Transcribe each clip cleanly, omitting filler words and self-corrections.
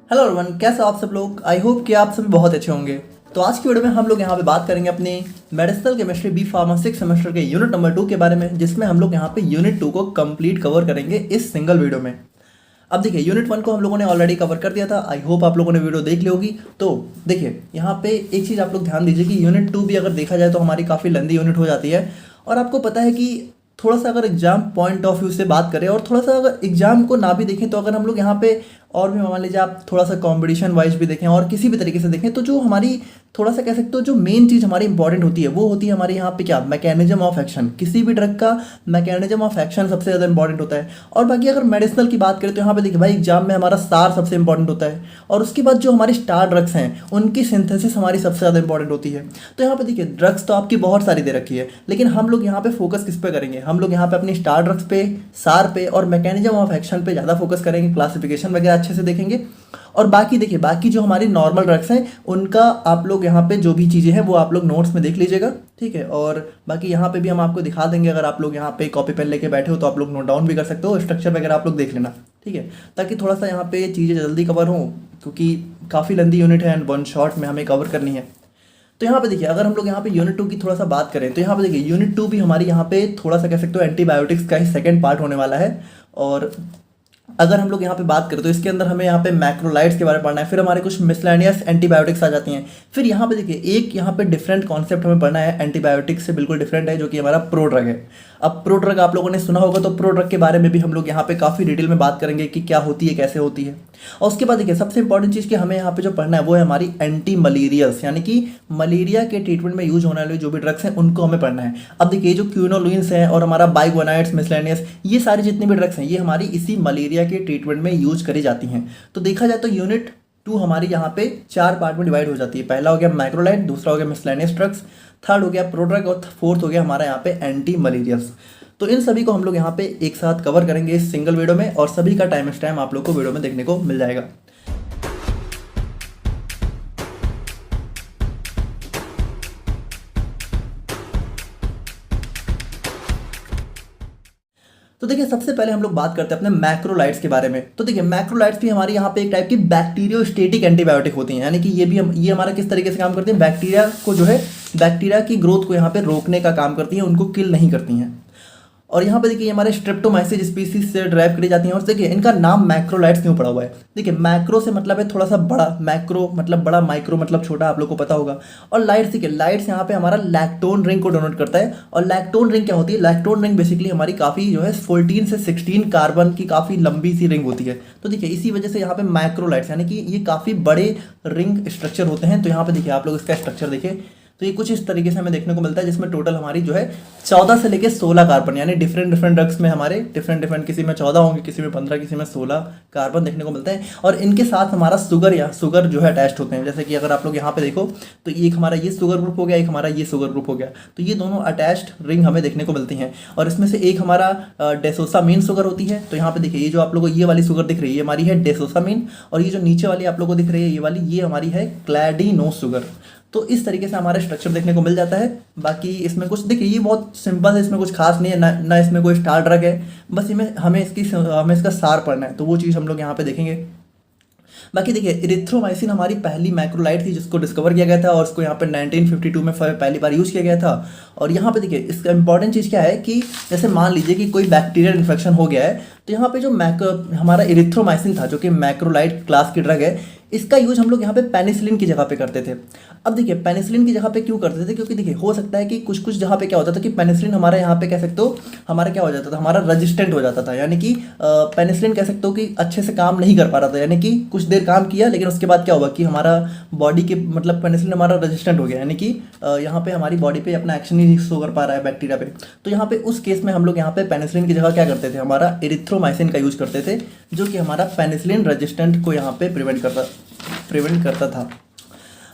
Hello everyone, कैसे हो आप सब लोग। आई होप कि आप सभी बहुत अच्छे होंगे। तो आज की वीडियो में हम लोग यहाँ पे बात करेंगे अपनी medicinal chemistry B pharma 6 semester के यूनिट नंबर 2 के बारे में, जिसमें हम लोग यहाँ पे यूनिट 2 को कंप्लीट कवर करेंगे इस सिंगल वीडियो में। अब देखिए, यूनिट 1 को हम लोगों ने ऑलरेडी कवर कर दिया था। आई होप आप लोगों ने वीडियो देख ली होगी। तो देखिए, यहाँ पे एक चीज़ आप लोग ध्यान दीजिए कि यूनिट 2 भी अगर देखा जाए तो हमारी काफ़ी लंबी यूनिट हो जाती है। और आपको पता है कि थोड़ा सा अगर एग्जाम पॉइंट ऑफ व्यू से बात करें और थोड़ा सा अगर एग्जाम को ना भी देखें, तो अगर हम लोग यहाँ पे और भी मान लीजिए आप थोड़ा सा कंपटीशन वाइज भी देखें और किसी भी तरीके से देखें, तो जो हमारी थोड़ा सा कह सकते हो जो मेन चीज़ हमारी इंपॉर्टेंट होती है वो होती है हमारे यहाँ पे क्या, मैकेनिज्म ऑफ एक्शन। किसी भी ड्रग का मैकेनिज्म ऑफ एक्शन सबसे ज़्यादा इंपॉर्टेंट होता है। और बाकी अगर मेडिसिनल की बात करें तो यहाँ पे देखिए भाई, एग्जाम में हमारा सार सबसे इंपॉर्टेंट होता है और उसके बाद जो हमारी स्टार ड्रग्स हैं उनकी सिंथेसिस हमारी सबसे ज़्यादा इंपॉर्टेंट होती है। तो यहाँ पे देखिए, ड्रग्स तो आपकी बहुत सारी दे रखी है, लेकिन हम लोग यहाँ पे फोकस किस पे करेंगे, हम लोग यहाँ पे अपनी स्टार ड्रग्स पे, सार पे और मैकेनिज्म ऑफ एक्शन पे ज़्यादा फोकस करेंगे। क्लासिफिकेशन वगैरह अच्छे से देखेंगे। और बाकी देखिए, बाकी जो हमारी नॉर्मल ड्रग्स हैं उनका आप लोग यहाँ पे जो भी चीज़ें हैं वो आप लोग नोट्स में देख लीजिएगा, ठीक है। और बाकी यहाँ पे भी हम आपको दिखा देंगे, अगर आप लोग यहाँ पे कॉपी पेन लेके बैठे हो तो आप लोग नोट डाउन भी कर सकते हो, स्ट्रक्चर वगैरह आप लोग देख लेना, ठीक है, ताकि थोड़ा सा यहाँ पे चीज़ें जल्दी कवर हों, क्योंकि काफ़ी लंबी यूनिट है एंड वन शॉट में हमें कवर करनी है। तो यहाँ पे देखिए, अगर हम लोग यहाँ पे यूनिट 2 की थोड़ा सा बात करें तो यहाँ पे देखिए, यूनिट 2 भी हमारी यहाँ पे थोड़ा सा कह सकते हो एंटीबायोटिक्स का ही सेकंड पार्ट होने वाला है। और अगर हम लोग यहाँ पे बात करें तो इसके अंदर हमें यहाँ पे मैक्रोलाइड्स के बारे में पढ़ना है, फिर हमारे कुछ मिसलेनियस एंटीबायोटिक्स आ जाती हैं। फिर यहाँ पे देखिए, एक यहाँ पे डिफरेंट कॉन्सेप्ट हमें पढ़ना है, एंटीबायोटिक्स से बिल्कुल डिफरेंट है, जो कि हमारा प्रो ड्रग है। अब प्रो ड्रग आप लोगों ने सुना होगा, तो प्रो ड्रग के बारे में भी हम लोग यहाँ पे काफ़ी डिटेल में बात करेंगे कि क्या होती है, कैसे होती है। और उसके बाद देखिए, सबसे इंपॉर्टेंट चीज़ कि हमें यहाँ पे जो पढ़ना है वो है हमारी एंटी मलेरियल्स, यानी कि मलेरिया के ट्रीटमेंट में यूज होने वाले जो भी ड्रग्स हैं उनको हमें पढ़ना है। अब देखिए, जो क्यूनोलिन्स हैं और हमारा बाइगोनाइड्स, मिसलेनियस, ये सारी जितनी भी ड्रग्स हैं ये हमारी इसी मलेरिया के ट्रीटमेंट में यूज करी जाती हैं। तो देखा जाए तो यूनिट 2 हमारी यहाँ पे 4 पार्ट में डिवाइड हो जाती है। पहला हो गया मैक्रोलाइड, दूसरा हो गया मिसलेनियस ड्रग्स, थर्ड हो गया प्रो ड्रग और फोर्थ हो गया हमारा यहाँ पे एंटी मलेरियल्स। तो इन सभी को हम लोग यहाँ पे एक साथ कवर करेंगे इस सिंगल वीडियो में, और सभी का टाइम आप लोग को वीडियो में देखने को मिल जाएगा। तो देखिए, सबसे पहले हम लोग बात करते हैं अपने मैक्रोलाइड्स के बारे में। तो देखिए, मैक्रोलाइड्स भी हमारी यहाँ पे एक टाइप की बैक्टीरियोस्टेटिक एंटीबायोटिक होती हैं, यानी कि ये हमारा किस तरीके से काम करती हैं, बैक्टीरिया को जो है, बैक्टीरिया की ग्रोथ को यहाँ पे रोकने का काम करती हैं, उनको किल नहीं करती हैं। और यहाँ पे देखिए, हमारे स्ट्रेप्टोमाइसिस स्पीसीज से ड्राइव करी जाती हैं। और देखिए, इनका नाम मैक्रोलाइड्स क्यों पड़ा हुआ है। देखिए, मैक्रो से मतलब है थोड़ा सा बड़ा, मैक्रो मतलब बड़ा, माइक्रो मतलब छोटा, आप लोग को पता होगा। और लाइट्स, देखिए लाइट्स यहाँ पे हमारा लैक्टोन रिंग को डोनेट करता है। और लैक्टोन रिंग क्या होती है, लैक्टोन रिंग बेसिकली हमारी काफ़ी जो है 14 से 16 कार्बन की काफ़ी लंबी सी रिंग होती है। तो देखिए, इसी वजह से यहाँ पे मैक्रोलाइट्स, यानी कि ये काफ़ी बड़े रिंग स्ट्रक्चर होते हैं। तो यहाँ पे देखिए, आप लोग इसका स्ट्रक्चर देखिए, तो ये कुछ इस तरीके से हमें देखने को मिलता है, जिसमें टोटल हमारी जो है 14 से लेके 16 कार्बन, यानी डिफरेंट ड्रग्स में हमारे डिफरेंट किसी में 14 होंगे, किसी में 15, किसी में 16 कार्बन देखने को मिलता है। और इनके साथ हमारा शुगर जो है अटैच्ड होते हैं। जैसे कि अगर आप लोग यहाँ पे देखो तो एक हमारा ये शुगर ग्रुप हो गया, एक हमारा ये शुगर ग्रुप हो गया, तो ये दोनों अटैच्ड रिंग हमें देखने को मिलती हैं। और इसमें से एक हमारा डेसोसामीन शुगर होती है। तो यहाँ पे देखिए, ये जो आप लोगों को ये वाली शुगर दिख रही है, ये हमारी है डेसोसामीन, और ये जो नीचे वाली आप लोगों को दिख रही है ये वाली, ये हमारी है क्लैडिनोस शुगर। तो इस तरीके से हमारा स्ट्रक्चर देखने को मिल जाता है। बाकी इसमें कुछ देखिए, ये बहुत सिंपल है, इसमें कुछ खास नहीं है, ना इसमें कोई स्टार ड्रग है, बस हमें इसका सार पढ़ना है, तो वो चीज़ हम लोग यहाँ पे देखेंगे। बाकी देखिए, इरिथ्रोमाइसिन हमारी पहली मैक्रोलाइड थी जिसको डिस्कवर किया गया था, और इसको यहाँ पे 1952 में पहली बार यूज़ किया गया था। और यहाँ पे देखिए, इसका इंपॉर्टेंट चीज़ क्या है कि जैसे मान लीजिए कि कोई बैक्टीरियल इन्फेक्शन हो गया है, तो यहाँ पे जो हमारा इरिथ्रोमाइसिन था, जो कि मैक्रोलाइड क्लास की ड्रग है, इसका यूज हम लोग यहाँ पे पेनिसिलिन की जगह पे करते थे। अब देखिए, पेनिसिलिन की जगह पे क्यों करते थे, क्योंकि देखिए, हो सकता है कि कुछ जगह पे क्या होता था कि पेनिसिलिन हमारा यहाँ पे कह सकते हो हमारा क्या हो जाता था, हमारा रेजिस्टेंट हो जाता था, यानी कि पेनिसिलिन कह सकते हो कि अच्छे से काम नहीं कर पा रहा था, यानी कि कुछ देर काम किया लेकिन उसके बाद क्या हुआ कि हमारा बॉडी के मतलब पेनिसिलिन हमारा रेजिस्टेंट हो गया, यानी कि यहाँ पे हमारी बॉडी पे अपना एक्शन ही नहीं शो कर पा रहा है बैक्टीरिया पे। तो यहाँ पे उस केस में हम लोग यहाँ पे पेनिसिलिन की जगह क्या करते थे, हमारा इरिथ्रोमाइसिन का यूज करते थे, जो कि हमारा पेनिसिलिन रेजिस्टेंट को यहाँ पे प्रिवेंट करता था।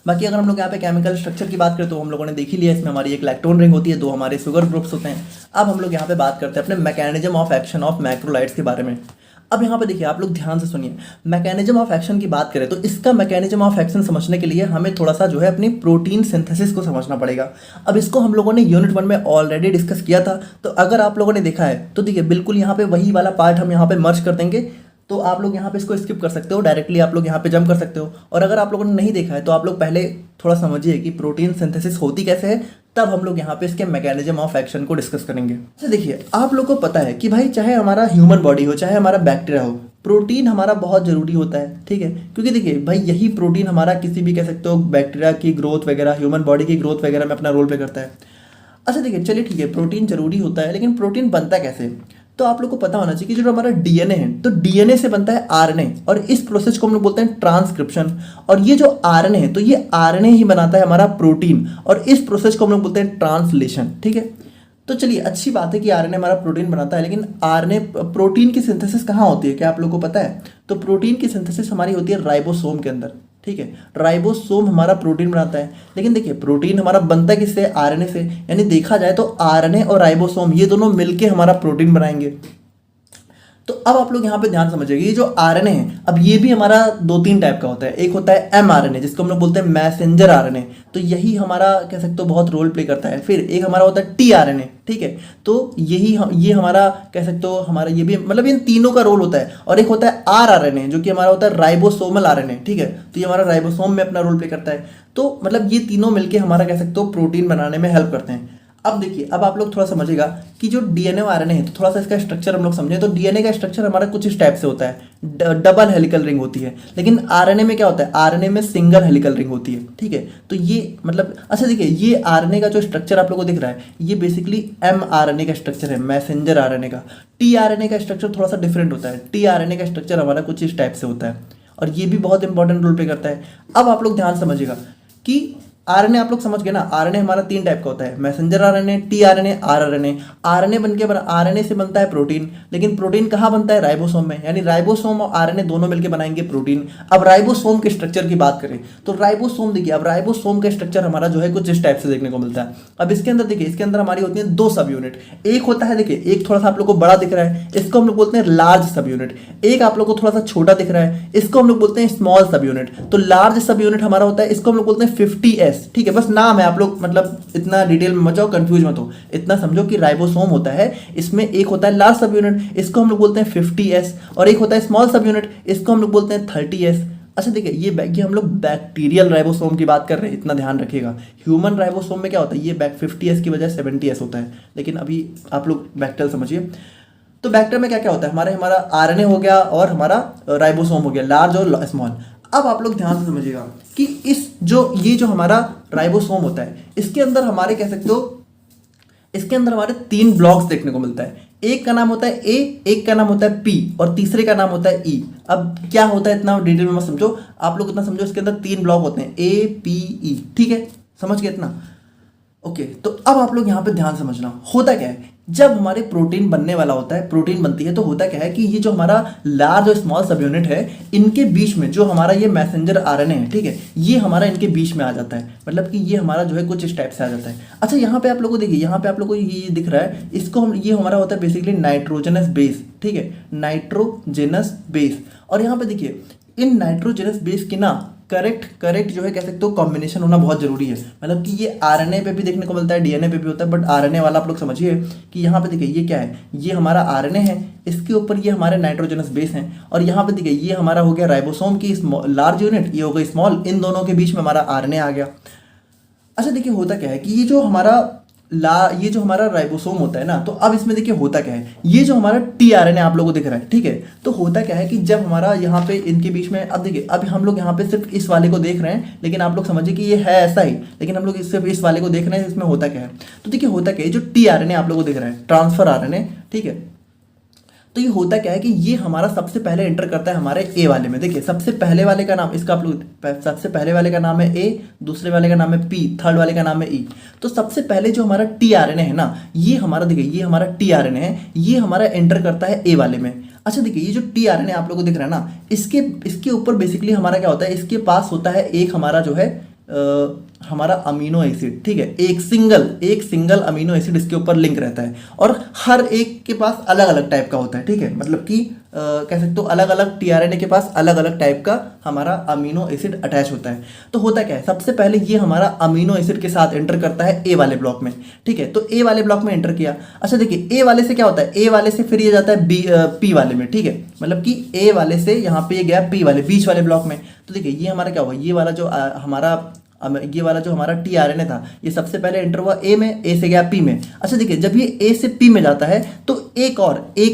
बाकी अगर हम लोग यहाँ पे केमिकल स्ट्रक्चर की बात करें तो हम लोगों ने देख ही लिया, इसमें हमारी एक लैक्टोन रिंग होती है, 2 हमारे शुगर ग्रुप्स होते हैं। अब हम लोग यहाँ पे बात करते हैं अपने mechanism of action of macrolides के बारे में। अब यहाँ पे देखिए, आप लोग ध्यान से सुनिए, मैकेनिज्म ऑफ एक्शन की बात करें तो इसका मैकेनिज्म ऑफ एक्शन समझने के लिए हमें थोड़ा सा जो है अपनी प्रोटीन सिंथेसिस को समझना पड़ेगा। अब इसको हम लोगों ने यूनिट 1 में ऑलरेडी डिस्कस किया था, तो अगर आप लोगों ने देखा है तो देखिए, बिल्कुल यहाँ पे वही वाला पार्ट हम यहाँ पे मर्ज कर देंगे। तो आप लोग यहाँ पे इसको स्किप कर सकते हो, डायरेक्टली आप लोग यहाँ पे जंप कर सकते हो। और अगर आप लोगों ने नहीं देखा है तो आप लोग पहले थोड़ा समझिए कि प्रोटीन सिंथेसिस होती कैसे है, तब हम लोग यहाँ पे इसके मैकेनिज्म ऑफ एक्शन को डिस्कस करेंगे। अच्छा देखिए, आप लोग को पता है कि भाई चाहे हमारा ह्यूमन बॉडी हो चाहे हमारा बैक्टीरिया हो, प्रोटीन हमारा बहुत ज़रूरी होता है, ठीक है। क्योंकि देखिए भाई यही प्रोटीन हमारा किसी भी कह सकते हो बैक्टीरिया की ग्रोथ वगैरह, ह्यूमन बॉडी की ग्रोथ वगैरह में अपना रोल प्ले करता है। अच्छा देखिए, चलिए ठीक है, प्रोटीन जरूरी होता है, लेकिन प्रोटीन बनता कैसे? तो आप लोग को पता होना चाहिए कि जो हमारा डीएनए है, तो डीएनए से बनता है आरएनए, और इस प्रोसेस को हम लोग बोलते हैं ट्रांसक्रिप्शन। और ये जो आरएनए है, तो ये आरएनए ही बनाता है हमारा प्रोटीन, और इस प्रोसेस को हम लोग बोलते हैं ट्रांसलेशन, ठीक है। तो चलिए, अच्छी बात है कि आरएनए हमारा प्रोटीन बनाता है, लेकिन आरएनए प्रोटीन की सिंथेसिस कहाँ होती है, क्या आप लोग को पता है? तो प्रोटीन की सिंथेसिस हमारी होती है राइबोसोम के अंदर, ठीक है। राइबोसोम हमारा प्रोटीन बनाता है, लेकिन देखिए प्रोटीन हमारा बनता है किससे? आरएनए से। यानी देखा जाए तो आरएनए और राइबोसोम ये दोनों मिलके हमारा प्रोटीन बनाएंगे। तो अब आप लोग यहाँ पे ध्यान समझिएगा, ये जो आरएनए है, अब ये भी हमारा 2-3 टाइप का होता है। एक होता है एमआरएनए, जिसको हम लोग बोलते हैं मैसेंजर आरएनए, तो यही हमारा कह सकते हो बहुत रोल प्ले करता है। फिर एक हमारा होता है टीआरएनए, ठीक है, तो ये हमारा कह सकते हो हमारा ये भी मतलब इन तीनों का रोल होता है। और एक होता है आरआरएनए, जो कि हमारा होता है राइबोसोमल आरएनए, ठीक है, तो ये हमारा राइबोसोम में अपना रोल प्ले करता है। तो मतलब ये तीनों मिलके हमारा कह सकते हो प्रोटीन बनाने में हेल्प करते हैं। अब देखिए, अब आप लोग थोड़ा समझिएगा कि जो डीएनए और आरएनए है, तो थोड़ा सा इसका स्ट्रक्चर हम लोग समझें। तो डीएनए का स्ट्रक्चर हमारा कुछ इस टाइप से होता है, डबल हेलिकल रिंग होती है। लेकिन आरएनए में क्या होता है? आरएनए में सिंगल हेलिकल रिंग होती है, ठीक है। तो ये मतलब अच्छा देखिए, ये आरएनए का जो स्ट्रक्चर आप लोगों को दिख रहा है, ये बेसिकली एमआरएनए का स्ट्रक्चर है, मैसेंजर आरएनए का। टीआरएनए का स्ट्रक्चर थोड़ा सा डिफरेंट होता है। टीआरएनए का स्ट्रक्चर हमारा कुछ इस टाइप से होता है, और ये भी बहुत इंपॉर्टेंट रोल प्ले करता है। अब आप लोग ध्यान समझिएगा कि आरएनए आप लोग समझ गए ना, आरएनए हमारा 3 टाइप का होता है, messenger RNA, tRNA, rRNA. RNA बनके आरएनए से बनता है प्रोटीन, लेकिन प्रोटीन कहाँ बनता है? राइबोसोम में। यानी राइबोसोम और आरएनए दोनों मिलकर बनाएंगे प्रोटीन। अब राइबोसोम के स्ट्रक्चर की बात करें तो राइबोसोम देखिए, अब राइबोसोम का स्ट्रक्चर हमारा जो है कुछ इस टाइप से देखने को मिलता है। अब इसके अंदर देखिए, इसके अंदर हमारी होती है 2 सब यूनिट। एक होता है, देखिए एक थोड़ा सा आप लोग को बड़ा दिख रहा है, इसको हम लोग बोलते हैं लार्ज सब यूनिट। एक आप लोग को थोड़ा सा छोटा दिख रहा है, इसको हम लोग बोलते हैं स्मॉल सब यूनिट। तो लार्ज सब यूनिट हमारा होता है, इसको हम लोग बोलते हैं 50S, ठीक है। बस नाम है, आप लोग मतलब इतना डिटेल में मत जाओ, कंफ्यूज मत हो, इतना समझो कि राइबोसोम होता है, इसमें एक होता है लार्ज सब यूनिट, इसको हम लोग बोलते हैं 50S, और एक होता है स्मॉल सब यूनिट, इसको हम लोग बोलते हैं 30S। अच्छा देखिए, ये हम लोग बैक्टीरियल राइबोसोम की बात कर रहे हैं, इतना ध्यान रखिएगा। ह्यूमन राइबोसोम में क्या होता है? ये 50S की बजाय 70S होता है, लेकिन अभी आप लोग बैक्टीरियल समझिए। तो बैक्टीरिया में क्या क्या होता है? हमारा आरएनए हो गया और हमारा राइबोसोम हो गया, लार्ज और स्मॉल। अब आप लोग ध्यान से समझिएगा कि ये जो हमारा राइबोसोम होता है, इसके अंदर हमारे कह सकते हो, इसके अंदर हमारे 3 ब्लॉक्स देखने को मिलता है। एक का नाम होता है ए, एक का नाम होता है पी, और तीसरे का नाम होता है ई। अब क्या होता है इतना डिटेल में मत समझो, आप लोग इतना समझो, इसके अंदर 3 ब्लॉक होते हैं, ए पी ई, ठीक है, समझ गए इतना? ओके, तो अब आप लोग यहाँ पे ध्यान समझना, होता क्या है जब हमारे प्रोटीन बनने वाला होता है, प्रोटीन बनती है, तो होता क्या है कि ये जो हमारा लार्ज और स्मॉल सब यूनिट है, इनके बीच में जो हमारा ये मैसेंजर आरएनए है, ठीक है, ये हमारा इनके बीच में आ जाता है। मतलब कि ये हमारा जो है कुछ इस टाइप से आ जाता है। अच्छा, यहाँ पे आप लोगों को देखिए, यहाँ पे आप लोगों को ये दिख रहा है, इसको हम, ये हमारा होता है बेसिकली नाइट्रोजनस बेस, ठीक है, नाइट्रोजनस बेस। और यहाँ पे देखिए, इन नाइट्रोजनस बेस की ना करेक्ट जो है कह सकते हो कॉम्बिनेशन होना बहुत जरूरी है। मतलब कि ये आरएनए पे भी देखने को मिलता है, डीएनए पे भी होता है, बट आरएनए वाला आप लोग समझिए कि यहाँ पे देखिए ये क्या है, ये हमारा आरएनए है, इसके ऊपर ये हमारे नाइट्रोजनस बेस हैं, और यहाँ पे देखिए ये हमारा हो गया राइबोसोम की लार्ज यूनिट, ये हो गई स्मॉल, इन दोनों के बीच में हमारा आरएनए आ गया। अच्छा देखिए, होता क्या है कि ये जो हमारा राइबोसोम होता है ना, तो अब इसमें देखिए होता क्या है, ये जो हमारा टीआरएनए आप लोगों को दिख रहा है, ठीक है, तो होता क्या है कि जब हमारा यहाँ पे इनके बीच में, अब देखिए, अब हम लोग यहाँ पे सिर्फ इस वाले को देख रहे हैं, लेकिन आप लोग समझिए कि ये है ऐसा ही, लेकिन हम लोग सिर्फ इस वाले को देख रहे हैं, इसमें होता क्या है। तो देखिए होता क्या है, जो टीआरएनए आप लोगों को दिख रहा है, ट्रांसफर आरएनए, ठीक है, तो ये होता क्या है कि ये हमारा सबसे पहले एंटर करता है हमारे ए वाले में। देखिए सबसे पहले वाले का नाम, इसका आप लोग, सबसे पहले वाले का नाम है ए, दूसरे वाले का नाम है पी, थर्ड वाले का नाम है ई। तो सबसे पहले जो हमारा टीआरएनए है ना, ये हमारा देखिए, ये हमारा टीआरएनए है, ये हमारा एंटर करता है ए वाले में। अच्छा देखिए, ये जो टीआरएनए आप लोगों को दिख रहा है ना, इसके ऊपर बेसिकली हमारा क्या होता है, इसके पास होता है एक हमारा जो है हमारा अमीनो एसिड, ठीक है, एक सिंगल अमीनो एसिड इसके ऊपर लिंक रहता है और हर एक के पास अलग अलग टाइप का होता है, ठीक है, मतलब कि कह सकते हो अलग अलग टीआरएनए के पास अलग अलग टाइप का हमारा अमीनो एसिड अटैच होता है। तो होता क्या है, सबसे पहले ये हमारा अमीनो एसिड के साथ एंटर करता है ए वाले ब्लॉक में, ठीक है, तो ए वाले ब्लॉक में एंटर किया। अच्छा देखिए, ए वाले से क्या होता है, ए वाले से फिर ये जाता है पी वाले में, ठीक है, मतलब कि ए वाले से यहाँ पे ये गया पी वाले बीच वाले ब्लॉक में। तो देखिए ये हमारा क्या हुआ, ये वाला जो हमारा टीआरएनए था, ये सबसे पहले एंटर हुआ ए में, ए से गया पी में। अच्छा देखिए, जब ये ए से पी में जाता है तो एक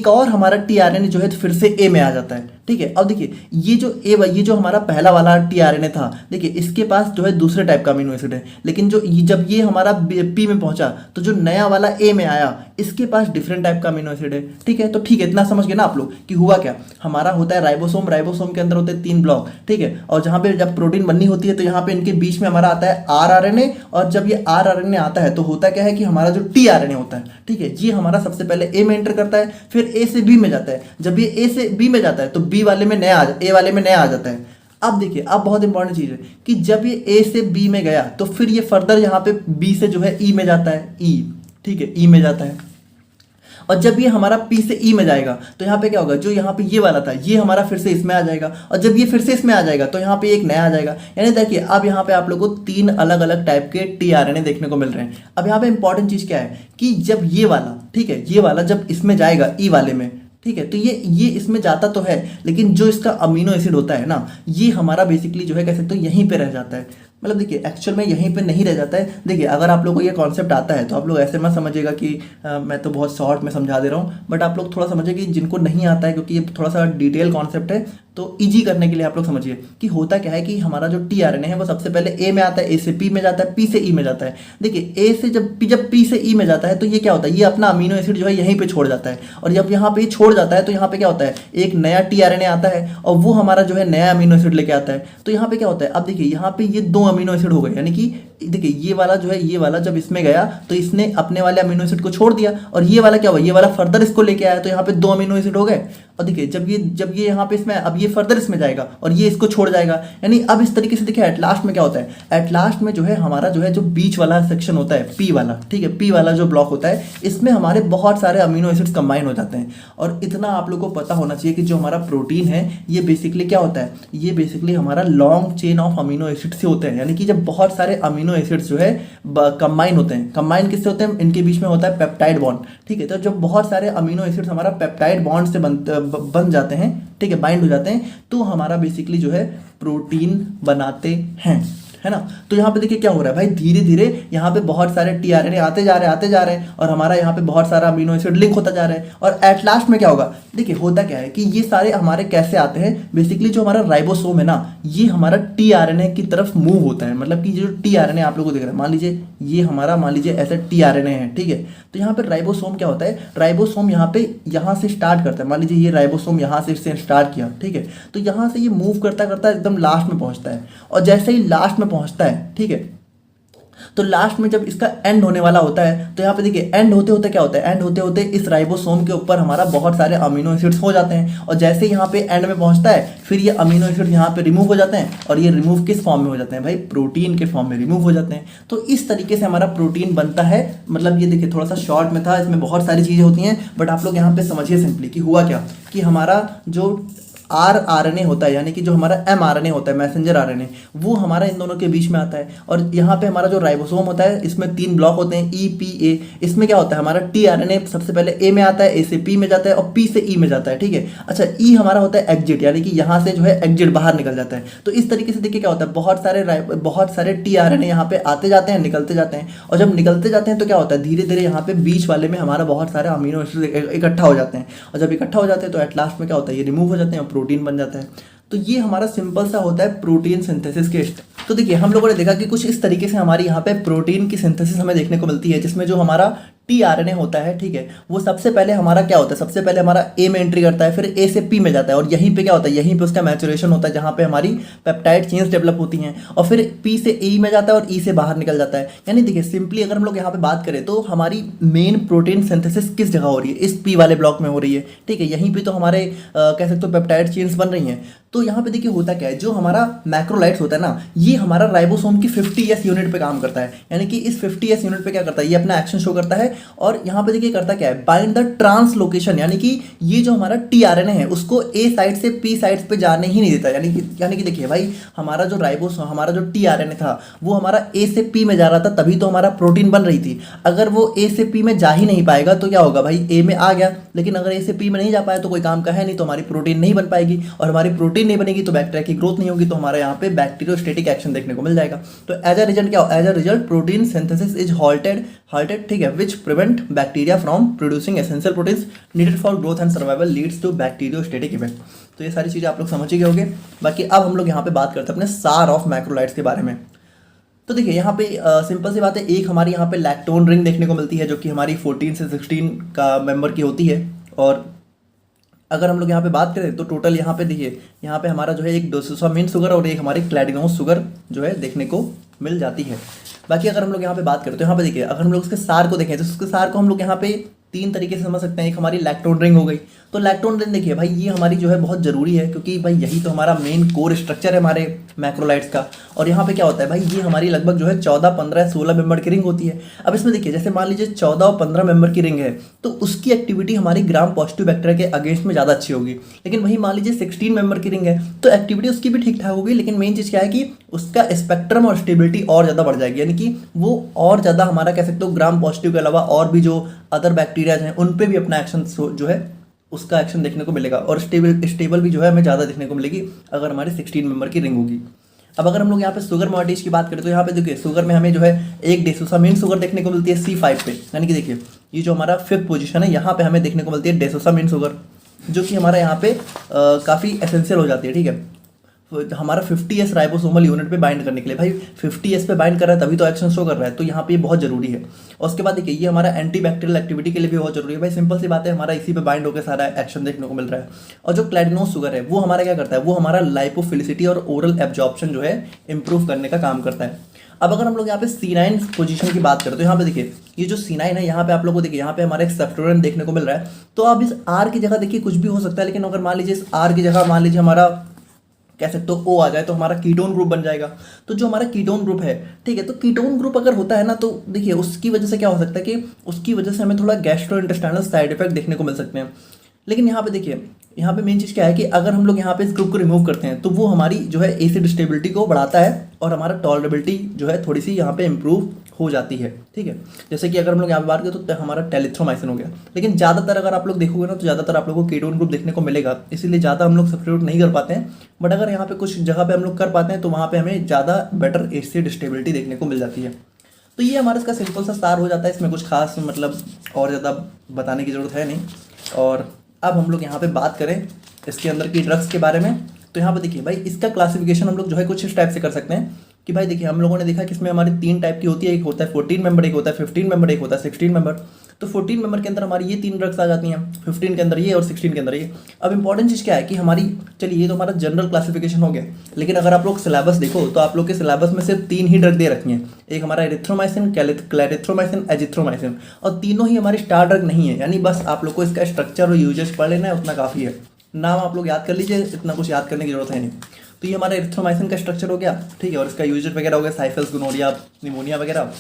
और हमारा टीआरएनए जो है फिर से ए में आ जाता है, ठीक है। अब देखिए ये जो हमारा पहला वाला टीआरएनए था, देखिए इसके पास जो है दूसरे टाइप का अमीनो एसिड है, लेकिन जब ये हमारा पी में पहुंचा तो जो नया वाला ए में आया इसके पास डिफरेंट टाइप का अमीनो एसिड है, ठीक है। तो ठीक है, इतना समझ गए ना आप लोग कि हुआ क्या, हमारा होता है राइबोसोम के अंदर होते हैं 3 ब्लॉक, ठीक है, और जहाँ पे जब प्रोटीन बननी होती है तो यहाँ पे इनके बीच में हमारा आता है आरआरएनए, और जब ये आरआरएनए आता है तो होता क्या है कि हमारा जो टीआरएनए होता है, ठीक है, ये हमारा सबसे पहले ए में एंटर करता है, फिर ए से बी में जाता है। जब ये ए से बी में जाता है तो ए वाले में नया आ जाता है। अब देखिए, अब बहुत इंपॉर्टेंट चीज है कि जब ये ए से बी में गया तो फिर ये फर्दर यहाँ पे बी से जो है ई में जाता है, ठीक है, ई में जाता है। और जब ये हमारा पी से ई में जाएगा तो यहाँ पे क्या होगा, जो यहाँ पे ये वाला था ये हमारा फिर से इसमें आ जाएगा, और जब ये फिर से इसमें आ जाएगा तो यहाँ पे एक नया आ जाएगा। यानी देखिए, अब यहाँ पे आप लोगों को 3 अलग अलग टाइप के टीआरएनए देखने को मिल रहे हैं। अब यहाँ पे इंपॉर्टेंट चीज क्या है कि जब ये वाला, ठीक है, ये वाला जब इसमें जाएगा ई वाले में, ठीक है, तो ये इसमें जाता तो है, लेकिन जो इसका अमीनो एसिड होता है ना, ये हमारा बेसिकली जो है कह सकते हो यहीं पे रह जाता है। मतलब देखिए, एक्चुअल में यहीं पे नहीं रह जाता है। देखिए, अगर आप लोगों को ये कॉन्सेप्ट आता है तो आप लोग ऐसे मत समझिएगा कि मैं तो बहुत शॉर्ट में समझा दे रहा हूँ, बट आप लोग थोड़ा समझिए कि जिनको नहीं आता है, क्योंकि ये थोड़ा सा डिटेल कॉन्सेप्ट है, तो इजी करने के लिए आप लोग समझिए कि होता क्या है कि हमारा जो टीआरएनए है वो सबसे पहले ए में आता है, ए से पी में जाता है, पी से ई में जाता है। देखिए, ए से जब पी से ई में जाता है तो ये क्या होता है, ये अपना अमीनो एसिड जो है यहीं पे छोड़ जाता है, और जब यहाँ पे छोड़ जाता है तो यहाँ पे क्या होता है, एक नया टीआरएनए आता है और वो हमारा जो है नया अमीनो एसिड लेके आता है। तो यहाँ पे क्या होता है, अब देखिए यहाँ पे ये 2 अमीनो एसिड हो गए, यानी कि देखिए ये वाला जो है, ये वाला जब इसमें गया तो इसने अपने वाले अमीनो एसिड को छोड़ दिया, और ये वाला क्या हुआ, ये वाला फर्दर इसको लेके आया, तो यहाँ पे 2 अमीनो एसिड हो गए। और देखिए, जब ये यहाँ पे इसमें, अब ये फर्दर इसमें जाएगा और ये इसको छोड़ जाएगा, यानी अब इस तरीके से देखिए एट लास्ट में क्या होता है, एट लास्ट में जो है हमारा जो है जो बीच वाला सेक्शन होता है पी वाला, ठीक है, पी वाला जो ब्लॉक होता है, इसमें हमारे बहुत सारे अमीनो एसिड्स कंबाइन हो जाते हैं। और इतना आप लोग को पता होना चाहिए कि जो हमारा प्रोटीन है ये बेसिकली क्या होता है, ये बेसिकली हमारा long chain of amino acid से होते हैं। यानी कि जब बहुत सारे अमीनो एसिड्स जो है कंबाइन होते हैं, कंबाइन किससे होते हैं, इनके बीच में होता है पेप्टाइड बॉन्ड, ठीक है। तो जब बहुत सारे अमीनो एसिड्स हमारा पेप्टाइड बॉन्ड से बन जाते हैं, ठीक है, बाइंड हो जाते हैं, तो हमारा बेसिकली जो है प्रोटीन बनाते हैं, है ना। तो यहाँ पे देखिए क्या हो रहा है भाई, धीरे धीरे यहाँ पे बहुत सारे टीआरएनए आते जा रहे हैं और हमारा यहाँ पे बहुत सारा अमीनो एसिड लिंक होता जा रहा है। और एट लास्ट में क्या होगा, देखिए होता क्या है कि ये सारे हमारे कैसे आते हैं, बेसिकली जो हमारा राइबोसोम है ना, ये हमारा टीआरएनए की तरफ मूव होता है। मतलब कि जो टीआरएनए आप लोगों को दिख रहा है, मान लीजिए ये हमारा, मान लीजिए ऐसा टीआरएनए है, ठीक है, तो यहाँ पे राइबोसोम क्या होता है, राइबोसोम यहाँ से स्टार्ट करता है। मान लीजिए ये राइबोसोम यहाँ से स्टार्ट किया, ठीक है, तो यहाँ से ये मूव करता करता एकदम लास्ट में पहुँचता है, और जैसे ही लास्ट में पहुँचता है, ठीक है, तो लास्ट में जब इसका एंड होने वाला होता है तो यहाँ पे देखिए एंड होते होते क्या होता है, एंड होते होते इस राइबोसोम के ऊपर हमारा बहुत सारे अमीनो एसिड्स हो जाते हैं, और जैसे यहाँ पे एंड में पहुँचता है फिर ये अमीनो एसिड यहाँ पे रिमूव हो जाते हैं, और ये रिमूव किस फॉर्म में हो जाते हैं भाई, प्रोटीन के फॉर्म में रिमूव हो जाते हैं। तो इस तरीके से हमारा प्रोटीन बनता है। मतलब ये देखिए थोड़ा सा शॉर्ट में था, इसमें बहुत सारी चीज़ें होती हैं, बट आप लोग यहाँ पे समझिए सिंपली कि हुआ क्या, कि हमारा जो आरआरएनए होता है, यानी कि जो हमारा एमआरएनए होता है, मैसेंजर आरएनए, वो हमारा इन दोनों के बीच में आता है। और यहाँ पे हमारा जो राइबोसोम होता है, इसमें 3 ब्लॉक होते हैं, ई पी ए। इसमें क्या होता है, हमारा टीआरएनए सबसे पहले ए में आता है, ए से पी में जाता है और पी से ई में जाता है, ठीक है। अच्छा, ई हमारा होता है एग्जिट, यानी कि यहाँ से जो है एग्जिट बाहर निकल जाता है। तो इस तरीके से देखिए क्या होता है, बहुत सारे टीआरएनए यहाँ पे आते जाते हैं, निकलते जाते हैं, और जब निकलते जाते हैं तो क्या होता है, धीरे धीरे यहाँ पे बीच वाले में हमारा बहुत सारे अमीनो एसिड इकट्ठा हो जाते हैं, और जब इकट्ठा हो जाते हैं तो एट लास्ट में क्या होता है, ये रिमूव हो जाते हैं और प्रोटीन बन जाता है। तो ये हमारा सिंपल सा होता है प्रोटीन सिंथेसिस के स्टेप। तो देखिए हम लोगों ने देखा कि कुछ इस तरीके से हमारी यहाँ पे प्रोटीन की सिंथेसिस हमें देखने को मिलती है, जिसमें जो हमारा टीआरएनए होता है, ठीक है, वो सबसे पहले हमारा क्या होता है, सबसे पहले हमारा ए में एंट्री करता है, फिर ए से पी में जाता है, और यहीं पे क्या होता है, यहीं पे उसका मैचुरेशन होता है, जहाँ पे हमारी पेप्टाइड चेन्स डेवलप होती हैं, और फिर पी से ई में जाता है और ई से बाहर निकल जाता है। यानी देखिए सिंपली अगर हम लोग यहाँ पे बात करें तो हमारी मेन प्रोटीन सिंथेसिस किस जगह हो रही है, इस पी वाले ब्लॉक में हो रही है, ठीक है। यहीं पर तो हमारे कह सकते हो पेप्टाइड चेन्स बन रही हैं। तो यहाँ पे देखिए होता क्या है, जो हमारा मैक्रोलाइट्स होता है ना, ये हमारा राइबोसोम की 50s यूनिट पे काम करता है। यानी कि इस 50s यूनिट पे क्या करता है, ये अपना एक्शन शो करता है और यहाँ पे देखिए करता क्या है, बाइंड द ट्रांसलोकेशन, यानी कि ये जो हमारा टीआरएनए है उसको ए साइड से पी साइड पे जाने ही नहीं देता। यानी कि देखिए भाई, हमारा जो राइबोसोम, हमारा जो टीआरएनए था वो हमारा ए से पी में जा रहा था, तभी तो हमारा प्रोटीन बन रही थी। अगर वो ए से पी में जा ही नहीं पाएगा तो क्या होगा भाई, ए में आ गया, लेकिन अगर ए से पी में नहीं जा पाया तो कोई काम का है नहीं, तो हमारी प्रोटीन नहीं बन पाएगी, और हमारी प्रोटीन नहीं बनेगी तो बैक्टीरिया की ग्रोथ नहीं होगी, तो हमारे यहाँ पे बैक्टीरियोस्टेटिक एक्शन देखने को मिल जाएगा। तो एज अ रिजल्ट क्या, as a result protein synthesis is halted, ठीक है, which prevent bacteria from producing essential proteins needed for growth and survival leads to bacteriostatic effect. तो ये सारी चीज़ें आप लोग समझ ही गए होंगे। बाकी अब हम लोग यहाँ पे बात करते हैं अपने सार ऑफ मैक्रोलाइट्स के बारे में। तो देखिए यहाँ पे सिंपल सी बात है, एक हमारी यहाँ पे लैक्टोन रिंग देखने को मिलती है जो कि हमारी 14 से 16 का मेंबर की होती है। और अगर हम लोग यहाँ पे बात करें तो टोटल यहाँ पे देखिए, यहाँ पे हमारा जो है एक डोसोसामाइन शुगर और एक हमारी क्लैडिनोस शुगर जो है देखने को मिल जाती है। बाकी अगर हम लोग यहाँ पे बात करें तो यहाँ पे देखिए, अगर हम लोग उसके सार को देखें तो उसके सार को हम लोग यहाँ पे तीन तरीके से समझ सकते हैं। एक हमारी लैक्टोन रिंग हो गई, तो लैक्टोन रिंग देखिए भाई, ये हमारी जो है बहुत ज़रूरी है, क्योंकि भाई यही तो हमारा मेन कोर स्ट्रक्चर है हमारे मैक्रोलाइट्स का। और यहाँ पे क्या होता है भाई, ये हमारी लगभग जो है 14, 15, 16 मेंबर की रिंग होती है। अब इसमें देखिए, जैसे मान लीजिए 14 और 15 मेंबर की रिंग है, तो उसकी एक्टिविटी हमारी ग्राम पॉजिटिव बैक्टीरिया के अगेंस्ट में ज़्यादा अच्छी होगी। लेकिन वही मान लीजिए 16 मेंबर की रिंग है, तो एक्टिविटी उसकी भी ठीक ठाक होगी, लेकिन मेन चीज़ क्या है कि उसका स्पेक्ट्रम और स्टेबिलिटी और ज़्यादा बढ़ जाएगी। यानी कि वो और ज़्यादा हमारा कह सकते हो ग्राम पॉजिटिव के अलावा और भी जो अदर बैक्टीरियाज हैं उन पे भी अपना एक्शन जो है उसका एक्शन देखने को मिलेगा, और स्टेबल भी जो है हमें ज़्यादा देखने को मिलेगी अगर हमारी 16 मेंबर की रिंग होगी। अब अगर हम लोग यहाँ पे शुगर मॉलिटीज की बात करें तो यहाँ पे देखिए, शुगर में हमें जो है एक डेसोसामाइन शुगर देखने को मिलती है C5 पे। यानी कि देखिए, ये जो हमारा 5th पोजीशन है, यहाँ पे हमें देखने को मिलती है डेसोसामाइन शुगर, जो कि हमारा यहाँ पे काफ़ी एसेंशियल हो जाती है। ठीक है, हमारा 50s राइबोसोमल यूनिट पे बाइंड करने के लिए, भाई 50s पे बाइंड कर रहा है तभी तो एक्शन शो कर रहा है, तो यहाँ पे ये बहुत जरूरी है। और उसके बाद देखिए, ये हमारा एंटी बैक्टीरियल एक्टिविटी के लिए भी बहुत जरूरी है। भाई सिंपल सी बात है, हमारा इसी पे बाइंड होकर सारा एक्शन देखने को मिल रहा है। और जो क्लैडिनोस शुगर है वो हमारा क्या करता है, वो हमारा लाइपोफिलिसिटी और ओरल एब्जॉर्प्शन जो है इंप्रूव करने का काम करता है। अब अगर हम लोग यहाँ पे C9 पोजीशन की बात करें तो यहाँ पे देखिए, ये जो C9 है, यहाँ पे आप लोगों को देखिए, यहाँ पे हमारा एक सेफ्टोरेंट देखने को मिल रहा है। तो अब इस R की जगह देखिए कुछ भी हो सकता है, लेकिन अगर मान लीजिए इस R की जगह मान लीजिए हमारा कह सकते हो O आ जाए, तो हमारा कीटोन ग्रुप बन जाएगा। तो जो हमारा कीटोन ग्रुप है, ठीक है, तो कीटोन ग्रुप अगर होता है ना, तो देखिए उसकी वजह से क्या हो सकता है कि उसकी वजह से हमें थोड़ा गैस्ट्रोइंटेस्टाइनल साइड इफेक्ट देखने को मिल सकते हैं। लेकिन यहाँ पे देखिए, यहाँ पे मेन चीज़ क्या है कि अगर हम लोग यहाँ पे इस ग्रुप को रिमूव करते हैं तो वो हमारी जो है एसिड स्टेबिलिटी को बढ़ाता है और हमारा टॉलरेबिलिटी जो है थोड़ी सी यहाँ पे इंप्रूव हो जाती है। ठीक है, जैसे कि अगर हम लोग यहाँ पे बात करें तो हमारा टेलिथ्रोमाइसिन हो गया। लेकिन ज़्यादातर अगर आप लोग देखोगे ना, तो ज़्यादातर आप लोगों को कीटोन ग्रुप देखने को मिलेगा, इसीलिए ज़्यादा हम लोग सब्स्टिट्यूट नहीं कर पाते हैं। बट अगर यहाँ पे कुछ जगह पे हम लोग कर पाते हैं तो वहाँ पे हमें ज़्यादा बेटर एसिड स्टेबिलिटी देखने को मिल जाती है। तो ये हमारा इसका सिंपल सा सार हो जाता है, इसमें कुछ खास मतलब और ज़्यादा बताने की ज़रूरत है नहीं। और अब हम लोग यहाँ पे बात करें इसके अंदर की ड्रग्स के बारे में, तो यहाँ पे देखिए भाई, इसका क्लासिफिकेशन हम लोग जो है कुछ इस टाइप से कर सकते हैं कि भाई देखिए, हम लोगों ने देखा कि इसमें हमारी 3 टाइप की होती है, एक होता है 14 मेंबर, एक होता है 15 मेंबर, एक होता है 16 मेंबर। तो 14 मेंबर के अंदर हमारी ये 3 ड्रग्स आ जाती हैं, 15 के अंदर ये और 16 के अंदर ये। अब इंपॉर्टेंट चीज़ क्या है कि हमारी, चलिए ये तो हमारा जनरल क्लासिफिकेशन हो गया, लेकिन अगर आप लोग सिलेबस देखो तो आप लोग के सिलेबस में सिर्फ 3 ही ड्रग दे रखी हैं। एक हमारा एरिथ्रोमाइसिन, क्लैरिथ्रोमाइसिन, एजिथ्रोमाइसिन, और तीनों ही हमारी स्टार ड्रग नहीं है। यानी बस आप लोग को इसका स्ट्रक्चर और यूजेस पढ़ लेना है, उतना काफ़ी है। नाम आप लोग याद कर लीजिए, इतना कुछ याद करने की जरूरत है नहीं। तो ये हमारा एरिथ्रोमाइसिन का स्ट्रक्चर हो गया, ठीक है, और इसका यूजेस वगैरह हो गया, साइफल्स, गोनोरिया, निमोनिया वगैरह।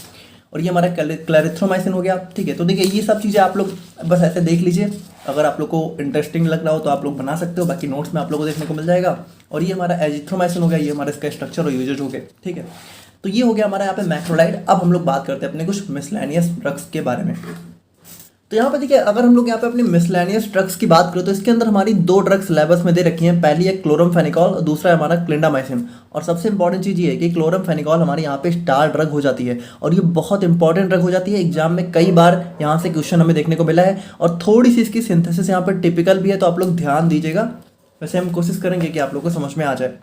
और ये हमारा क्लैरिथ्रोमाइसिन हो गया। ठीक है, तो देखिए ये सब चीज़ें आप लोग बस ऐसे देख लीजिए, अगर आप लोग को इंटरेस्टिंग लग रहा हो तो आप लोग बना सकते हो, बाकी नोट्स में आप लोग को देखने को मिल जाएगा। और ये हमारा एजिथ्रोमाइसिन हो गया, ये हमारा इसका स्ट्रक्चर और यूजेज हो गए। ठीक है, तो ये हो गया हमारा यहाँ पे मैक्रोलाइड। अब हम लोग बात करते हैं अपने कुछ मिसलेनियस ड्रग्स के बारे में। तो यहाँ पे देखिए, अगर हम लोग यहाँ पे अपनी मिसलेनियस ड्रग्स की बात करें तो इसके अंदर हमारी 2 ड्रग्स सिलेबस में दे रखी हैं। पहली है क्लोरमफेनिकॉल और दूसरा है हमारा क्लिंडामाइसिन। और सबसे इंपॉर्टेंट चीज़ ये है कि क्लोरमफेनिकॉल हमारे यहाँ पे स्टार ड्रग हो जाती है, और ये बहुत इंपॉर्टेंट ड्रग हो जाती है। एग्जाम में कई बार यहाँ से क्वेश्चन हमें देखने को मिला है, और थोड़ी सी इसकी सिंथेसिस यहाँ पर टिपिकल भी है, तो आप लोग ध्यान दीजिएगा। वैसे हम कोशिश करेंगे कि आप लोग को समझ में आ जाए।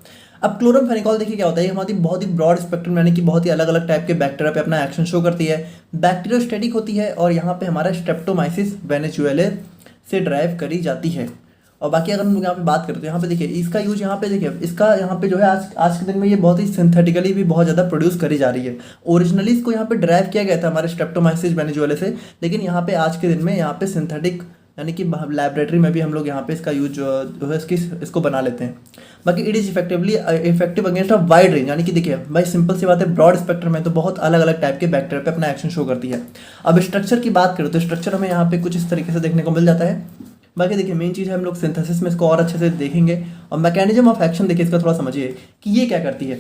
अब क्लोरमफेनिकॉल देखिए क्या होता है, ये हमारी बहुत ही ब्रॉड स्पेक्ट्रम यानी कि बहुत ही अलग अलग टाइप के बैक्टीरिया पे अपना एक्शन शो करती है। बैक्टीरियोस्टैटिक होती है, और यहाँ पे हमारा स्ट्रेप्टोमाइसिस वेनेजुएले से ड्राइव करी जाती है। और बाकी अगर हम लोग यहाँ पे बात करें तो यहाँ पे देखिए इसका यूज, यहाँ पे देखिए इसका यहाँ पे जो है आज के दिन में ये बहुत ही सिंथेटिकली भी बहुत ज़्यादा प्रोड्यूस करी जा रही है। ओरिजिनली इसको यहाँ पे ड्राइव किया गया था हमारे स्ट्रेप्टोमाइसिस वेनेजुएले से, लेकिन यहाँ पे आज के दिन में यहाँ पे सिंथेटिक यानी कि लैबोरेटरी में भी हम लोग यहाँ पे इसका यूज जो है इसको बना लेते हैं। बाकी it is effective against a wide range, यानी कि देखिए भाई सिंपल सी बात है, ब्रॉड स्पेक्ट्रम में तो बहुत अलग अलग टाइप के बैक्टीरिया पे अपना एक्शन शो करती है। अब स्ट्रक्चर की बात करें तो स्ट्रक्चर हमें यहाँ पे कुछ इस तरीके से देखने को मिल जाता है। बाकी देखिए मेन चीज़ है हम लोग सिंथेसिस में इसको और अच्छे से देखेंगे, और मैकेनिज्म ऑफ एक्शन देखिए इसका थोड़ा समझिए कि ये क्या करती है।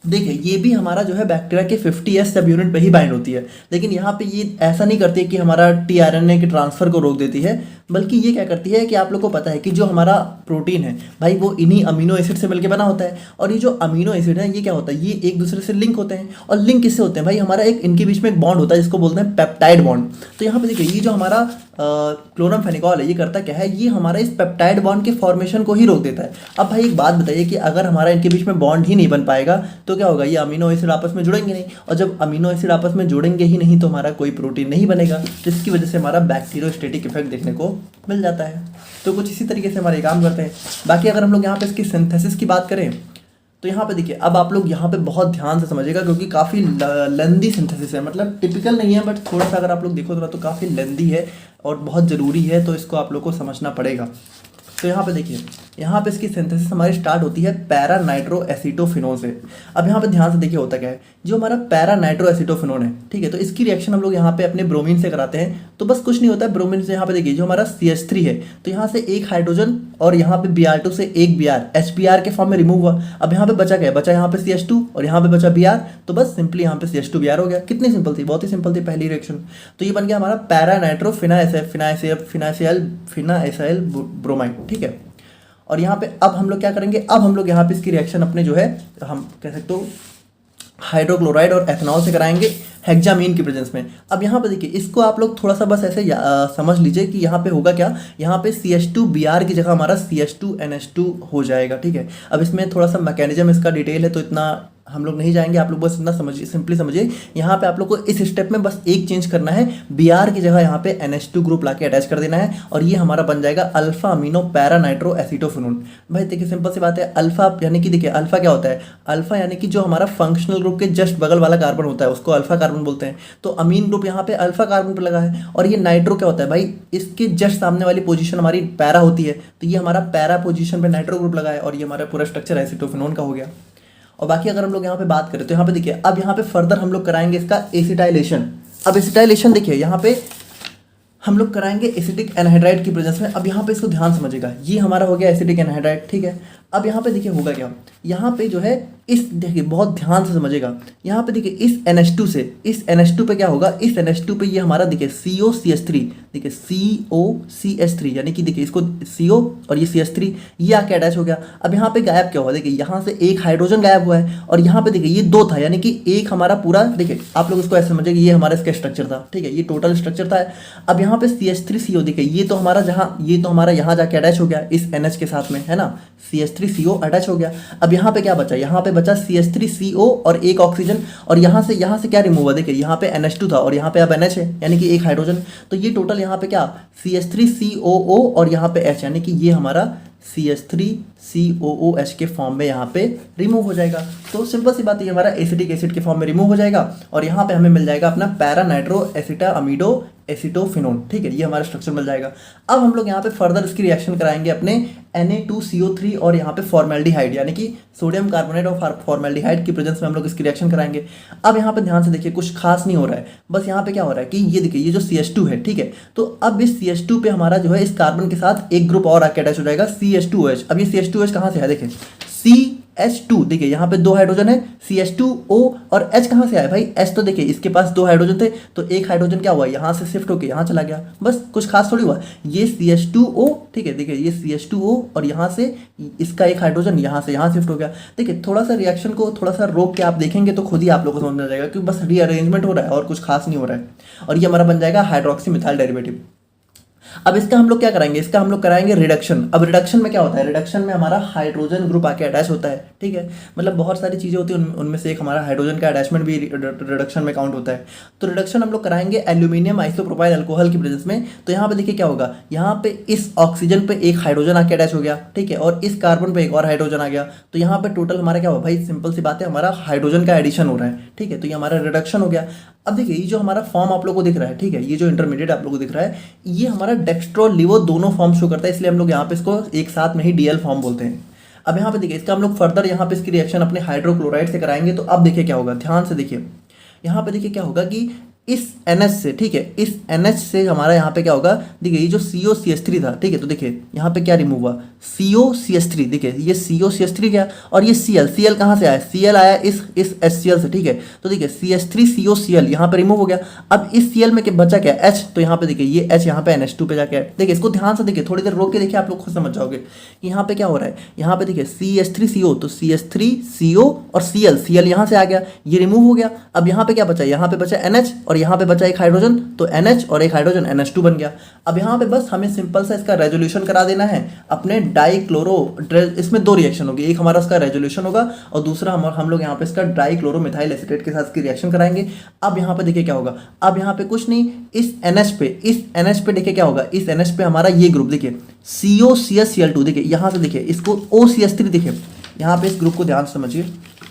देखिए ये भी हमारा जो है बैक्टीरिया के 50s सब यूनिट पे ही बाइंड होती है, लेकिन यहाँ पे ये ऐसा नहीं करती है कि हमारा टीआरएनए के ट्रांसफर को रोक देती है, बल्कि ये क्या करती है कि आप लोग को पता है कि जो हमारा प्रोटीन है भाई वो इन्हीं अमीनो एसिड से मिलकर बना होता है, और ये जो अमीनो एसिड है ये क्या होता है, ये एक दूसरे से लिंक होते हैं। और लिंक किससे होते हैं भाई, हमारा एक इनके बीच में एक बॉन्ड होता है जिसको बोलते हैं पेप्टाइड बॉन्ड। तो यहाँ पे देखिए ये जो हमारा क्लोरामफेनिकॉल है ये करता क्या है, ये हमारा इस पेप्टाइड बॉन्ड के फॉर्मेशन को ही रोक देता है। अब भाई एक बात बताइए कि अगर हमारा इनके बीच में बॉन्ड ही नहीं बन पाएगा तो क्या होगा, ये अमीनो एसिड आपस में जुड़ेंगे नहीं, और जब अमीनो एसिड आपस में जुड़ेंगे ही नहीं तो हमारा कोई प्रोटीन नहीं बनेगा, जिसकी वजह से हमारा बैक्टीरियोस्टेटिक इफेक्ट देखने को मिल जाता है। तो कुछ इसी तरीके से हमारे काम करते हैं। बाकी अगर हम लोग यहाँ पे इसकी सिंथेसिस की बात करें तो यहाँ पे देखिए, अब आप लोग यहाँ पे बहुत ध्यान से समझिएगा क्योंकि काफ़ी लेंदी सिंथेसिस है, मतलब टिपिकल नहीं है बट थोड़ा सा अगर आप लोग देखो तो काफ़ी लेंदी है और बहुत ज़रूरी है, तो इसको आप लोग को समझना पड़ेगा। तो यहाँ पे देखिए, यहाँ पे इसकी सिंथेसिस हमारी स्टार्ट होती है पैरा नाइट्रो एसीटोफिनोन से। अब यहाँ पे ध्यान से देखिए होता क्या है, जो हमारा पैरा नाइट्रो एसीटोफिनोन है, ठीक है, तो इसकी रिएक्शन हम लोग यहाँ पे अपने ब्रोमीन से कराते हैं। तो बस कुछ नहीं होता है, ब्रोमीन से यहाँ पे देखिए जो हमारा CH3 है, तो यहाँ से एक हाइड्रोजन और यहाँ पे Br2 से एक Br HBr के फॉर्म में रिमूव हुआ। अब यहाँ पे बचा क्या है, बचा यहाँ पे CH2 और यहाँ पे बचा Br, तो बस सिंपली यहाँ पे CH2 Br हो गया। कितनी सिंपल थी, बहुत ही सिंपल थी पहली रिएक्शन। तो ये बन गया हमारा पैरा नाइट्रो फिनाइसाइल ब्रोमाइड, ठीक है। और यहाँ पे अब हम लोग क्या करेंगे, अब हम लोग यहाँ पे इसकी रिएक्शन अपने जो है हम कह सकते हो हाइड्रोक्लोराइड और एथनॉल से कराएंगे हेक्सामीन की प्रेजेंस में। अब यहाँ पे देखिए इसको आप लोग थोड़ा सा बस ऐसे समझ लीजिए कि यहाँ पे होगा क्या, यहाँ पे CH2Br की जगह हमारा CH2NH2 हो जाएगा, ठीक है। अब इसमें थोड़ा सा मैकेनिज्म इसका डिटेल है तो इतना हम लोग नहीं जाएंगे, आप लोग बस इतना समझिए, सिंपली समझिए। यहाँ पे आप लोग को इस स्टेप में बस एक चेंज करना है, Br की जगह यहाँ पे NH2 ग्रुप लाके अटैच कर देना है और ये हमारा बन जाएगा alpha amino para nitro acetophenone. भाई देखिए सिंपल सी बात है, अल्फा यानी कि देखिए अल्फा क्या होता है, अल्फा यानी कि जो हमारा फंक्शनल ग्रुप के जस्ट बगल वाला कार्बन होता है उसको अल्फा कार्बन बोलते हैं। तो अमीन ग्रुप यहाँ पे अल्फा कार्बन पर लगा है, और ये नाइट्रो क्या होता है भाई, इसके जस्ट सामने वाली पोजीशन हमारी पैरा होती है, तो ये हमारा पैरा पोजीशन पे नाइट्रो ग्रुप लगा है और ये हमारा पूरा स्ट्रक्चर एसीटोफिनोन का हो गया। और बाकी अगर हम लोग यहाँ पे बात करें तो यहाँ पे देखिए, अब यहाँ पे फर्दर हम लोग कराएंगे इसका एसिटाइलेशन। अब एसिटाइलेशन देखिए यहाँ पे हम लोग कराएंगे एसिटिक एनहाइड्राइड की प्रेजेंस में। अब यहाँ पे इसको ध्यान समझिएगा, ये हमारा हो गया एसिटिक एनहाइड्राइड, ठीक है। अब यहाँ पे देखिए होगा क्या, यहाँ पे जो है इस देखिए बहुत ध्यान से समझिएगा, यहाँ पे देखिए इस NH2 से इस NH2 पे क्या होगा, इस NH2 पे ये हमारा देखिए COCH3, देखिए COCH3 यानी कि देखिए इसको CO और ये CH3 ये आके अटैच हो गया। अब यहाँ पे गायब क्या हुआ, देखिए यहाँ से एक हाइड्रोजन गायब हुआ है और यहाँ पे देखिए ये दो था, यानी कि एक हमारा पूरा, देखिए आप लोग इसको ऐसे समझिए कि ये हमारा इसका स्ट्रक्चर था, ठीक है, ये टोटल स्ट्रक्चर था। अब यहाँ पे CH3CO देखिए ये तो हमारा यहाँ जाके अटैच हो गया इस NH के साथ में, है ना, CH3CO अटैच हो गया। अब यहाँ पे क्या बचा, यहाँ पे बचा CH3CO और एक ऑक्सीजन, और यहाँ से क्या रिमूव हुआ, देखिए यहाँ पे NH2 था और यहाँ पे अब NH है, यानी कि एक हाइड्रोजन। तो ये टोटल यहाँ पे क्या CH3COO और यहाँ पे H, यानी कि ये हमारा CH3COOH के फॉर्म में यहाँ पे रिमूव हो जाएगा। तो सिंपल सी बात, ये हमारा एसिटिक एसिड के फॉर्म में रिमूव हो जाएगा और यहाँ पे हमें मिल जाएगा अपना पैरा नाइट्रो एसिटामिडो एसिटोफिनोन, ठीक है, ये हमारा स्ट्रक्चर मिल जाएगा। अब हम लोग यहाँ पे फर्दर इसकी रिएक्शन कराएंगे अपने Na2CO3 और यहाँ पे फॉर्मेल्डिहाइड, यानी कि सोडियम कार्बोनेट और फॉर्मेल्डिहाइड की प्रेजेंस में हम लोग इसकी रिएक्शन कराएंगे। अब यहाँ पे ध्यान से देखिए, कुछ खास नहीं हो रहा है, बस यहाँ पे क्या हो रहा है कि ये देखिए ये जो CH2 है, ठीक है, तो अब इस CH2 पे हमारा जो है इस कार्बन के साथ एक ग्रुप और आके अटैच हो जाएगा CH2OH। अब ये CH2OH कहाँ से है, देखिए CH2, देखिए यहाँ पे दो हाइड्रोजन है, CH2O और H कहाँ से आया भाई, H तो देखिए इसके पास दो हाइड्रोजन थे तो एक हाइड्रोजन क्या हुआ, यहाँ से शिफ्ट होकर यहाँ चला गया, बस कुछ खास थोड़ी हुआ। ये CH2O, ठीक है, देखिए ये CH2O और यहाँ से इसका एक हाइड्रोजन यहाँ से यहाँ शिफ्ट हो गया। देखिए थोड़ा सा रिएक्शन को थोड़ा सा रोक के आप देखेंगे तो खुद ही आप लोग को समझ में आ जाएगा कि बस रीअरेंजमेंट हो रहा है और कुछ खास नहीं हो रहा है, और ये हमारा बन जाएगा हाइड्रोक्सी मिथाइल डेरिवेटिव। अब इसका हम लोग क्या कराएंगे, इसका हम लोग कराएंगे रिडक्शन। अब रिडक्शन में क्या होता है, रिडक्शन में हमारा हाइड्रोजन ग्रुप आके अटैच होता है, ठीक है, मतलब बहुत सारी चीज़ें होती हैं, उनमें से एक हमारा हाइड्रोजन का अटैचमेंट भी रिडक्शन में काउंट होता है। तो रिडक्शन हम लोग कराएंगे एल्यूमिनियम आइसोप्रोपाइल अल्कोहल की प्रेजेंस में। तो यहाँ पे देखिए क्या होगा, यहाँ पे इस ऑक्सीजन पे एक हाइड्रोजन आके अटैच हो गया, ठीक है, और इस कार्बन पे एक और हाइड्रोजन आ गया। तो यहाँ पे टोटल हमारा क्या हुआ भाई, सिंपल सी बात है, हमारा हाइड्रोजन का एडिशन हो रहा है, ठीक है, तो ये हमारा रिडक्शन हो गया। अब देखिए ये जो हमारा फॉर्म आप लोगों को दिख रहा है, ठीक है, ये जो इंटरमीडिएट आप लोगों को दिख रहा है, ये हमारा डेक्स्ट्रो लिवो दोनों फॉर्म शो करता है, इसलिए हम लोग यहाँ पे इसको एक साथ में ही डीएल फॉर्म बोलते हैं। अब यहाँ पे देखिए इसका हम लोग फर्दर यहाँ पे इसकी रिएक्शन अपने हाइड्रोक्लोराइड से कराएंगे, तो अब देखिए क्या होगा, ध्यान से देखिए यहाँ पे देखिए क्या होगा कि इस NH से, ठीक है, इस NH से हमारा यहाँ पे क्या होगा, देखिए ये जो COCH3 था, ठीक है, तो देखिए यहाँ पे क्या रिमूव हुआ, COCH3, देखिए ये COCH3 गया और ये Cl कहाँ से आया, Cl आया इस HCl से, ठीक है, तो देखिए CH3COCl यहाँ पे रिमूव हो गया। अब इस Cl में क्या बचा, क्या H, तो यहाँ पे देखिए ये H यहाँ पे NH2 पे जाके है। देखिए इसको ध्यान से देखिए, थोड़ी देर रोक के देखिए, आप लोग खुद समझ जाओगे कि यहाँ पे क्या हो रहा है। यहाँ पे देखिए CH3CO, तो CH3CO और Cl यहाँ से आ गया, ये रिमूव हो गया। अब यहाँ पे क्या बचा, यहाँ पे बचा NH और यहाँ पे बचा एक हाइड्रोजन, तो NH और एक हाइड्रोजन NH2 बन गया। अब यहाँ पे बस हमें सिंपल सा इसका रेजोल्यूशन करा देना है अपने डाइक्लोरो, इसमें दो रिएक्शन होगी, एक हमारा उसका रेजोल्यूशन होगा और दूसरा हम लोग यहाँ पे इसका डाइक्लोरो मिथाइल एसीटेट के साथ इसकी रिएक्शन कराएंगे। अब यहाँ पे देखिए क्या होगा, अब यहाँ पे कुछ नहीं, इस NH पे देखिए क्या होगा, इस NH पे हमारा ये ग्रुप देखिए COCH देखिए यहाँ से देखिए इसको OCH3, देखिए यहाँ पे इस ग्रुप को ध्यान से समझिए,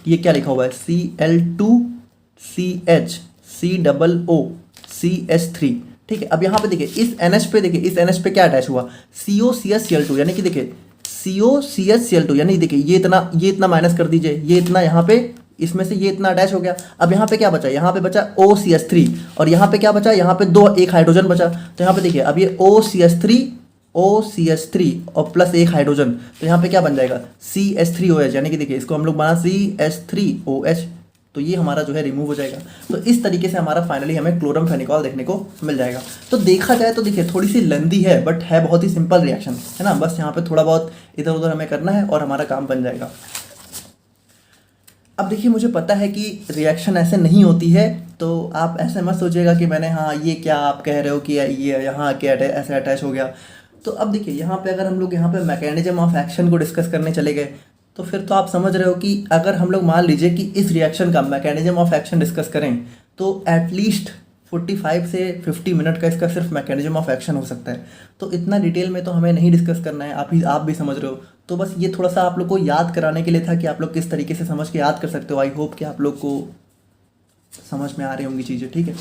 ये क्या लिखा हुआ है Cl2CH ठीक है। अब यहाँ पे देखिए इस NH पे, देखिए इस NH पे क्या अटैच हुआ, COCH यानी कि देखिए COCH यानी देखिए ये इतना माइनस कर दीजिए, ये इतना यहाँ पे इसमें से ये इतना अटैच हो गया। अब यहाँ पे क्या बचा, यहाँ पे बचा OCH3 और यहाँ पे क्या बचा, यहाँ पे एक हाइड्रोजन बचा। तो यहाँ पे देखिए अब ये OCH3 और प्लस एक हाइड्रोजन, तो यहाँ पे क्या बन जाएगा CH3OH, यानी कि देखिए इसको हम लोग बना CH3OH, तो ये हमारा जो है रिमूव हो जाएगा। तो इस तरीके से हमारा फाइनली हमें क्लोरम फेनिकॉल देखने को मिल जाएगा। तो देखा जाए तो देखिए थोड़ी सी लेंदी है बट है बहुत ही सिंपल रिएक्शन है ना, बस यहाँ पे थोड़ा बहुत इधर उधर हमें करना है और हमारा काम बन जाएगा। अब देखिए मुझे पता है कि रिएक्शन ऐसे नहीं होती है, तो आप ऐसे मत सोचिएगा कि मैंने हाँ ये क्या आप कह रहे हो कि ये यहाँ के ऐसे अटैच हो गया। तो अब देखिए यहाँ पे अगर हम लोग यहाँ पे मैकेनिज्म ऑफ एक्शन को डिस्कस करने चले गए तो फिर तो आप समझ रहे हो कि अगर हम लोग मान लीजिए कि इस रिएक्शन का मैकेनिज्म ऑफ एक्शन डिस्कस करें तो एटलीस्ट 45 से 50 मिनट का इसका सिर्फ मैकेनिज्म ऑफ एक्शन हो सकता है। तो इतना डिटेल में तो हमें नहीं डिस्कस करना है, आप भी समझ रहे हो। तो बस ये थोड़ा सा आप लोग को याद कराने के लिए था कि आप लोग किस तरीके से समझ के याद कर सकते हो। आई होप कि आप लोग को समझ में आ रही होंगी चीज़ें, ठीक है।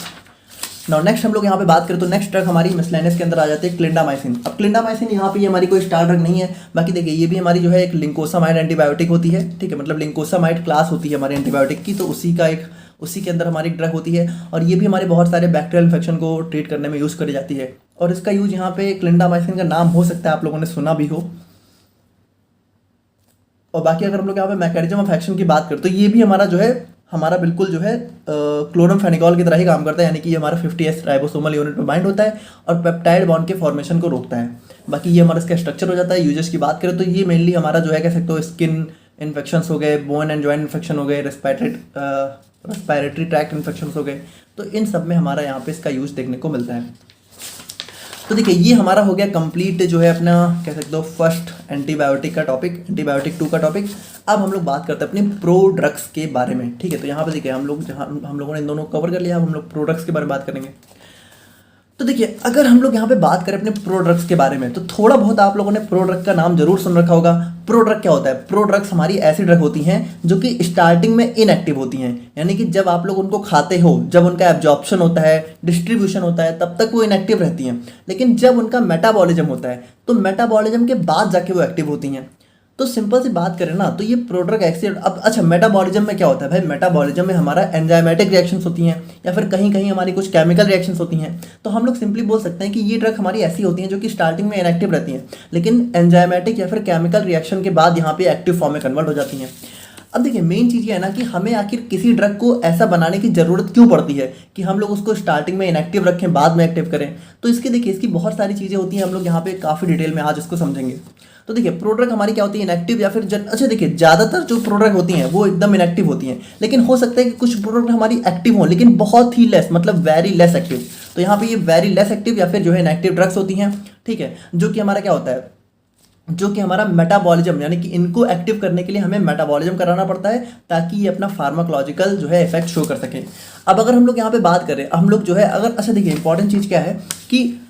नाउ नेक्स्ट हम लोग यहाँ पे बात करें तो नेक्स्ट ड्रग हमारी मिसलेनियस के अंदर आ जाती है क्लिंडामाइसिन। अब क्लिंडामाइसिन यहाँ पे ये हमारी कोई स्टार ड्रग नहीं है, बाकी देखिए ये भी हमारी जो है एक लिंकोसामाइड एंटीबायोटिक होती है, ठीक है, मतलब लिंकोसामाइड क्लास होती है हमारे एंटीबायोटिक की, तो उसी के अंदर हमारी ड्रग होती है और ये भी हमारे बहुत सारे बैक्टीरियल इन्फेक्शन को ट्रीट करने में यूज़ करी जाती है। और इसका यूज यहाँ पे क्लिंडामाइसिन का नाम हो सकता है आप लोगों ने सुना भी हो। और बाकी अगर हम लोग यहाँ पे मैकेनिज्म ऑफ एक्शन की बात करें तो ये भी हमारा जो है बिल्कुल जो है क्लोरम फेनिकॉल की तरह ही काम करता है, यानी कि ये हमारा 50S राइबोसोमल यूनिट में बाइंड होता है और पेप्टाइड बॉन्ड के फॉर्मेशन को रोकता है। बाकी ये हमारा इसका स्ट्रक्चर हो जाता है। यूजेस की बात करें तो ये मेनली हमारा जो है कह सकते हो स्किन इन्फेक्शंस हो गए, बोन एंड जॉइंट इन्फेक्शन हो गए, रेस्पिरेटरी ट्रैक्ट इन्फेक्शंस हो गए, तो इन सब में हमारा यहाँ पे इसका यूज देखने को मिलता है। तो देखिए ये हमारा हो गया कंप्लीट जो है अपना कह सकते हो फर्स्ट एंटीबायोटिक का टॉपिक, एंटीबायोटिक 2 का टॉपिक। अब हम लोग बात करते हैं अपने प्रो ड्रग्स के बारे में, ठीक है। तो यहाँ पे देखिए हम लोगों ने इन दोनों कवर कर लिया, अब हम लोग प्रो ड्रग्स के बारे में बात करेंगे। तो देखिए अगर हम लोग यहाँ पे बात करें अपने प्रो ड्रग्स के बारे में तो थोड़ा बहुत आप लोगों ने प्रो ड्रग का नाम जरूर सुन रखा होगा। प्रो ड्रग क्या होता है? प्रो ड्रग्स हमारी ऐसी ड्रग होती हैं जो कि स्टार्टिंग में इनएक्टिव होती हैं, यानी कि जब आप लोग उनको खाते हो, जब उनका एब्जॉर्प्शन होता है, डिस्ट्रीब्यूशन होता है, तब तक वो इनएक्टिव रहती हैं। लेकिन जब उनका मेटाबॉलिज्म होता है तो मेटाबॉलिज्म के बाद जाके वो एक्टिव होती हैं। तो सिंपल सी बात करें ना तो ये प्रोड्रग एक्सीडेंट। अब अच्छा मेटाबॉलिज्म में क्या होता है भाई? मेटाबॉलिज्म में हमारा एंजाइमेटिक रिएक्शंस होती हैं या फिर कहीं कहीं हमारी कुछ केमिकल रिएक्शंस होती हैं। तो हम लोग सिंपली बोल सकते हैं कि ये ड्रग हमारी ऐसी होती हैं जो कि स्टार्टिंग में इनएक्टिव रहती हैं, लेकिन एंजाइमेटिक या फिर केमिकल रिएक्शन के बाद यहाँ पे एक्टिव फॉर्म में कन्वर्ट हो जाती हैं। अब देखिए मेन चीज़ ये है ना कि हमें आखिर किसी ड्रग को ऐसा बनाने की ज़रूरत क्यों पड़ती है कि हम लोग उसको स्टार्टिंग में इनएक्टिव रखें बाद में एक्टिव करें। तो इसकी देखिए इसकी बहुत सारी चीज़ें होती हैं, हम लोग यहाँ पे काफ़ी डिटेल में आज इसको समझेंगे। तो देखिए प्रोड्रग हमारी क्या होती है? इनएक्टिव या फिर अच्छा देखिए ज़्यादातर जो प्रोड्रग होती हैं वो एकदम इनएक्टिव होती हैं, लेकिन हो सकता है कि कुछ प्रोड्रग हमारी एक्टिव हों लेकिन बहुत ही लेस, मतलब वेरी लेस एक्टिव। तो यहाँ पे ये वेरी लेस एक्टिव या फिर जो है इनएक्टिव ड्रग्स होती हैं, ठीक है, जो कि हमारा क्या होता है, जो कि हमारा मेटाबॉलिज्म, यानी कि इनको एक्टिव करने के लिए हमें मेटाबॉलिज्म कराना पड़ता है ताकि ये अपना फार्माकोलॉजिकल जो है इफेक्ट शो कर सके। अब अगर हम लोग यहाँ पे बात करें हम लोग जो है अगर अच्छा देखिए इंपॉर्टेंट चीज़ क्या है कि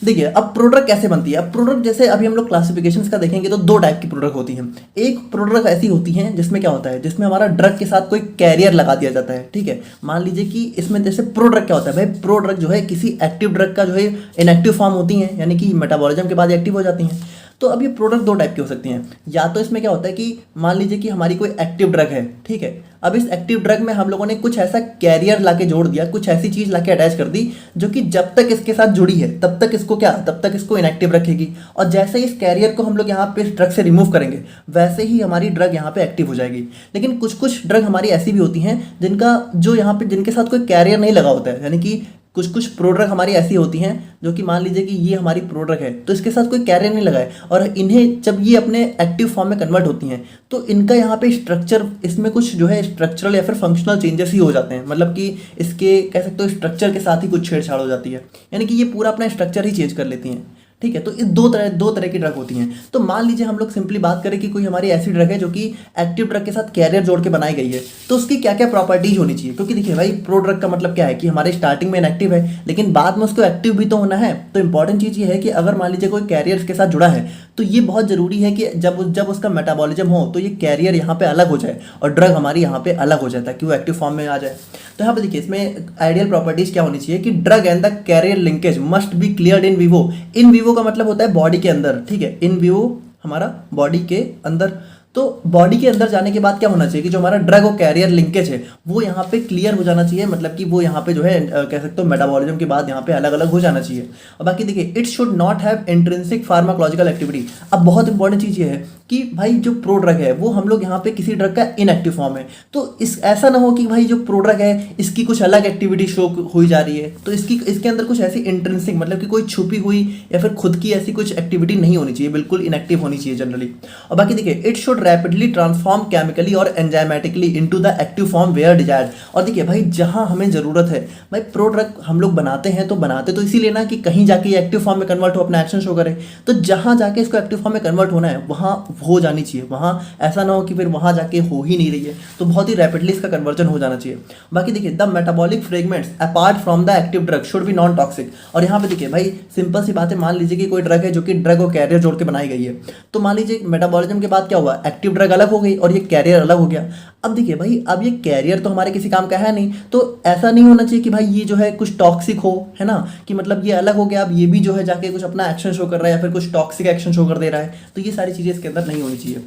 देखिए अब प्रोडक्ट कैसे बनती है। अब प्रोडक्ट जैसे अभी हम लोग क्लासिफिकेशंस का देखेंगे तो दो टाइप की प्रोडक्ट होती हैं। एक प्रोडक्ट ऐसी होती हैं जिसमें क्या होता है, जिसमें हमारा ड्रग के साथ कोई कैरियर लगा दिया जाता है, ठीक है। मान लीजिए कि इसमें जैसे प्रोडक्ट क्या होता है भाई, प्रोडक्ट जो है किसी एक्टिव ड्रग का जो है इनएक्टिव फॉर्म होती हैं, यानी कि मेटाबॉलिज्म के बाद एक्टिव हो जाती हैं। तो अब ये प्रोडक्ट दो टाइप की हो सकती हैं। या तो इसमें क्या होता है कि मान लीजिए कि हमारी कोई एक्टिव ड्रग है, ठीक है। अब इस एक्टिव ड्रग में हम लोगों ने कुछ ऐसा कैरियर लाके जोड़ दिया, कुछ ऐसी चीज लाके अटैच कर दी जो कि जब तक इसके साथ जुड़ी है तब तक इसको क्या, तब तक इसको इनएक्टिव रखेगी। और जैसे ही इस कैरियर को हम लोग यहाँ पे इस ड्रग से रिमूव करेंगे वैसे ही हमारी ड्रग यहाँ पे एक्टिव हो जाएगी। लेकिन कुछ कुछ ड्रग हमारी ऐसी भी होती हैं जिनका जो यहाँ पे जिनके साथ कोई कैरियर नहीं लगा होता है, यानी कि कुछ कुछ प्रोडक्ट हमारी ऐसी होती हैं जो कि मान लीजिए कि ये हमारी प्रोडक्ट है तो इसके साथ कोई कैरियर नहीं लगा है, और इन्हें जब ये अपने एक्टिव फॉर्म में कन्वर्ट होती हैं तो इनका यहाँ पे स्ट्रक्चर, इसमें कुछ जो है स्ट्रक्चरल या फिर फंक्शनल चेंजेस ही हो जाते हैं। मतलब कि इसके कह सकते हो स्ट्रक्चर के साथ ही कुछ छेड़छाड़ हो जाती है, यानी कि ये पूरा अपना स्ट्रक्चर ही चेंज कर लेती हैं, ठीक है। तो इस दो तरह की ड्रग होती हैं। तो मान लीजिए हम लोग सिंपली बात करें कि कोई हमारी ऐसी ड्रग है जो कि एक्टिव ड्रग के साथ कैरियर जोड़ के बनाई गई है, तो उसकी क्या क्या प्रॉपर्टीज होनी चाहिए। क्योंकि देखिए भाई प्रो ड्रग का मतलब क्या है कि हमारे स्टार्टिंग में इनएक्टिव है लेकिन बाद में उसको एक्टिव भी तो होना है। तो इंपॉर्टेंट चीज़ ये है कि अगर मान लीजिए कोई कैरियर के साथ जुड़ा है तो ये बहुत ज़रूरी है कि जब उसका मेटाबॉलिज्म हो तो ये कैरियर यहाँ पे अलग हो जाए और ड्रग हमारी यहाँ पे अलग हो जाए ताकि वो एक्टिव फॉर्म में आ जाए। तो यहाँ पे देखिए इसमें आइडियल प्रॉपर्टीज क्या होनी चाहिए कि drug and the carrier linkage must be cleared in vivo. In vivo का मतलब होता है बॉडी के अंदर, ठीक है। इन विवो हमारा बॉडी के अंदर। तो बॉडी के अंदर जाने के बाद क्या होना चाहिए कि जो हमारा ड्रग और कैरियर लिंकेज है वो यहाँ पे क्लियर हो जाना चाहिए। मतलब कि वो यहाँ पे जो है कह सकते हो मेटाबॉलिज्म के बाद यहाँ पे अलग अलग हो जाना चाहिए। और बाकी देखिए it should not have intrinsic pharmacological activity. अब बहुत इंपॉर्टेंट चीज़ ये है कि भाई जो प्रो ड्रग है वो हम लोग यहाँ पे किसी ड्रग का इनएक्टिव फॉर्म है, तो इस ऐसा ना हो कि भाई जो प्रो ड्रग है इसकी कुछ अलग एक्टिविटी शो हुई जा रही है, तो इसके अंदर कुछ ऐसी इंट्रिंसिक मतलब कि कोई छुपी हुई या फिर खुद की ऐसी कुछ एक्टिविटी नहीं होनी चाहिए, बिल्कुल इनएक्टिव होनी चाहिए जनरली। और बाकी देखिए it should rapidly transform chemically और enzymatically into the active form where desired. और देखिए भाई जहां हमें जरूरत है, भाई प्रो ड्रग हम लोग बनाते हैं तो बनाते तो इसीलिए ना कि कहीं जाके ये एक्टिव फॉर्म में कन्वर्ट हो, अपना एक्शन शो करे। तो जहां जाके इसको एक्टिव फॉर्म में कन्वर्ट होना है वहां हो जानी चाहिए, वहां ऐसा ना हो कि फिर वहां जाके हो ही नहीं रही है, तो बहुत ही रैपिडली इसका कन्वर्जन हो जाना चाहिए। बाकी देखिए the metabolic fragments apart from the active drug should be non toxic. और यहाँ पे देखिए भाई सिंपल सी बात है, मान लीजिए कि कोई ड्रग है जो कि ड्रग और कैरियर जोड़ के बनाई गई है, तो मान लीजिए मेटाबॉलिज्म के बाद क्या हुआ, एक्टिव ड्रग अलग हो गई और ये कैरियर अलग हो गया। अब देखिए भाई अब ये कैरियर तो हमारे किसी काम का है नहीं, तो ऐसा नहीं होना चाहिए कि भाई ये जो है कुछ टॉक्सिक हो, है ना, कि मतलब ये अलग हो गया अब ये भी जो है जाके कुछ अपना एक्शन शो कर रहा है या फिर कुछ टॉक्सिक एक्शन शो कर दे रहा है, तो ये सारी चीज़ें इसके अंदर नहीं होनी चाहिए।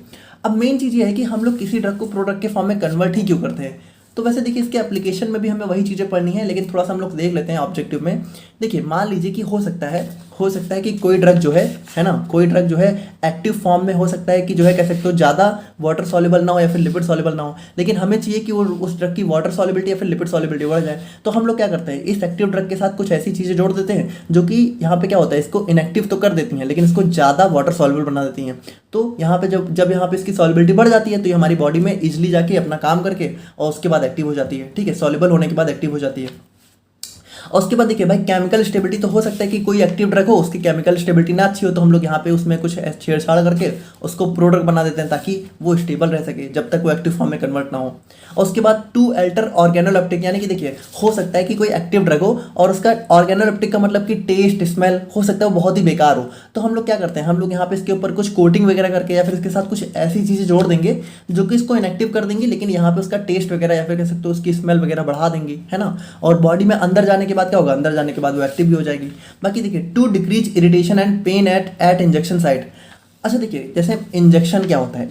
अब मेन चीज़ ये है कि हम लोग किसी ड्रग को प्रोडक्ट के फॉर्म में कन्वर्ट ही क्यों करते हैं। तो वैसे देखिए इसके एप्लीकेशन में भी हमें वही चीज़ें पढ़नी है, लेकिन थोड़ा सा हम लोग देख लेते हैं ऑब्जेक्टिव में। देखिए मान लीजिए कि हो सकता है कि कोई ड्रग जो है ना, कोई ड्रग जो है एक्टिव फॉर्म में हो सकता है कि जो है कह सकते हो ज़्यादा वाटर सॉल्युबल ना हो या फिर लिपिड सॉल्युबल ना हो, लेकिन हमें चाहिए कि वो उस ड्रग की वाटर सॉल्युबिलिटी या फिर लिपिड सॉल्युबिलिटी बढ़ जाए। तो हम लोग क्या करते हैं, इस एक्टिव ड्रग के साथ कुछ ऐसी चीज़ें जोड़ देते हैं जो कि यहाँ पे क्या होता है, इसको इनएक्टिव तो कर देती हैं लेकिन इसको ज़्यादा वाटर सॉल्युबल बना देती हैं। तो यहाँ पे जब यहाँ पे इसकी सॉल्युबिलिटी बढ़ जाती है तो ये हमारी बॉडी में इजिली जाके अपना काम करके और उसके बाद एक्टिव हो जाती है, ठीक है, सॉल्युबल होने के बाद एक्टिव हो जाती है। और उसके बाद देखिए भाई केमिकल स्टेबिलिटी, तो हो सकता है कि कोई एक्टिव ड्रग हो उसकी केमिकल स्टेबिलिटी ना अच्छी हो, तो हम लोग यहाँ पे उसमें कुछ छेड़छाड़ करके उसको प्रोडक्ट बना देते हैं ताकि वो स्टेबल रह सके जब तक वो एक्टिव फॉर्म में कन्वर्ट ना हो। और उसके बाद टू अल्टर ऑर्गेनोलेप्टिक, यानी कि देखिए हो सकता है कि कोई एक्टिव ड्रग हो और उसका ऑर्गेनोलेप्टिक का मतलब कि टेस्ट स्मेल हो सकता है वो बहुत ही बेकार हो, तो हम लोग क्या करते हैं, हम लोग यहाँ पे इसके ऊपर कुछ कोटिंग वगैरह करके या फिर इसके साथ कुछ ऐसी चीज़ें जोड़ देंगे जो कि इसको इनएक्टिव कर देंगी, लेकिन यहाँ पे उसका टेस्ट वगैरह या फिर कह सकते हो उसकी स्मेल वगैरह बढ़ा देंगी, है ना। और बॉडी में अंदर जाने के बाद क्या होगा, अंदर जाने के बाद वो एक्टिव भी हो जाएगी। बाकी देखिए to decrease irritation and pain at injection site. अच्छा देखिए जैसे इंजेक्शन क्या होता है,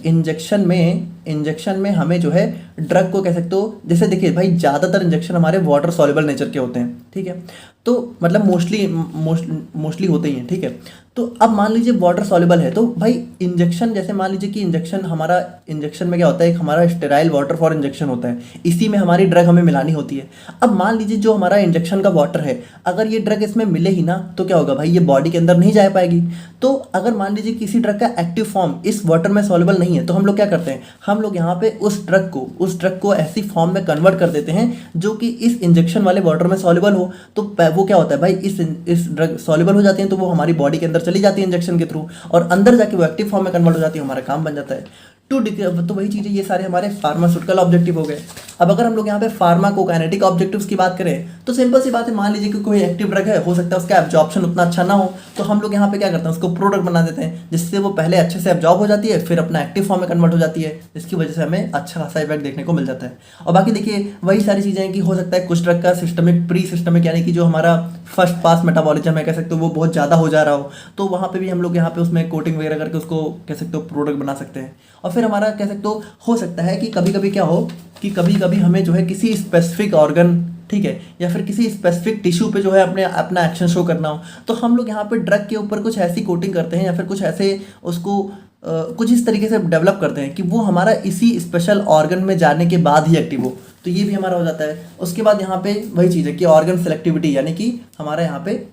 इंजेक्शन में हमें जो है ड्रग को कह सकते हो, जैसे देखिए भाई ज़्यादातर इंजेक्शन हमारे वाटर सॉल्युबल नेचर के होते हैं, ठीक है, तो मतलब मोस्टली होते ही हैं, ठीक है। तो अब मान लीजिए वाटर सॉल्युबल है तो भाई इंजेक्शन, जैसे मान लीजिए कि इंजेक्शन में क्या होता है, एक हमारा स्टेराइल वाटर फॉर इंजेक्शन होता है, इसी में हमारी ड्रग हमें मिलानी होती है। अब मान लीजिए जो हमारा इंजेक्शन का वाटर है, अगर ये ड्रग इसमें मिले ही ना तो क्या होगा भाई, ये बॉडी के अंदर नहीं जा पाएगी। तो अगर मान लीजिए किसी ड्रग का एक्टिव फॉर्म इस वाटर में सॉल्युबल नहीं है तो हम लोग क्या करते हैं, हम लोग यहाँ पे उस ड्रग को ऐसी फॉर्म में कन्वर्ट कर देते हैं जो कि इस इंजेक्शन वाले वाटर में सॉल्युबल हो। तो वो क्या होता है भाई, इस ड्रग सॉल्युबल हो जाती है तो वो हमारी बॉडी के अंदर चली जाती है इंजेक्शन के थ्रू और अंदर जाके वो एक्टिव फॉर्म में कन्वर्ट हो जाती है, हमारा काम बन जाता है। तो वही चीज़ें, ये सारे हमारे फार्मास्यूटिकल ऑब्जेक्टिव हो गए। अब अगर हम लोग यहाँ पे फार्माकोकाइनेटिक ऑब्जेक्टिव्स की बात करें तो सिंपल सी बात है, मान लीजिए कि कोई एक्टिव ड्रग है, हो सकता है उसका एब्जॉर्प्शन उतना अच्छा ना हो, तो हम लोग यहाँ पे क्या करते हैं, उसको प्रोडक्ट बना देते हैं जिससे वो पहले अच्छे से एब्जॉर्ब हो जाती है, फिर अपना एक्टिव फॉर्म में कन्वर्ट हो जाती है, जिसकी वजह से हमें अच्छा खासा इफेक्ट देखने को मिल जाता है। और बाकी देखिए वही सारी चीज़ें हैं कि हो सकता है कुछ ड्रग का सिस्टमिक प्री सिस्टमिक यानी कि जो हमारा फर्स्ट पास मेटाबॉलिज्म है कह सकते हो वो बहुत ज़्यादा हो जा रहा हो, तो वहाँ पे भी हम लोग यहाँ पे उसमें कोटिंग वगैरह करके उसको कह सकते हो प्रोडक्ट बना सकते हैं। और फिर हमारा कह सकते हो सकता है कि कभी कभी क्या हो कि कभी कभी हमें जो है किसी स्पेसिफिक ऑर्गन, ठीक है, या फिर किसी स्पेसिफिक टिश्यू पे जो है अपना एक्शन शो करना हो, तो हम लोग यहाँ पे ड्रग के ऊपर कुछ ऐसी कोटिंग करते हैं या फिर कुछ ऐसे उसको कुछ इस तरीके से डेवलप करते हैं कि वो हमारा इसी स्पेशल ऑर्गन में जाने के बाद ही एक्टिव हो, तो ये भी हमारा हो जाता है। उसके बाद यहाँ पे वही चीज़ है कि ऑर्गन सेलेक्टिविटी, यानी कि हमारा यहाँ पे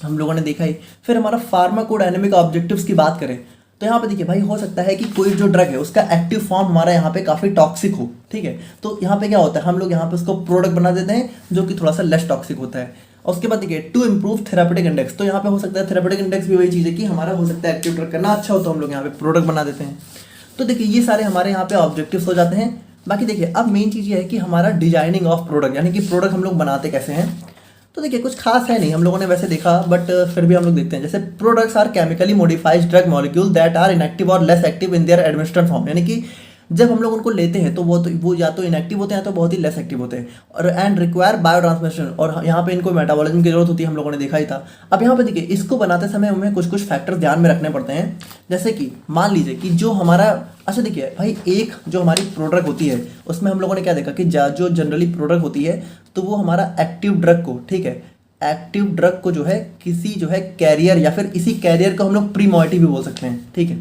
हम लोगों ने देखा ही। फिर हमारा फार्माकोडायनेमिक ऑब्जेक्टिव्स की बात करें तो यहाँ पे देखिए भाई, हो सकता है कि कोई जो ड्रग है उसका एक्टिव फॉर्म हमारा यहाँ पे काफ़ी टॉक्सिक हो, ठीक है, तो यहाँ पे क्या होता है, हम लोग यहाँ पे उसको प्रोडक्ट बना देते हैं जो कि थोड़ा सा लेस टॉक्सिक होता है। और उसके बाद देखिए टू इम्प्रूव थेरापेटिक इंडेक्स, तो यहाँ पे हो सकता है थेरापेटिक इंडेक्स भी वही चीज़ है कि हमारा हो सकता है एक्टिव ड्रग करना अच्छा हो तो हम लोग यहाँ पे प्रोडक्ट बना देते हैं। तो देखिए ये सारे हमारे यहाँ पे ऑब्जेक्टिव्स हो जाते हैं। बाकी देखिए अब मेन चीज़ ये है कि हमारा डिजाइनिंग ऑफ प्रोडक्ट, यानी कि प्रोडक्ट हम लोग बनाते कैसे हैं। तो देखिए कुछ खास है नहीं, हम लोगों ने वैसे देखा, बट फिर भी हम लोग देखते हैं। जैसे products are chemically modified drug molecule that are inactive और less active in their administered form, यानी कि जब हम लोग उनको लेते हैं तो वो या तो इनएक्टिव होते हैं या तो बहुत ही लेस एक्टिव होते हैं, और एंड रिक्वायर बायो ट्रांसमिशन, और यहाँ पे इनको मेटाबॉलिज्म की जरूरत होती है, हम लोगों ने देखा ही था। अब यहाँ पे देखिए इसको बनाते समय हमें कुछ कुछ फैक्टर ध्यान में रखने पड़ते हैं, जैसे कि मान लीजिए कि जो हमारा, अच्छा देखिए भाई, एक जो हमारी प्रोडक्ट होती है उसमें हम लोगों ने क्या देखा कि जो जनरली प्रोडक्ट होती है तो वो हमारा एक्टिव ड्रग को, ठीक है, एक्टिव ड्रग को जो है किसी जो है कैरियर या फिर इसी कैरियर को हम लोग प्री मॉइटी भी बोल सकते हैं, ठीक है,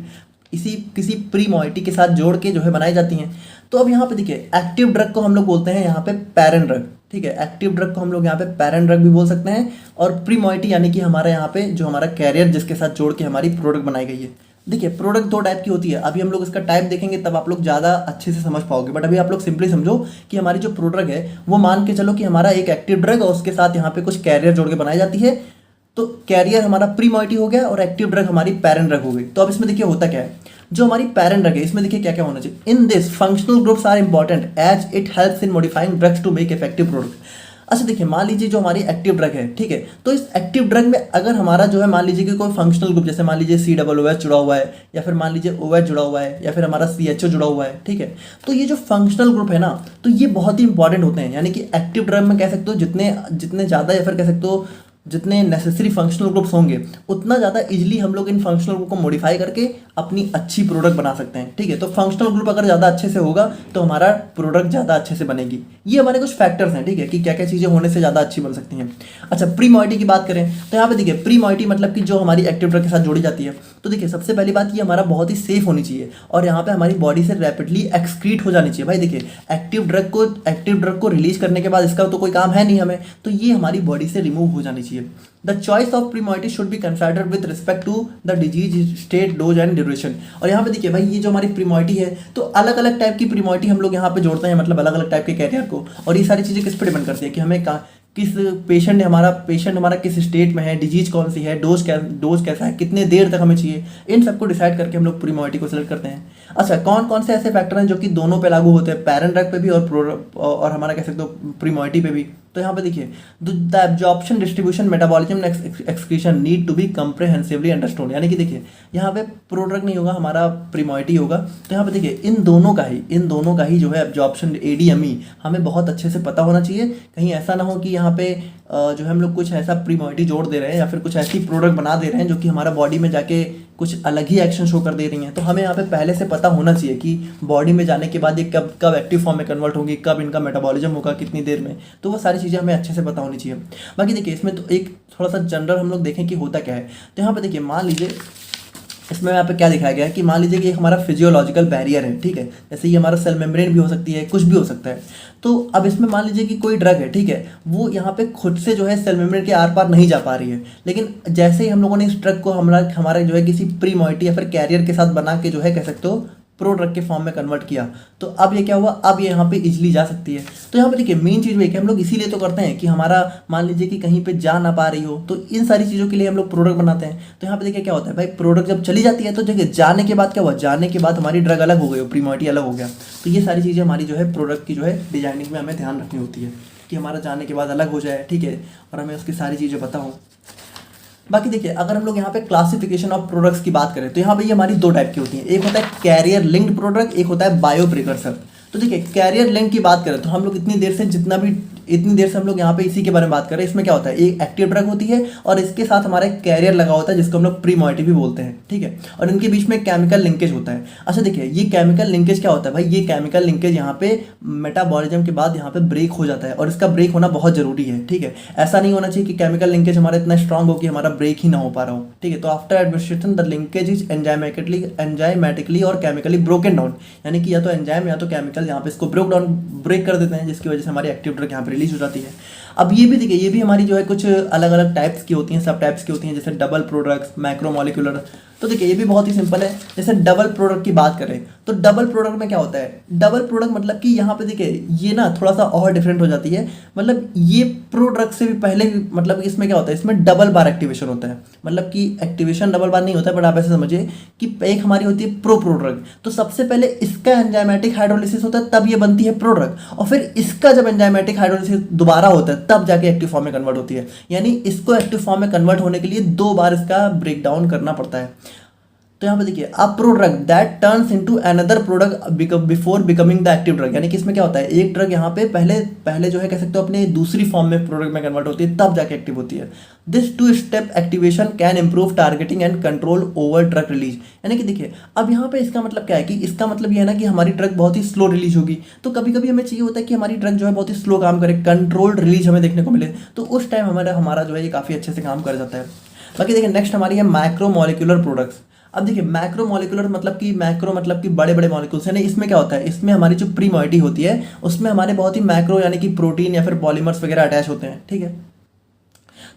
किसी प्री मॉइटी के साथ जोड़ के जो है बनाई जाती हैं। तो अब यहाँ पे देखिए एक्टिव ड्रग को हम लोग बोलते हैं यहाँ पे पैरेंट ड्रग, ठीक है, एक्टिव ड्रग को हम लोग यहाँ पे पैरेंट ड्रग भी बोल सकते हैं, और प्री मॉइटी यानी कि हमारा यहाँ पे जो हमारा कैरियर जिसके साथ जोड़ के हमारी प्रोडक्ट बनाई गई है। देखिए प्रोडक्ट दो टाइप की होती है, अभी हम लोग इसका टाइप देखेंगे तब आप लोग ज़्यादा अच्छे से समझ पाओगे, बट अभी आप लोग सिंपली समझो कि हमारी जो प्रोडक्ट है वो मान के चलो कि हमारा एक एक्टिव ड्रग और उसके साथ यहाँ पे कुछ कैरियर जोड़ के बनाई जाती है, तो कैरियर हमारा प्री मॉइटी हो गया और एक्टिव ड्रग हमारी पैरेंट ड्रग हो गई। तो अब इसमें देखिए होता क्या है, जो हमारी पैरेंट ड्रग है इसमें देखिए क्या क्या होना चाहिए। In this functional groups are important as it helps in modifying drugs to make effective product. अच्छा देखिए मान लीजिए जो हमारी एक्टिव ड्रग है, ठीक है, तो इस एक्टिव ड्रग में अगर हमारा जो है मान लीजिए कि कोई फंक्शनल ग्रुप, जैसे मान लीजिए COOH जुड़ा हुआ है, या फिर मान लीजिए OH जुड़ा हुआ है, या फिर हमारा CHO जुड़ा हुआ है, ठीक है, तो ये जो फंक्शनल ग्रुप है ना, तो ये बहुत ही इंपॉर्टेंट होते हैं, यानी कि एक्टिव ड्रग में कह सकते हो जितने ज़्यादा या फिर कह सकते हो जितने नेसेसरी फंक्शनल ग्रुप्स होंगे उतना ज़्यादा इजीली हम लोग इन फंक्शनल ग्रुप को मॉडिफाई करके अपनी अच्छी प्रोडक्ट बना सकते हैं, ठीक है। तो फंक्शनल ग्रुप अगर ज़्यादा अच्छे से होगा तो हमारा प्रोडक्ट ज़्यादा अच्छे से बनेगी। ये हमारे कुछ फैक्टर्स हैं, ठीक है, कि क्या क्या चीज़ें होने से ज़्यादा अच्छी बन सकती हैं। अच्छा प्री मॉइटी की बात करें तो यहाँ पे देखिए प्री मॉइटी मतलब कि जो हमारी एक्टिव ड्रग के साथ जोड़ी जाती है, तो देखिए सबसे पहली बात ये हमारा बहुत ही सेफ होनी चाहिए और यहाँ पे हमारी बॉडी से रैपिडली एक्सक्रीट हो जानी चाहिए। भाई देखिए एक्टिव ड्रग को रिलीज करने के बाद इसका तो कोई काम है नहीं हमें, तो ये हमारी बॉडी से रिमूव हो जानी चाहिए। The choice of promoiety should be considered with respect to the disease state dose and duration. और यहाँ पे देखिए भाई ये जो हमारी प्रीमॉइटी है तो अलग अलग टाइप की प्रीमॉइटी हम लोग यहाँ पे जोड़ते हैं, मतलब अलग अलग टाइप के कैरियर को, और ये सारी चीज़ें किस पे डिपेंड करती है कि हमें किस पेशेंट हमारा किस स्टेट में है, डिजीज कौन सी है, डोज कैसा है, कितने देर तक हमें चाहिए, इन सबको डिसाइड करके हम लोग प्रीमॉइटी को सिलेक्ट करते हैं। अच्छा कौन कौन से ऐसे फैक्टर हैं जो कि दोनों पे लागू होते हैं, पैरेंट ड्रग पे भी और हमारा कह सकते हो प्रीमॉइटी पे भी। तो यहाँ पे देखिए the absorption distribution metabolism excretion need to be comprehensively understood, यानी कि देखिए यहाँ पे प्रोडक्ट नहीं होगा, हमारा प्रीमॉइटी होगा। तो यहाँ पे देखिए इन दोनों का ही जो है एब्जॉर्प्शन ADME हमें बहुत अच्छे से पता होना चाहिए। कहीं ऐसा ना हो कि यहाँ पे जो है हम लोग कुछ ऐसा प्रीमॉइटी जोड़ दे रहे हैं या फिर कुछ ऐसी प्रोडक्ट बना दे रहे हैं जो कि हमारा बॉडी में जाके कुछ अलग ही एक्शन शो कर दे रही हैं। तो हमें यहाँ पे पहले से पता होना चाहिए कि बॉडी में जाने के बाद ये कब एक्टिव फॉर्म में कन्वर्ट होंगी, कब इनका मेटाबॉलिज्म होगा, कितनी देर में, तो वो सारी चीज़ें हमें अच्छे से पता होनी चाहिए। बाकी देखिए इसमें तो एक थोड़ा सा जनरल हम लोग देखें कि होता क्या है। तो यहाँ पे देखिए मान लीजिए इसमें यहाँ पे क्या दिखाया गया है कि मान लीजिए कि एक हमारा फिजियोलॉजिकल बैरियर है, ठीक है, जैसे ये हमारा सेल मेम्ब्रेन भी हो सकती है, कुछ भी हो सकता है। तो अब इसमें मान लीजिए कि कोई ड्रग है, ठीक है, वो यहाँ पे खुद से जो है सेल मेम्ब्रेन के आर पार नहीं जा पा रही है, लेकिन जैसे ही हम लोगों ने इस ड्रग को हमारा जो है किसी प्रीमॉइटी या फिर कैरियर के साथ बना के जो है कह सकते हो प्रो ड्रग के फॉर्म में कन्वर्ट किया, तो अब ये क्या हुआ, अब ये यहाँ पे इजीली जा सकती है। तो यहाँ पे देखिए मेन चीज़ वही कि हम लोग इसीलिए तो करते हैं कि हमारा मान लीजिए कि कहीं पे जा ना पा रही हो, तो इन सारी चीज़ों के लिए हम लोग प्रोडक्ट बनाते हैं। तो यहाँ पे देखिए क्या होता है भाई, प्रोडक्ट जब चली जाती है तो देखिए जाने के बाद क्या हुआ, जाने के बाद हमारी ड्रग अलग हो गई, प्रीमोर्टी अलग हो गया। तो ये सारी चीज़ें हमारी जो है प्रोडक्ट की जो है डिजाइनिंग में हमें ध्यान रखनी होती है कि हमारा जाने के बाद अलग हो जाए, ठीक है, और हमें उसकी सारी चीज़ें पता हो। बाकी देखिए अगर हम लोग यहाँ पे क्लासिफिकेशन ऑफ प्रोडक्ट्स की बात करें तो यहाँ पे ये हमारी दो टाइप की होती है, एक होता है कैरियर लिंक्ड प्रोडक्ट, एक होता है बायो प्रिकर्सर। तो देखिए कैरियर लिंक की बात करें तो हम लोग इतनी देर से हम लोग यहाँ पे इसी के बारे में बात कर रहे हैं। इसमें क्या होता है, एक एक्टिव ड्रग होती है और इसके साथ हमारा एक कैरियर लगा होता है जिसको हम लोग प्रीमोर्टी भी बोलते हैं, ठीक है, और इनके बीच में केमिकल लिंकेज होता है। अच्छा देखिए ये केमिकल लिंकेज क्या होता है भाई, ये केमिकल लिंकेज यहाँ पे मेटाबॉलिज्म के बाद यहाँ पे ब्रेक हो जाता है और इसका ब्रेक होना बहुत जरूरी है, ठीक है। ऐसा नहीं होना चाहिए कि केमिकल लिंकेज हमारा इतना स्ट्रांग हो कि हमारा ब्रेक ही ना हो पा रहा हो, ठीक है। तो after administration the linkage is enzymatically और केमिकली ब्रोकन डाउन, यानी कि या तो एंजाइम या तो केमिकल यहाँ पे इसको ब्रेक कर देते हैं, जिसकी वजह से हमारी एक्टिव ड्रग यहाँ पे रिलीज हो जाती है। अब ये भी देखिए ये भी हमारी जो है कुछ अलग अलग टाइप्स की होती हैं, सब टाइप्स की होती हैं, जैसे डबल प्रोडक्ट्स, मैक्रोमोलिकुलर। तो देखिए ये भी बहुत ही सिंपल है। जैसे डबल प्रोडक्ट की बात करें तो डबल प्रोडक्ट में क्या होता है, डबल प्रोडक्ट मतलब कि यहाँ पे देखिए ये ना थोड़ा सा और डिफरेंट हो जाती है, मतलब ये प्रोडक्ट से भी पहले मतलब इसमें क्या होता है, इसमें डबल बार एक्टिवेशन होता है, मतलब कि एक्टिवेशन डबल बार नहीं होता है, बट आप ऐसे समझिए कि एक हमारी होती है प्रो प्रोडक्ट, तो सबसे पहले इसका एंजाइमेटिक हाइड्रोलिसिस होता है तब ये बनती है प्रोडक्ट, और फिर इसका जब एंजाइमेटिक हाइड्रोलिसिस दोबारा होता है तब जाके एक्टिव फॉर्म में कन्वर्ट होती है। यानी इसको एक्टिव फॉर्म में कन्वर्ट होने के लिए 2 बार इसका ब्रेक डाउन करना पड़ता है। तो यहाँ पे देखिए a product that turns into another product before becoming the active drug, यानी कि इसमें क्या होता है, एक ड्रग यहाँ पे पहले जो है कह सकते हो अपने दूसरी फॉर्म में प्रोडक्ट में कन्वर्ट होती है तब जाके एक्टिव होती है। This 2 step activation can improve targeting and control over drug release, यानी कि देखिए अब यहाँ पे इसका मतलब क्या है कि इसका मतलब ये है ना कि हमारी ड्रग बहुत ही स्लो रिलीज होगी, तो कभी कभी हमें चाहिए होता है कि हमारी ड्रग जो है बहुत ही स्लो काम करे, कंट्रोल्ड रिलीज हमें देखने को मिले, तो उस टाइम हमारा जो है ये काफ़ी अच्छे से काम कर जाता है। बाकी देखिए नेक्स्ट हमारी है मैक्रोमोलिकुलर प्रोडक्ट्स। अब देखिए मैक्रोमोलिकुलर मतलब कि मैक्रो मतलब कि बड़े बड़े मॉलिक्यूल्स है ना, इसमें क्या होता है, इसमें हमारी जो प्रीमोर्टी होती है उसमें हमारे बहुत ही मैक्रो यानी कि प्रोटीन या फिर पॉलीमर्स वगैरह अटैच होते हैं, ठीक है।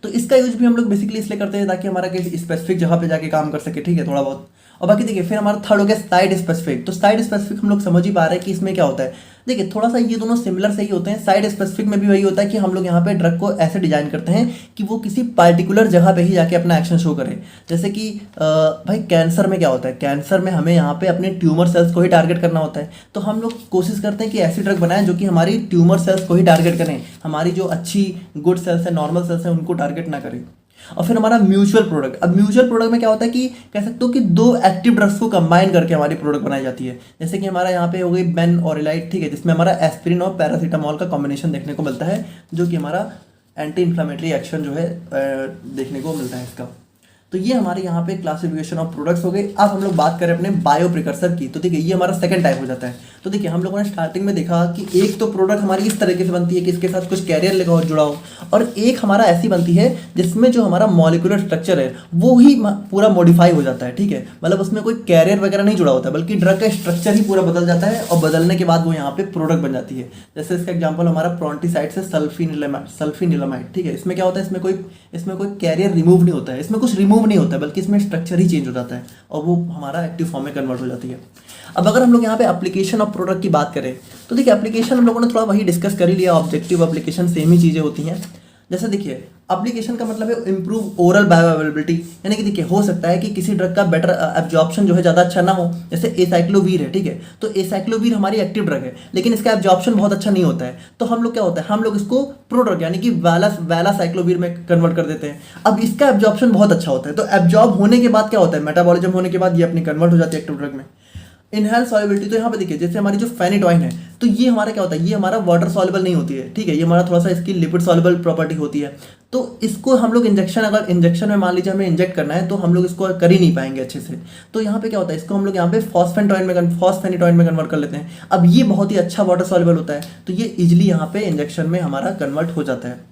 तो इसका यूज भी हम लोग बेसिकली इसलिए करते हैं ताकि हमारा किसी स्पेसिफिक जगह पे जाके काम कर सके, ठीक है, थोड़ा बहुत। और बाकी देखिए फिर हमारा थर्ड हो गया साइड स्पेसिफिक। तो साइड स्पेसिफिक हम लोग समझ ही पा रहे हैं कि इसमें क्या होता है। देखिए थोड़ा सा ये दोनों सिमिलर से ही होते हैं। साइड स्पेसिफिक में भी वही होता है कि हम लोग यहाँ पे ड्रग को ऐसे डिजाइन करते हैं कि वो किसी पर्टिकुलर जगह पे ही जाके अपना एक्शन शो करे। जैसे कि भाई कैंसर में क्या होता है, कैंसर में हमें यहाँ पे अपने ट्यूमर सेल्स को ही टारगेट करना होता है, तो हम लोग कोशिश करते हैं कि ऐसी ड्रग बनाएं जो कि हमारी ट्यूमर सेल्स को ही टारगेट करें, हमारी जो अच्छी गुड सेल्स है, नॉर्मल सेल्स है, उनको टारगेट ना करें। और फिर हमारा म्यूचुअल प्रोडक्ट। अब म्यूचुअल प्रोडक्ट में क्या होता है कि कह सकते हो कि 2 एक्टिव ड्रग्स को कंबाइन करके हमारी प्रोडक्ट बनाई जाती है। जैसे कि हमारा यहाँ पे हो गई बेनओरिलाइट, ठीक है, जिसमें हमारा एस्पिरिन और पैरासीटामोल का कॉम्बिनेशन देखने को मिलता है, जो कि हमारा एंटी इन्फ्लामेटरी एक्शन जो है देखने को मिलता है इसका। तो ये हमारे यहाँ पे क्लासिफिकेशन ऑफ प्रोडक्ट्स हो गए। अब हम लोग बात करें अपने बायो प्रिकर्सर की, तो देखिए ये हमारा सेकंड टाइप हो जाता है। तो देखिए हम लोगों ने स्टार्टिंग में देखा कि एक तो प्रोडक्ट हमारी इस तरीके से बनती है कि इसके साथ कुछ कैरियर लगा हो, जुड़ा हो, और एक हमारा ऐसी बनती है जिसमें जो हमारा मॉलिक्यूलर स्ट्रक्चर है वो ही पूरा मॉडिफाई हो जाता है, ठीक है, मतलब उसमें कोई कैरियर वगैरह नहीं जुड़ा होता, बल्कि ड्रग का स्ट्रक्चर ही पूरा बदल जाता है और बदलने के बाद वो यहाँ पे प्रोडक्ट बन जाती है। जैसे इसका एग्जाम्पल हमारा प्रोंटीसाइड से सल्फिनिलमाइड, ठीक है, इसमें क्या होता है, इसमें कोई कैरियर रिमूव नहीं होता है, इसमें कुछ रिमूव नहीं होता है, बल्कि इसमें स्ट्रक्चर ही चेंज हो जाता है और वो हमारा एक्टिव फॉर्म में कन्वर्ट हो जाती है। अब अगर हम लोग यहाँ पे एप्लीकेशन ऑफ प्रोडक्ट की बात करें तो देखिए एप्लीकेशन हम लोगों ने थोड़ा वही डिस्कस कर ही लिया, ऑब्जेक्टिव एप्लीकेशन सेम ही चीज़ें होती हैं। जैसे देखिए एप्लीकेशन का मतलब है इम्प्रूव ओरल बायोअवेलेबिलिटी, यानी कि देखिए हो सकता है कि किसी ड्रग का बेटर एब्जॉर्प्शन जो है ज़्यादा अच्छा ना हो। जैसे एसाइक्लोवीर है, ठीक है, तो एसाइक्लोवीर हमारी एक्टिव ड्रग है लेकिन इसका एब्जॉर्प्शन बहुत अच्छा नहीं होता है, तो हम लोग क्या होता है, हम लोग इसको प्रोड्रग यानी कि वैलासाइक्लोवीर में कन्वर्ट कर देते हैं। अब इसका एब्जॉर्प्शन बहुत अच्छा होता है, तो एब्जॉर्ब होने के बाद क्या होता है, मेटाबॉलिज्म होने के बाद ये अपनी कन्वर्ट हो जाती है एक्टिव ड्रग में। इनहेल सॉल्युबिलिटी, तो यहाँ पे देखिए जैसे हमारी जो फेनिटोइन है, तो ये हमारा क्या होता है, ये हमारा वाटर सॉल्युबल नहीं होती है, ठीक है, ये हमारा थोड़ा सा इसकी लिपिड सॉल्युबल प्रॉपर्टी होती है, तो इसको हम लोग अगर इंजेक्शन में मान लीजिए हमें इंजेक्ट करना है तो हम लोग इसको कर ही नहीं पाएंगे अच्छे से, तो यहाँ पे क्या होता है, इसको हम लोग यहाँ पे फॉस्फेनिटोइन में कन्वर्ट कर लेते हैं। अब ये बहुत ही अच्छा वाटर सॉल्युबल होता है, तो ये इजिली यहाँ पे इंजेक्शन में हमारा कन्वर्ट हो जाता है।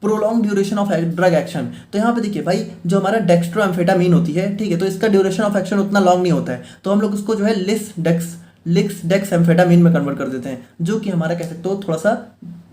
Prolong duration of drug action, तो यहाँ पे देखिए भाई जो हमारा डेक्स्ट्रोएम्फेटामिन होती है, ठीक है, तो इसका ड्यूरेशन ऑफ एक्शन उतना लॉन्ग नहीं होता है, तो हम लोग उसको जो है लिक्स एम्फेटामिन में कन्वर्ट कर देते हैं, जो कि हमारा कह सकते हो थोड़ा सा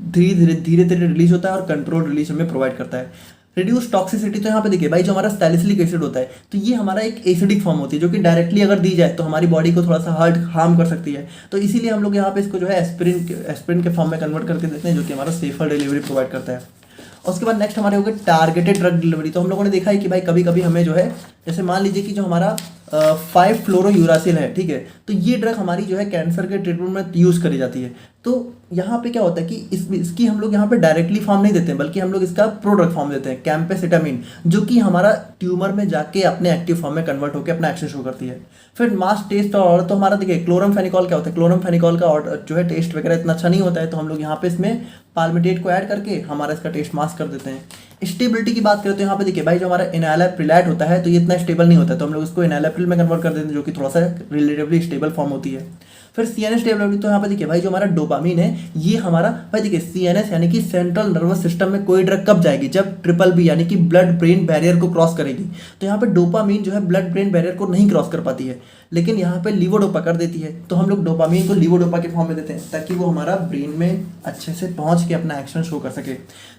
धीरे धीरे रिलीज होता है और कंट्रोल रिलीज हमें प्रोवाइड करता है। रिड्यूस टॉक्सिसिटी, तो यहाँ पे देखिए भाई जो हमारा सैलिसिलिक एसिड होता है तो ये हमारा एक एसिडिक फॉर्म होती है जो कि डायरेक्टली अगर दी जाए तो हमारी बॉडी को थोड़ा सा हार्म कर सकती है। तो इसीलिए हम लोग यहाँ पे इसको जो है एस्पिरिन के फॉर्म में कन्वर्ट करके देते हैं, जो कि हमारा सेफर डिलीवरी प्रोवाइड करता है। और उसके बाद नेक्स्ट हमारे हो गए टारगेटेड ड्रग डिलीवरी। तो हम लोगों ने देखा है कि भाई कभी कभी हमें जो है, जैसे मान लीजिए कि जो हमारा 5-फ्लोरोयूरासिल है, ठीक है, तो ये ड्रग हमारी जो है कैंसर के ट्रीटमेंट में यूज़ करी जाती है। तो यहाँ पे क्या होता है कि इसकी हम लोग यहाँ पे डायरेक्टली फॉर्म नहीं देते हैं, बल्कि हम लोग इसका प्रोडक्ट फॉर्म देते हैं कैम्पेसिटामिन, जो कि हमारा ट्यूमर में जाके अपने एक्टिव फॉर्म में कन्वर्ट होकर अपना एक्शन शो करती है। फिर मास टेस्ट और तो हमारा देखिए क्लोरमफेनिकॉल क्या होता है, क्लोरमफेनिकॉल का जो है टेस्ट वगैरह इतना अच्छा नहीं होता है, तो हम लोग यहाँ पे इसमें पाल्मिटेट को ऐड करके हमारा इसका टेस्ट मास्क कर देते हैं। स्टेबिलिटी की बात करें तो यहाँ पे देखिए भाई जो हमारा इनैलाप्रिलैट होता है तो ये इतना स्टेबल नहीं होता है, तो हम लोग इसको इनैलाप्रिल में कन्वर्ट कर देते हैं, जो कि थोड़ा सा रिलेटिवली स्टेबल फॉर्म होती है। फिर CNS स्टेबिलिटी, तो यहाँ पे देखिए भाई जो हमारा डोपामीन है ये हमारा भाई देखिए CNS यानी कि सेंट्रल नर्वस सिस्टम में कोई ड्रग कब जाएगी, जब BBB यानी कि ब्लड ब्रेन बैरियर को क्रॉस करेगी। तो यहाँ पे डोपामीन जो है ब्लड ब्रेन बैरियर को नहीं क्रॉस कर पाती है, लेकिन यहाँ पे लीवोडोपा कर देती है। तो हम लोग डोपामीन को लीवोडोपा के फॉर्म में देते हैं ताकि वो हमारा ब्रेन में अच्छे से पहुँच के अपना एक्शन शो कर सके।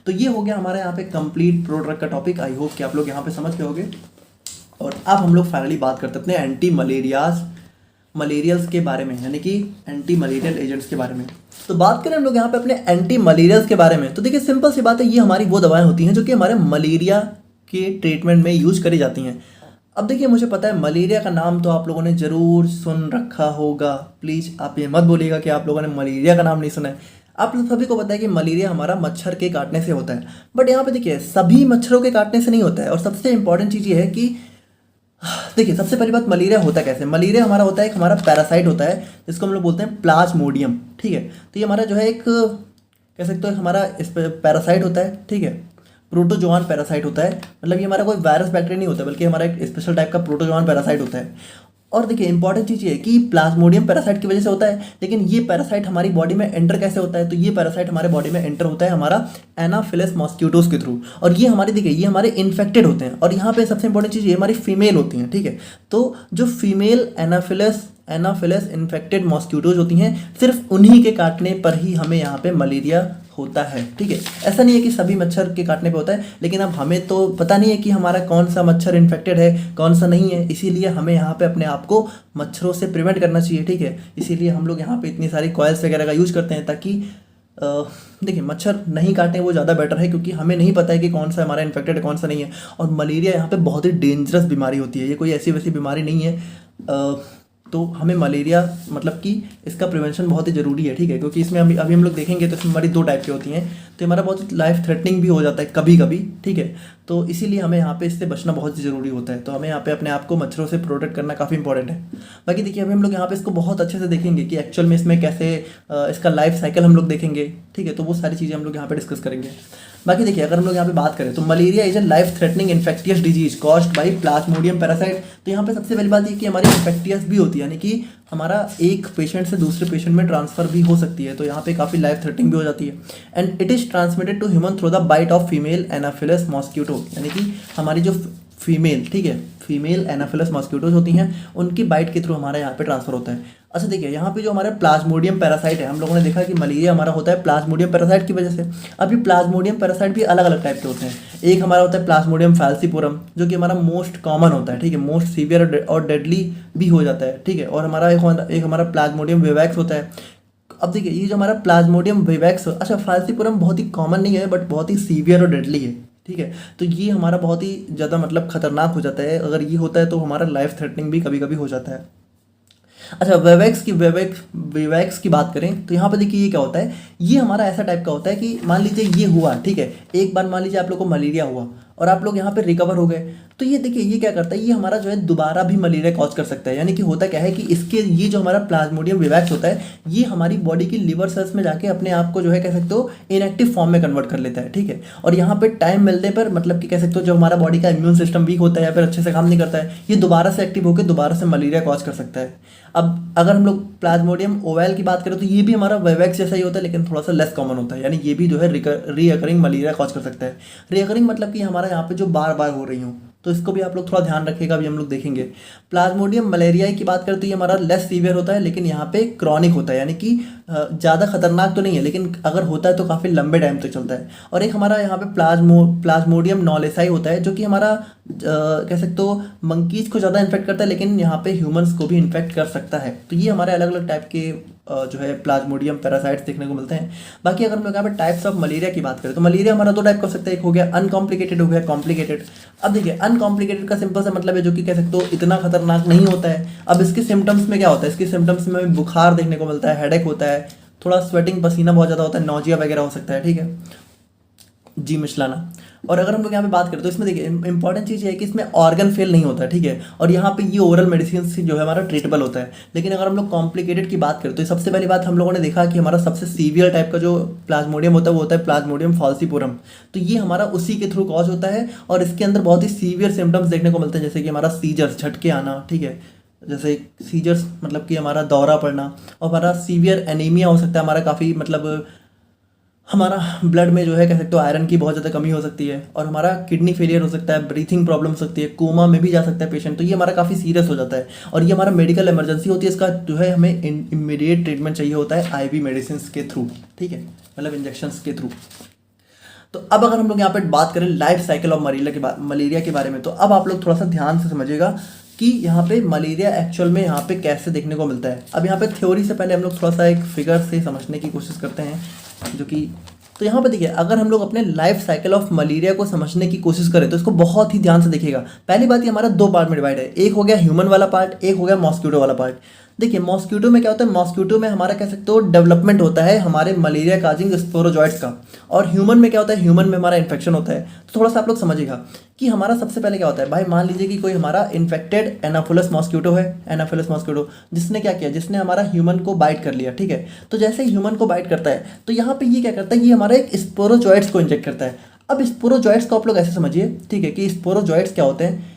तो ये हो गया हमारे यहाँ पे कंप्लीट प्रोडक्ट का टॉपिक। आई होप कि आप लोग यहाँ पे समझ गए होंगे। और अब हम लोग फाइनली बात करते हैं अपने मलेरियल्स के बारे में, यानी कि एंटी मलेरियल एजेंट्स के बारे में। तो बात करें हम लोग यहाँ पे अपने एंटी मलेरियल्स के बारे में, तो देखिए सिंपल सी बात है, ये हमारी वो दवाएं होती हैं जो कि हमारे मलेरिया के ट्रीटमेंट में यूज करी जाती हैं। अब देखिए मुझे पता है मलेरिया का नाम तो आप लोगों ने ज़रूर सुन रखा होगा, प्लीज़ आप ये मत बोलिएगा कि आप लोगों ने मलेरिया का नाम नहीं सुना है। आप लोग सभी को पता है कि मलेरिया हमारा मच्छर के काटने से होता है, बट यहाँ पे देखिए सभी मच्छरों के काटने से नहीं होता है। और सबसे इंपॉर्टेंट चीज़ ये है कि देखिए सबसे पहली बात, मलेरिया होता कैसे। मलेरिया हमारा होता है एक हमारा पैरासाइट होता है जिसको हम लोग बोलते हैं प्लाज्मोडियम, ठीक है। तो ये हमारा जो है एक कह सकते हो हमारा इस पैरासाइट होता है, ठीक है, प्रोटोजोआन पैरासाइट होता है। मतलब ये हमारा कोई वायरस बैक्टीरिया नहीं होता, बल्कि हमारा एक स्पेशल टाइप का प्रोटोजोआन पैरासाइट होता है। और देखिए इंपॉर्टेंट चीज़ ये है कि प्लाज्मोडियम पैरासाइट की वजह से होता है, लेकिन ये पैरासाइट हमारी बॉडी में एंटर कैसे होता है, तो ये पैरासाइट हमारे बॉडी में एंटर होता है हमारा एनाफिलस मॉस्किटोज के थ्रू। और ये हमारे देखिए ये हमारे इन्फेक्टेड होते हैं। और यहाँ पे सबसे इंपॉर्टेंट चीज़ ये हमारी फीमेल होती हैं, ठीक है। तो जो फीमेल एनाफिलस इन्फेक्टेड मॉस्किटोज होती हैं, सिर्फ उन्हीं के काटने पर ही हमें यहाँ पे मलेरिया होता है, ठीक है। ऐसा नहीं है कि सभी मच्छर के काटने पे होता है, लेकिन अब हमें तो पता नहीं है कि हमारा कौन सा मच्छर इन्फेक्टेड है कौन सा नहीं है, इसीलिए हमें यहाँ पे अपने आप को मच्छरों से प्रिवेंट करना चाहिए, ठीक है। इसीलिए हम लोग यहाँ पे इतनी सारी कॉइल्स वगैरह का यूज़ करते हैं ताकि देखिए मच्छर नहीं काटें, वो ज़्यादा बेटर है, क्योंकि हमें नहीं पता है कि कौन सा हमारा इन्फेक्टेड है कौन सा नहीं है। और मलेरिया यहाँ पे बहुत ही डेंजरस बीमारी होती है, ये कोई ऐसी वैसी बीमारी नहीं है। तो हमें मलेरिया मतलब कि इसका प्रिवेंशन बहुत ही ज़रूरी है, ठीक है, क्योंकि इसमें अभी हम लोग देखेंगे तो इसमें हमारी दो टाइप की होती हैं। तो हमारा बहुत लाइफ थ्रेटनिंग भी हो जाता है कभी कभी, ठीक है। तो इसीलिए हमें यहाँ पे इससे बचना बहुत ही ज़रूरी होता है। तो हमें यहाँ पे अपने आप को मच्छरों से प्रोटेक्ट करना काफ़ी इंपॉर्टेंट है। बाकी देखिए अभी हम लोग यहाँ पे इसको बहुत अच्छे से देखेंगे कि एक्चुअल में इसमें कैसे इसका लाइफ साइकिल हम लोग देखेंगे, ठीक है। तो वो सारी चीज़ें हम लोग यहाँ पे डिस्कस करेंगे। बाकी देखिए अगर हम लोग यहाँ पे बात करें तो malaria is a life threatening infectious disease caused by Plasmodium parasite. तो यहाँ पे सबसे पहली बात ये कि हमारी इन्फेक्टियस भी होती है, यानी कि हमारा एक पेशेंट से दूसरे पेशेंट में ट्रांसफर भी हो सकती है। तो यहाँ पे काफ़ी लाइफ थ्रेटनिंग भी हो जाती है। And it is transmitted to human through the bite of female anopheles mosquito, यानी कि हमारी जो फीमेल, ठीक है, फीमेल एनाफिलस मॉस्किटोज होती हैं उनकी बाइट के थ्रू हमारा यहाँ पे ट्रांसफर होता है। अच्छा देखिए यहाँ पे जो हमारा प्लाज्मोडियम पैरासाइट है, हम लोगों ने देखा कि मलेरिया हमारा होता है प्लाज्मोडियम पैरासाइट की वजह से। अभी प्लाज्मोडियम पैरासाइट भी अलग अलग टाइप के होते हैं। एक हमारा होता है प्लाज्मोडियम फैल्सीपुरम, जो कि हमारा मोस्ट कॉमन होता है, ठीक है, मोस्ट सीवियर और डेडली भी हो जाता है, ठीक है। और हमारा एक हमारा प्लाज्मोडियम विवैक्स होता है। अब देखिए ये जो हमारा प्लाज्मोडियम विवैक्स, अच्छा फैल्सीपुरम बहुत ही कॉमन नहीं है बट बहुत ही सीवियर और डेडली है, ठीक है। तो ये हमारा बहुत ही ज़्यादा मतलब खतरनाक हो जाता है। अगर ये होता है तो हमारा लाइफ थ्रेटनिंग भी कभी कभी हो जाता है। अच्छा विवैक्स की बात करें तो यहाँ पे देखिए ये क्या होता है, ये हमारा ऐसा टाइप का होता है कि मान लीजिए ये हुआ, ठीक है, एक बार मान लीजिए आप लोग को मलेरिया हुआ और आप लोग यहाँ पे रिकवर हो गए, तो ये देखिए ये क्या करता है, ये हमारा जो है दोबारा भी मलेरिया कॉज कर सकता है। यानी कि होता क्या है कि इसके ये जो हमारा प्लाज्मोडियम विवैक्स होता है ये हमारी बॉडी की लिवर सेल्स में जाके अपने आप को जो है कह सकते हो इनएक्टिव फॉर्म में कन्वर्ट कर लेता है, ठीक है। और यहाँ पे टाइम मिलने पर मतलब कि कह सकते हो जो हमारा बॉडी का इम्यून सिस्टम वीक होता है या फिर अच्छे से काम नहीं करता है, ये दोबारा से एक्टिव होकर दोबारा से मलेरिया कॉज कर सकता है। अब अगर हम लोग प्लाज्मोडियम ओवैल की बात करें तो ये भी हमारा विवैक्स जैसा ही होता है, लेकिन थोड़ा सा लेस कॉमन होता है। यानी ये भी जो है रीअकरिंग मलेरिया कॉज कर सकता है। रीअकरिंग मतलब कि हमारा यहाँ पे जो बार बार हो रही हूँ, तो इसको भी आप लोग थोड़ा ध्यान रखिएगा, अभी हम लोग देखेंगे। प्लाज्मोडियम मलेरियाई की बात करें तो ये हमारा लेस सीवियर होता है, लेकिन यहाँ पे क्रॉनिक होता है, यानी कि ज़्यादा खतरनाक तो नहीं है, लेकिन अगर होता है तो काफ़ी लंबे टाइम तक चलता है। और एक हमारा यहाँ पे प्लाज्मोडियम नॉलेसाई होता है, जो कि हमारा कह सकते हो मंकीज को ज़्यादा इन्फेक्ट करता है, लेकिन यहाँ पे ह्यूमंस को भी इन्फेक्ट कर सकता है। तो ये हमारे अलग अलग टाइप के जो है प्लाज्मोडियम पैरासाइट्स देखने को मिलते हैं। बाकी अगर हम लोग यहाँ पे टाइप्स ऑफ मलेरिया की बात करें तो मलेरिया हमारा दो टाइप का हो सकता है, एक हो गया अनकॉम्प्लिकेटेड, हो गया कॉम्प्लिकेटेड। अब देखिए अनकॉम्प्लिकेटेड का सिंपल सा मतलब है जो कि कह सकते हो इतना खतरनाक नहीं होता है। अब इसके सिम्टम्स में क्या होता है, इसके सिम्टम्स में बुखार देखने को मिलता है, हेडेक होता है, थोड़ा स्वेटिंग पसीना बहुत ज़्यादा होता है, नौजिया वगैरह हो सकता है, ठीक है, जी मिचलाना। और अगर हम लोग यहाँ पे बात करें तो इसमें देखिए इंपॉर्टेंट चीज़ ये है कि इसमें ऑर्गन फेल नहीं होता है, ठीक है, और यहाँ पे ये ओरल मेडिसिन से जो है हमारा ट्रीटेबल होता है। लेकिन अगर हम लोग कॉम्प्लिकेटेड की बात करें तो सबसे पहली बात हम लोगों ने देखा कि हमारा सबसे सीवियर टाइप का जो प्लाज्मोडियम होता है वो होता है प्लाज्मोडियम फॉल्सीपोरम। तो ये हमारा उसी के थ्रू कॉज होता है और इसके अंदर बहुत ही सीवियर सिम्टम्स देखने को मिलते हैं, जैसे कि हमारा सीजर्स, झटके आना, ठीक है, जैसे सीजर्स मतलब कि हमारा दौरा पड़ना, और हमारा सीवियर एनीमिया हो सकता है, हमारा काफ़ी मतलब हमारा ब्लड में जो है कह सकते हो आयरन की बहुत ज़्यादा कमी हो सकती है, और हमारा किडनी फेलियर हो सकता है, ब्रीथिंग प्रॉब्लम हो सकती है, कोमा में भी जा सकता है पेशेंट। तो ये हमारा काफ़ी सीरियस हो जाता है और ये हमारा मेडिकल इमरजेंसी होती है। इसका जो है हमें इमीडिएट ट्रीटमेंट चाहिए होता है आईवी मेडिसिन के थ्रू, ठीक है, मतलब इंजेक्शंस के थ्रू। तो अब अगर हम लोग यहाँ पे बात करें लाइफ साइकिल ऑफ मलेरिया के बारे में, तो अब आप लोग थोड़ा सा ध्यान से समझिएगा कि यहाँ पे मलेरिया एक्चुअल में यहाँ पे कैसे देखने को मिलता है। अब यहाँ पे थ्योरी से पहले हम लोग थोड़ा सा एक फिगर से समझने की कोशिश करते हैं, जो कि तो यहाँ पे देखिए अगर हम लोग अपने लाइफ साइकिल ऑफ मलेरिया को समझने की कोशिश करें तो इसको बहुत ही ध्यान से देखिएगा। पहली बात ये हमारा दो पार्ट में डिवाइड है, एक हो गया ह्यूमन वाला पार्ट, एक हो गया मॉस्किटो वाला पार्ट। देखिए मॉस्किटो में क्या होता है, मॉस्किटो में हमारा कह सकते हो डेवलपमेंट होता है हमारे मलेरिया काजिंग स्पोरोजॉइट्स का, और ह्यूमन में क्या होता है, ह्यूमन में हमारा इन्फेक्शन होता है। तो थोड़ा सा आप लोग समझिएगा कि हमारा सबसे पहले क्या होता है भाई, मान लीजिए कि कोई हमारा इन्फेक्टेड एनाफिलस मॉस्किटो है, एनाफिलस मॉस्किटो जिसने क्या किया, जिसने हमारा ह्यूमन को बाइट कर लिया, ठीक है। तो जैसे ही ह्यूमन को बाइट करता है तो यहाँ पे ये क्या करता है, ये हमारा एक स्पोरोजॉइट्स को इंजेक्ट करता है। अब स्पोरोजॉइट्स को आप लोग ऐसे समझिए, ठीक है, कि स्पोरोजॉइट्स क्या होते हैं।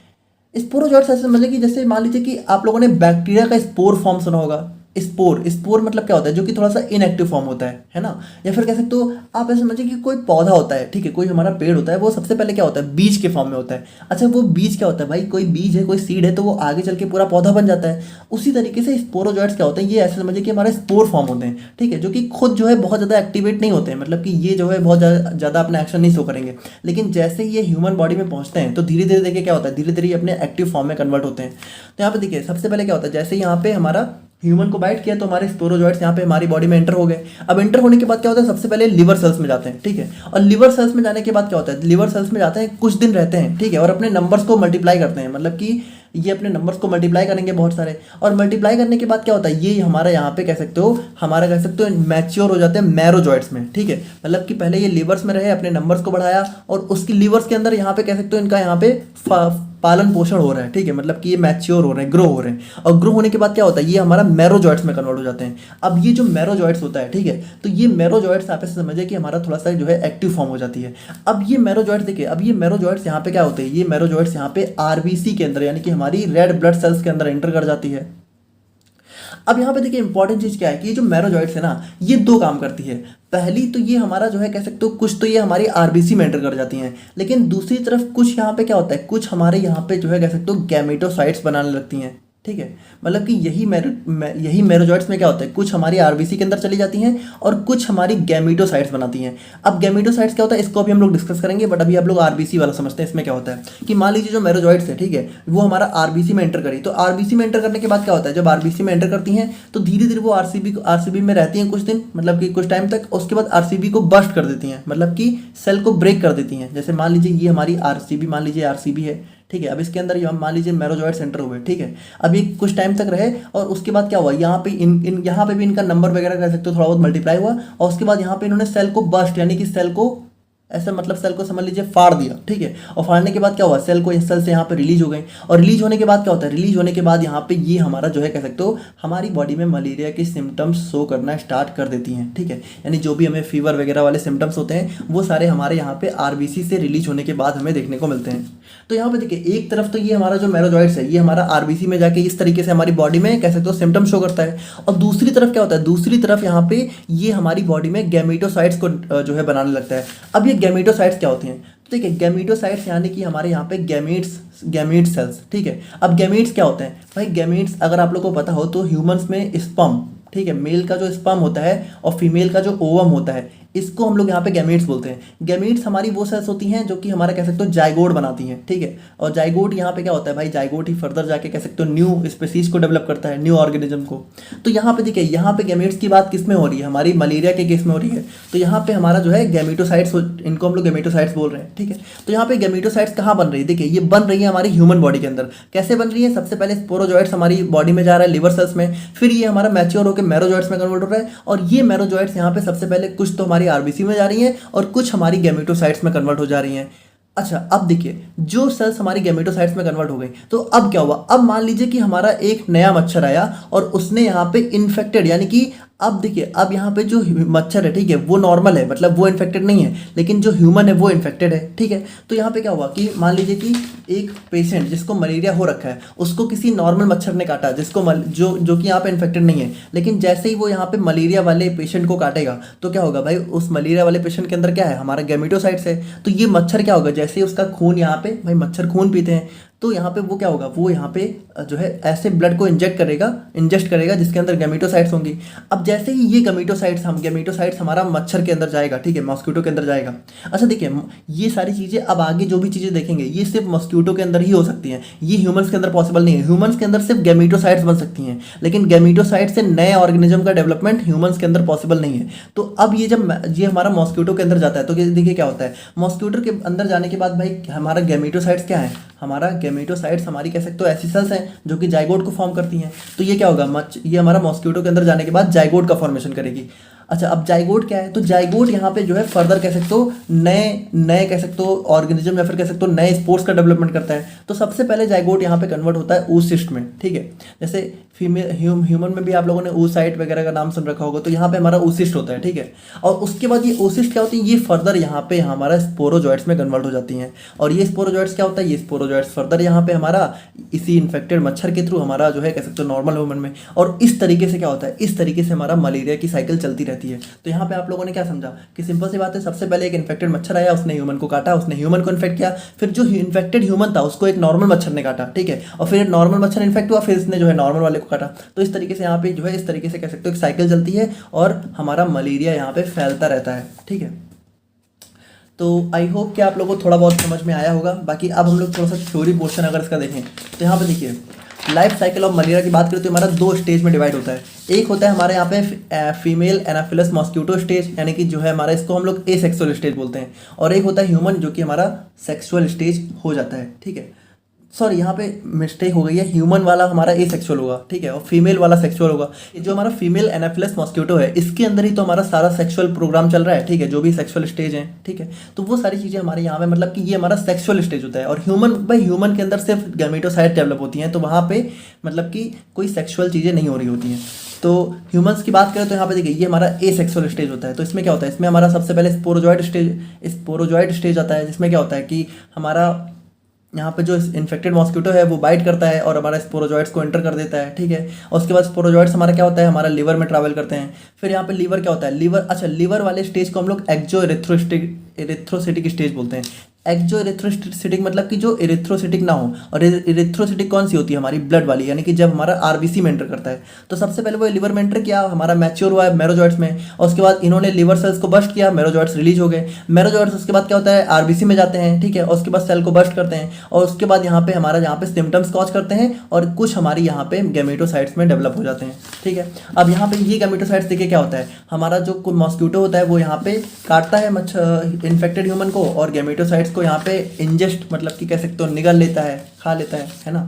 स्पोरोजॉइट्स ऐसे समझिए कि जैसे मान लीजिए कि आप लोगों ने बैक्टीरिया का स्पोर फॉर्म सुना होगा। स्पोर मतलब क्या होता है, जो कि थोड़ा सा इनएक्टिव फॉर्म होता है ना। या फिर कह सकते हो आप ऐसे समझिए कि कोई पौधा होता है, ठीक है, कोई हमारा पेड़ होता है, वो सबसे पहले क्या होता है, बीज के फॉर्म में होता है। अच्छा वो बीज क्या होता है भाई, कोई बीज है, कोई सीड है, तो वो आगे चल के पूरा पौधा बन जाता है। उसी तरीके से स्पोरोजॉइट्स क्या होते हैं, ये ऐसे समझिए कि हमारे स्पोर फॉर्म होते हैं, ठीक है, जो कि खुद जो है बहुत ज़्यादा एक्टिवेट नहीं होते हैं, मतलब कि ये जो है बहुत ज़्यादा अपना एक्शन नहीं शो करेंगे। लेकिन जैसे ही ये ह्यूमन बॉडी में पहुंचते हैं तो धीरे धीरे देखिए क्या होता है, धीरे धीरे ये अपने एक्टिव फॉर्म में कन्वर्ट होते हैं। तो यहाँ पे देखिए सबसे पहले क्या होता है, जैसे यहाँ पे हमारा ह्यूमन को बाइट किया तो हमारे स्पोरोजॉइट्स यहाँ पे हमारी बॉडी में एंटर हो गए। अब एंटर होने के बाद क्या होता है, सबसे पहले लिवर सेल्स में जाते हैं, ठीक है, और लिवर सेल्स में जाने के बाद क्या होता है, लिवर सेल्स में जाते हैं, कुछ दिन रहते हैं, ठीक है, और अपने नंबर्स को मल्टीप्लाई करते हैं, मतलब कि ये अपने नंबर्स को मल्टीप्लाई करेंगे बहुत सारे, और मल्टीप्लाई करने के बाद क्या होता है, ये हमारा यहाँ पे कह सकते हो, हमारा कह सकते हो मैच्योर हो जाते हैं मैरोजॉइट्स में, ठीक है, मतलब कि पहले ये लिवर्स में रहे, अपने नंबर्स को बढ़ाया, और उसकी लिवर्स के अंदर यहाँ पे कह सकते हो इनका यहाँ पे पालन पोषण हो रहा है, ठीक है, मतलब कि ये मैच्योर हो रहे हैं, ग्रो हो रहे हैं, और ग्रो होने के बाद क्या होता है, ये हमारा मैरोजॉइट्स में कन्वर्ट हो जाते हैं। अब ये जो मैरोजॉइट्स होता है, ठीक है, तो ये मैरोजॉइट्स आप ऐसे समझिए कि हमारा थोड़ा सा जो है एक्टिव फॉर्म हो जाती है। अब ये मैरोजॉइट्स देखिए, अब ये मैरोजॉइट्स यहाँ पे क्या होते हैं, ये मैरोजॉइट्स यहाँ पे आरबीसी के अंदर यानी कि हमारी रेड ब्लड सेल्स के अंदर एंटर कर जाती है। अब यहाँ पे देखिए इंपॉर्टेंट चीज़ क्या है कि ये जो मैरोजॉइट्स है ना, ये दो काम करती है। पहली तो ये हमारा जो है कह सकते हो कुछ तो ये हमारी आरबीसी में एंटर कर जाती हैं, लेकिन दूसरी तरफ कुछ यहाँ पे क्या होता है, कुछ हमारे यहाँ पे जो है कह सकते हो गैमेटोसाइट्स बनाने लगती हैं, ठीक है, मतलब कि यही मैरोजॉइट्स में क्या होता है, कुछ हमारी आरबीसी के अंदर चली जाती हैं और कुछ हमारी गैमेटोसाइट्स बनाती हैं। अब गैमेटोसाइट्स क्या होता है इसको अभी हम लोग डिस्कस करेंगे, बट अभी आप लोग आरबीसी वाला समझते हैं। इसमें क्या होता है कि मान लीजिए जो मैरोजॉइट्स है, ठीक है, वो हमारा आरबीसी में एंटर करी, तो आरबीसी में एंटर करने के बाद क्या होता है, जब आरबीसी में एंटर करती हैं तो धीरे धीरे वो आरसीबी में रहती हैं कुछ दिन, मतलब कि कुछ टाइम तक, उसके बाद आरसीबी को बस्ट कर देती हैं, मतलब कि सेल को ब्रेक कर देती हैं। जैसे मान लीजिए ये हमारी आरसीबी, मान लीजिए आरसीबी है, ठीक है, अब इसके अंदर ये मान लीजिए मैरोजॉइट्स एंटर हुए, ठीक है, अब ये कुछ टाइम तक रहे और उसके बाद क्या हुआ, यहाँ पे यहाँ पे भी इनका नंबर वगैरह कह सकते हो थोड़ा बहुत मल्टीप्लाई हुआ, और उसके बाद यहाँ पे इन्होंने सेल को बस्ट यानी कि सेल को ऐसा मतलब सेल को समझ लीजिए फाड़ दिया, ठीक है, और फाड़ने के बाद क्या हुआ, सेल को इस सेल से यहाँ पे रिलीज हो गई, और रिलीज होने के बाद क्या होता है, रिलीज होने के बाद यहाँ पे ये हमारा जो है कह सकते हो हमारी बॉडी में मलेरिया के सिम्टम्स शो करना स्टार्ट कर देती हैं, ठीक है, यानी जो भी हमें फीवर वगैरह वाले सिम्टम्स होते हैं वो सारे हमारे यहाँ पे आरबीसी से रिलीज होने के बाद हमें देखने को मिलते हैं। तो यहाँ पे देखिए एक तरफ तो ये हमारा जो मैरोजॉइट्स है ये हमारा आरबीसी में जाके इस तरीके से हमारी बॉडी में कह सकते हो सिम्टम शो करता है, और दूसरी तरफ क्या होता है, दूसरी तरफ यहाँ पे ये हमारी बॉडी में गैमेटोसाइट्स को जो है बनाने लगता है। अब ये गैमेटोसाइट्स क्या होती हैं, तो देखिए गैमेटोसाइट्स यानी कि हमारे यहाँ पे गैमीट सेल्स, ठीक है। अब गैमीट्स क्या होते हैं भाई? गैमीट्स अगर आप लोग को पता हो तो ह्यूमंस में स्पर्म, ठीक है, मेल का जो स्पर्म होता है और फीमेल का जो ओवम होता है, इसको हम लोग यहाँ पे गैमीट्स बोलते हैं। गैमीट्स हमारी वो सेल्स होती हैं जो कि हमारा कह सकते हो जाइगोट बनाती हैं, ठीक है। और जाइगोट यहाँ पे क्या होता है भाई? जाइगोट ही फर्दर जाके कह सकते हो न्यू स्पीसीज को डेवलप करता है, न्यू ऑर्गेनिज्म को। तो यहाँ पे देखिए, यहाँ पे गैमीट्स की बात किस में हो रही है? हमारी मलेरिया के केस में हो रही है। तो यहाँ पे हमारा जो है गैमेटोसाइट्स, इनको हम लोग गैमेटोसाइट्स बोल रहे हैं, ठीक है। तो यहाँ पे गैमेटोसाइट्स कहाँ बन रही है? देखिए ये बन रही है हमारी ह्यूमन बॉडी के अंदर। कैसे बन रही है? सबसे पहले स्पोरोजॉइट्स हमारी बॉडी में जा रहा है लिवर सेल्स में, फिर ये हमारा मैच्योर होकर मैरोजॉइट्स में कन्वर्ट हो रहा है, और ये मैरोजॉइट्स यहाँ पे सबसे पहले कुछ तो हमारी आरबीसी में जा रही है और कुछ हमारी गैमेटोसाइट्स में कन्वर्ट हो जा रही हैं। अच्छा, अब देखिए जो सेल्स हमारी गैमेटोसाइट्स में कन्वर्ट हो गई, तो अब क्या हुआ? अब मान लीजिए कि हमारा एक नया मच्छर आया और उसने यहाँ पे इन्फेक्टेड, यानी कि अब देखिए, अब यहाँ पे जो मच्छर है, ठीक है, वो नॉर्मल है, मतलब वो इन्फेक्टेड नहीं है, लेकिन जो ह्यूमन है वो इन्फेक्टेड है, ठीक है। तो यहाँ पे क्या हुआ कि मान लीजिए कि एक पेशेंट जिसको मलेरिया हो रखा है, उसको किसी नॉर्मल मच्छर ने काटा, जिसको जो कि यहाँ पे इन्फेक्टेड नहीं है, लेकिन जैसे ही वो यहाँ पे मलेरिया वाले पेशेंट को काटेगा तो क्या होगा भाई? उस मलेरिया वाले पेशेंट के अंदर क्या है? हमारा गैमेटोसाइट्स है। तो ये मच्छर क्या होगा? जैसे ही उसका खून यहाँ पे, भाई मच्छर खून पीते हैं, तो यहाँ पे वो क्या होगा? वो यहाँ पे जो है ऐसे ब्लड को इंजेक्ट करेगा जिसके अंदर गैमेटोसाइट्स होंगी। अब जैसे ही ये गैमेटोसाइट्स हमारा मच्छर के अंदर जाएगा, ठीक है, मॉस्किटो के अंदर जाएगा। अच्छा देखिए, ये सारी चीज़ें अब आगे जो भी चीज़ें देखेंगे ये सिर्फ मॉस्किटो के अंदर ही हो सकती हैं, ये ह्यूमंस के अंदर पॉसिबल नहीं है। ह्यूमंस के अंदर सिर्फ गैमेटोसाइट्स बन सकती हैं, लेकिन गैमेटोसाइट से नए ऑर्गेनिज्म का डेवलपमेंट ह्यूमंस के अंदर पॉसिबल नहीं है। तो अब ये जब ये हमारा मॉस्किटो के अंदर जाता है तो देखिए क्या होता है? मॉस्किटो के अंदर जाने के बाद भाई हमारा गैमेटोसाइट्स क्या है? हमारा गैमेटोसाइट्स हमारी कह सकते हो ऐसी सेल्स हैं जो कि जाइगोट को फॉर्म करती हैं। तो ये क्या होगा? ये हमारा मॉस्किटो के अंदर जाने के बाद जाइगोट का फॉर्मेशन करेगी। अच्छा, अब जाइगोट क्या है? तो जाइगोट यहाँ पे जो है फर्दर कह सकते हो नए कह सकते हो ऑर्गेनिज्म या फिर कह सकते हो नए स्पोर्स का डेवलपमेंट करता है। तो सबसे पहले जाइगोट यहाँ पे कन्वर्ट होता है oocyst में, ठीक है। जैसे फीमेल ह्यूमन में भी आप लोगों ने oocyte वगैरह का नाम सुन रखा होगा, तो यहाँ पे हमारा oocyst होता है, ठीक है। और उसके बाद ये oocyst क्या होती है? ये फर्दर यहाँ पे हमारा स्पोरोजॉइट्स में कन्वर्ट हो जाती हैं। और ये स्पोरोजॉइट्स क्या होता है? ये स्पोरोजॉइट्स फर्दर यहाँ पे हमारा इसी इन्फेक्टेड मच्छर के थ्रू हमारा जो है कह सकते हो नॉर्मल ह्यूमन में, और इस तरीके से क्या होता है? इस तरीके से हमारा मलेरिया की साइकिल चलती रहती है। तो यहाँ पे आप लोगों ने क्या समझा कि सिंपल सी बात है, सबसे पहले एक इन्फेक्टेड मच्छर आया, उसने ह्यूमन को काटा, उसने ह्यूमन को इन्फेक्ट किया, फिर जो इन्फेक्टेड ह्यूमन था उसको एक नॉर्मल मच्छर ने काटा, ठीक है, और फिर नॉर्मल मच्छर इन्फेक्ट हुआ, फिर इसने जो है नॉर्मल वाले को काटा। तो इस तरीके से यहाँ पे जो है इस तरीके से कह सकते हो एक साइकिल चलती है और हमारा मलेरिया यहाँ पे फैलता रहता है, ठीक है। तो आई होप कि आप लोगों को थोड़ा बहुत समझ में आया होगा। बाकी अब हम लोग थोड़ा सा थ्योरी पोर्शन अगर इसका देखें तो यहाँ पे देखिए, लाइफ साइकिल ऑफ मलेरिया की बात करें तो हमारा 2 स्टेज में डिवाइड होता है। एक होता है हमारे यहाँ पे फीमेल एनाफिलस मॉस्किटो स्टेज, यानी कि जो है हमारा, इसको हम लोग एसेक्सुअल स्टेज बोलते हैं, और एक होता है ह्यूमन जो कि हमारा सेक्सुअल स्टेज हो जाता है, ठीक है। सॉरी, यहाँ पे मिस्टेक हो गई है, ह्यूमन वाला हमारा एसेक्सुअल होगा, ठीक है, और फीमेल वाला सेक्सुअल होगा। जो हमारा फीमेल एनाफिलस मॉस्किटो है, इसके अंदर ही तो हमारा सारा सेक्सुअल प्रोग्राम चल रहा है, ठीक है, जो भी सेक्सुअल स्टेज है, ठीक है। तो वो सारी चीज़ें हमारे यहाँ पे मतलब कि ये हमारा सेक्सुअल स्टेज होता है। और ह्यूमन के अंदर सिर्फ गैमेटोसाइट डेवलप होती हैं, तो वहाँ पे मतलब कि कोई सेक्सुअल चीज़ें नहीं हो रही होती हैं। तो ह्यूमंस की बात करें तो यहाँ पे देखिए ये हमारा एसेक्सुअल स्टेज होता है। तो इसमें क्या होता है? इसमें हमारा सबसे पहले स्पोरोजॉइट स्टेज आता है, जिसमें क्या होता है कि हमारा यहाँ पे जो इन्फेक्टेड मॉस्किटो है वो बाइट करता है और हमारा स्पोरोजॉइट्स को एंटर कर देता है, ठीक है। और उसके बाद स्पोरोजॉइट्स हमारा क्या होता है? हमारा लीवर में ट्रैवल करते हैं। फिर यहाँ पे लीवर क्या होता है? लीवर वाले स्टेज को हम लोग एक्जो इरेथ्रोसिटिक स्टेज बोलते हैं। एक्जो इरेथ्रोसिटिक मतलब कि जो इरेथ्रोसिटिक ना हो, और इरेथ्रोसिटिक कौन सी होती है? हमारी ब्लड वाली, यानी कि जब हमारा आरबीसी में एंटर करता है। तो सबसे पहले वो लिवर में एंटर किया, हमारा मैच्योर हुआ है मैरोजॉइट्स में, और उसके बाद इन्होंने लिवर सेल्स को बस्ट किया, मैरोजॉइट्स रिलीज हो गए। मैरोजॉइट्स उसके बाद क्या होता है? आरबीसी में जाते हैं, ठीक है, और उसके बाद सेल को बस्ट करते हैं, और उसके बाद यहाँ पे सिम्टम्स कॉज करते हैं, और कुछ हमारी यहाँ पे गैमेटोसाइट्स में डेवलप हो जाते हैं, ठीक है। अब यहाँ पे ये गैमेटोसाइट्स देखिए क्या होता है, हमारा जो मॉस्किटो होता है वो यहाँ पे काटता है इन्फेक्टेड ह्यूमन को, और गैमेटोसाइट्स को यहाँ पे इंजेस्ट मतलब कि कह सकते हो निगल लेता है, खा लेता है ना।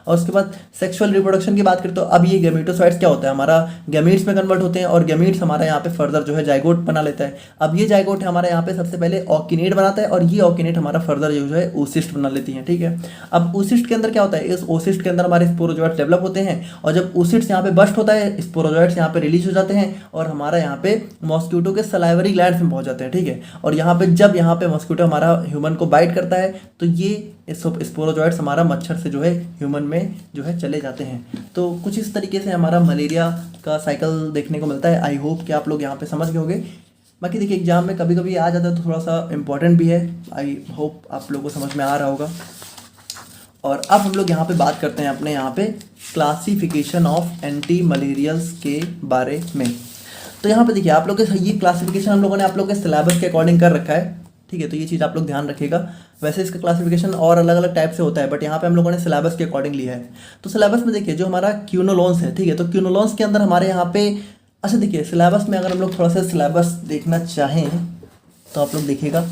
और उसके बाद सेक्सुअल रिप्रोडक्शन की बात करें तो अब ये गैमेटोसाइट्स क्या होता है? हमारा गैमीट्स में कन्वर्ट होते हैं, और गैमीट्स हमारा यहाँ पे फर्दर जो है जाइगोट बना लेता है। अब ये जाइगोट हमारा यहाँ पे सबसे पहले ऑकिनेट बनाता है, और ये ऑकिनेट हमारा फर्दर जो है oocyst बना लेती है, ठीक है। अब oocyst के अंदर क्या होता है? इस oocyst के अंदर हमारे स्पोरोजॉइट्स डेवलप होते हैं, और जब oocyst यहाँ पे बस्ट होता है, स्पोरोजॉइट्स यहाँ पे रिलीज हो जाते हैं, और हमारा यहाँ पे मॉस्किटो के सलाइवरी ग्लैंड्स में पहुँच जाते हैं, ठीक है। और यहाँ पे जब यहाँ पे मॉस्किटो हमारा ह्यूमन को बाइट करता है, तो ये स्पोरोजॉइट्स हमारा मच्छर से जो है ह्यूमन में जो है चले जाते हैं। तो कुछ इस तरीके से हमारा मलेरिया का साइकिल देखने को मिलता है। आई होप कि आप लोग यहाँ पे समझ गए होंगे। बाकी देखिए एग्जाम में कभी कभी आ जाता है तो थोड़ा सा इम्पोर्टेंट भी है। आई होप आप लोगों को समझ में आ रहा होगा। और अब हम लोग यहाँ पे बात करते हैं अपने यहाँ पे क्लासिफिकेशन ऑफ एंटी मलेरियल्स के बारे में। तो यहाँ पे देखिए आप लोग के ये क्लासिफिकेशन हम लोगों ने आप लोग के सिलेबस के अकॉर्डिंग कर रखा है, ठीक है। तो ये चीज़ आप लोग ध्यान रखिएगा। वैसे इसका क्लासिफिकेशन और अलग अलग टाइप से होता है, बट यहाँ पे हम लोगों ने सिलेबस के अकॉर्डिंग लिया है। तो सिलेबस में देखिए जो हमारा क्यूनोलोन्स है, ठीक है, तो क्यूनोलोन्स के अंदर हमारे यहाँ पे अच्छा देखिए सिलेबस में अगर हम लोग थोड़ा सा सिलेबस देखना चाहें तो आप लोग देखिएगा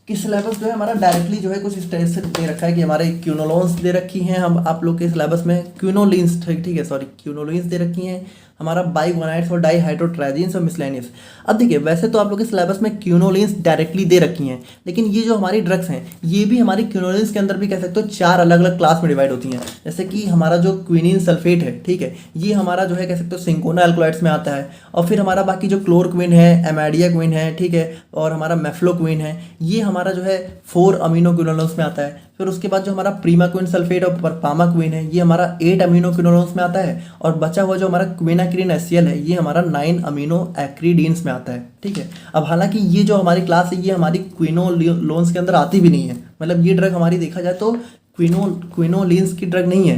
कि सिलेबस जो है हमारा डायरेक्टली जो है कुछ इस तरह से दे रखा है कि हमारे क्यूनोलोन्स दे रखी हैं हम आप लोग के सिलेबस में, क्यूनोलिन्स, ठीक है, सॉरी क्यूनोलिन्स दे रखी हैं, हमारा बाइगोनाइड्स और डाइहाइड्रोट्राइजीन्स और मिसलेनियस। अब देखिए वैसे तो आप लोग के सिलेबस में क्यूनोलिन्स डायरेक्टली दे रखी हैं, लेकिन ये जो हमारी ड्रग्स हैं ये भी हमारी क्यूनोलिन्स के अंदर भी कह सकते हो 4 अलग अलग क्लास में डिवाइड होती हैं। जैसे कि हमारा जो क्विनिन सल्फेट है, ठीक है, ये हमारा जो है कह सकते हो सिंकोना एल्कोलाइड्स में आता है। और फिर हमारा बाकी जो क्लोरक्विन है, एमाडिया क्विन है, ठीक है, और हमारा मेफ्लोक्विन है, ये हमारा जो है 4 अमीनो क्विनोलोन्स में आता है। फिर उसके बाद जो हमारा प्रीमाक्विन सल्फेट और पामाक्विन है ये हमारा 8 अमीनो क्विनोलोन्स में आता है। और बचा हुआ जो हमारा क्विनाक्रिन एचसीएल है ये हमारा 9 अमीनो एक्रीडीन्स में आता है, ठीक है। अब हालांकि ये जो हमारी क्लास है ये हमारी क्विनोलोन्स के अंदर आती भी नहीं है, मतलब ये ड्रग हमारी देखा जाए तो क्विनोलिन्स की ड्रग नहीं है।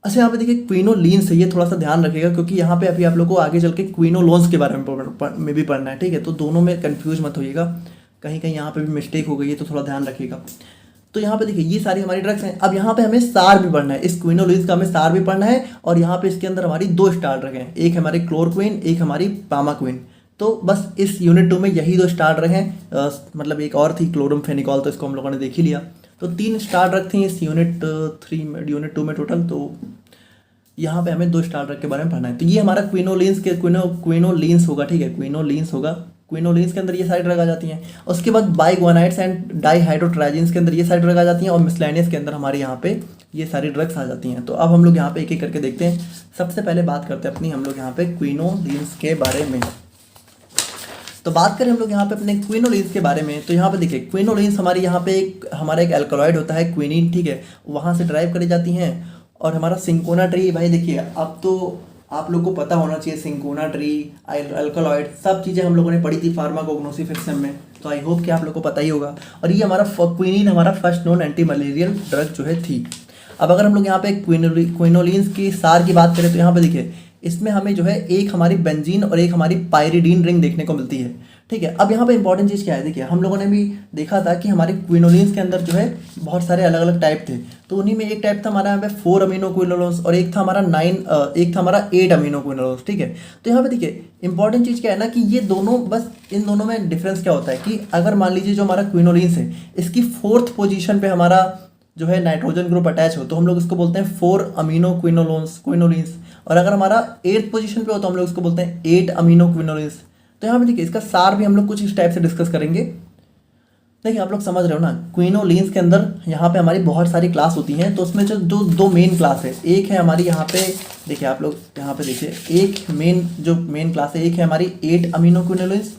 अच्छा यहाँ पे देखिए क्विनोलिन्स है, ये थोड़ा सा ध्यान रखिएगा क्योंकि यहाँ पे अभी आप लोग को आगे चल के क्विनोलोन्स के बारे में भी पढ़ना है, ठीक है। तो दोनों में कंफ्यूज मत होइएगा, कहीं कहीं यहाँ पे भी मिस्टेक हो गई है तो थोड़ा ध्यान रखिएगा। तो यहाँ पे देखिए ये सारी हमारी ड्रग्स हैं। अब यहाँ पे हमें सार भी पढ़ना है, इस क्विनोलिन्स का हमें सार भी पढ़ना है। और यहाँ पे इसके अंदर हमारी 2 स्टार ड्रग हैं, एक हमारी क्लोरक्विन, एक हमारी पामाक्विन। तो बस इस यूनिट 2 में यही 2 स्टार ड्रग हैं, मतलब एक और थी क्लोरमफेनिकॉल, तो इसको हम लोगों ने देख ही लिया। तो 3 स्टार ड्रग थी इस यूनिट 2 में टोटल। तो यहाँ पे हमें 2 स्टार ड्रग के बारे में पढ़ना है। तो ये हमारा क्विनोलिन्स होगा, ठीक है, क्विनोलिन्स होगा। क्विनोलिन्स के अंदर ये सारी ड्रग आ जाती हैं। उसके बाद बाइगोनाइड्स एंड डाइहाइड्रोट्राइजीन्स के अंदर ये सारी ड्रग आ जाती हैं। और मिसलेनियस के अंदर हमारे यहाँ पे ये सारी ड्रग्स आ जाती हैं। तो अब हम लोग यहाँ पे एक एक करके देखते हैं। सबसे पहले बात करते हैं अपनी हम लोग यहाँ पे क्विनोलिन्स के बारे में। तो बात करें हम लोग यहाँ पे अपने क्विनोलिन्स के बारे में, तो यहाँ पे देखिए क्विनोलिन्स हमारी यहाँ पे हमारा एक एल्कोलॉइड होता है क्विनिन, ठीक है, वहाँ से ड्राइव करी जाती हैं। और हमारा सिंकोना ट्री, भाई देखिए अब तो आप लोग को पता होना चाहिए सिंकोना ट्री, अल्कलॉइड, सब चीज़ें हम लोगों ने पढ़ी थी फार्माकोग्नोसी सिस्टम में, तो आई होप कि आप लोग को पता ही होगा। और ये हमारा क्विनिन हमारा first known anti malarial drug जो है थी। अब अगर हम लोग यहाँ पे क्विनोलिन्स की सार की बात करें तो यहाँ पे देखिए इसमें हमें जो है एक हमारी बेंजीन और एक हमारी पायरिडीन रिंग देखने को मिलती है, ठीक है। अब यहाँ पे इंपॉर्टेंट चीज़ क्या है, देखिए हम लोगों ने भी देखा था कि हमारे क्विनोलिन्स के अंदर जो है बहुत सारे अलग अलग टाइप थे। तो उन्हीं में एक टाइप था हमारा यहाँ पे 4 अमीनो क्विनोलोन्स और एक था हमारा 8 अमीनो क्विनोलोन्स, ठीक है। तो यहाँ पे देखिए इंपॉर्टेंट चीज़ क्या है ना कि ये दोनों, बस इन दोनों में डिफरेंस क्या होता है कि अगर मान लीजिए जो हमारा क्विनोलिन्स है इसकी 4th पोजीशन पे हमारा जो है नाइट्रोजन ग्रुप अटैच हो तो हम लोग इसको बोलते हैं 4 अमीनो क्विनोलिन्स। और अगर हमारा 8th पोजीशन पे हो तो हम लोग इसको बोलते हैं 8 अमीनो क्विनोलिन्स। तो यहाँ पे देखिए इसका सार भी हम लोग कुछ इस टाइप से डिस्कस करेंगे। देखिए आप लोग समझ रहे हो ना, क्विनोलिन्स के अंदर यहाँ पे हमारी बहुत सारी क्लास होती हैं। तो उसमें जो दो मेन क्लास है, एक है हमारी यहाँ पे देखिए आप लोग यहाँ पे देखिए एक मेन क्लास है, एक है हमारी 8 अमीनो क्विनोलिन्स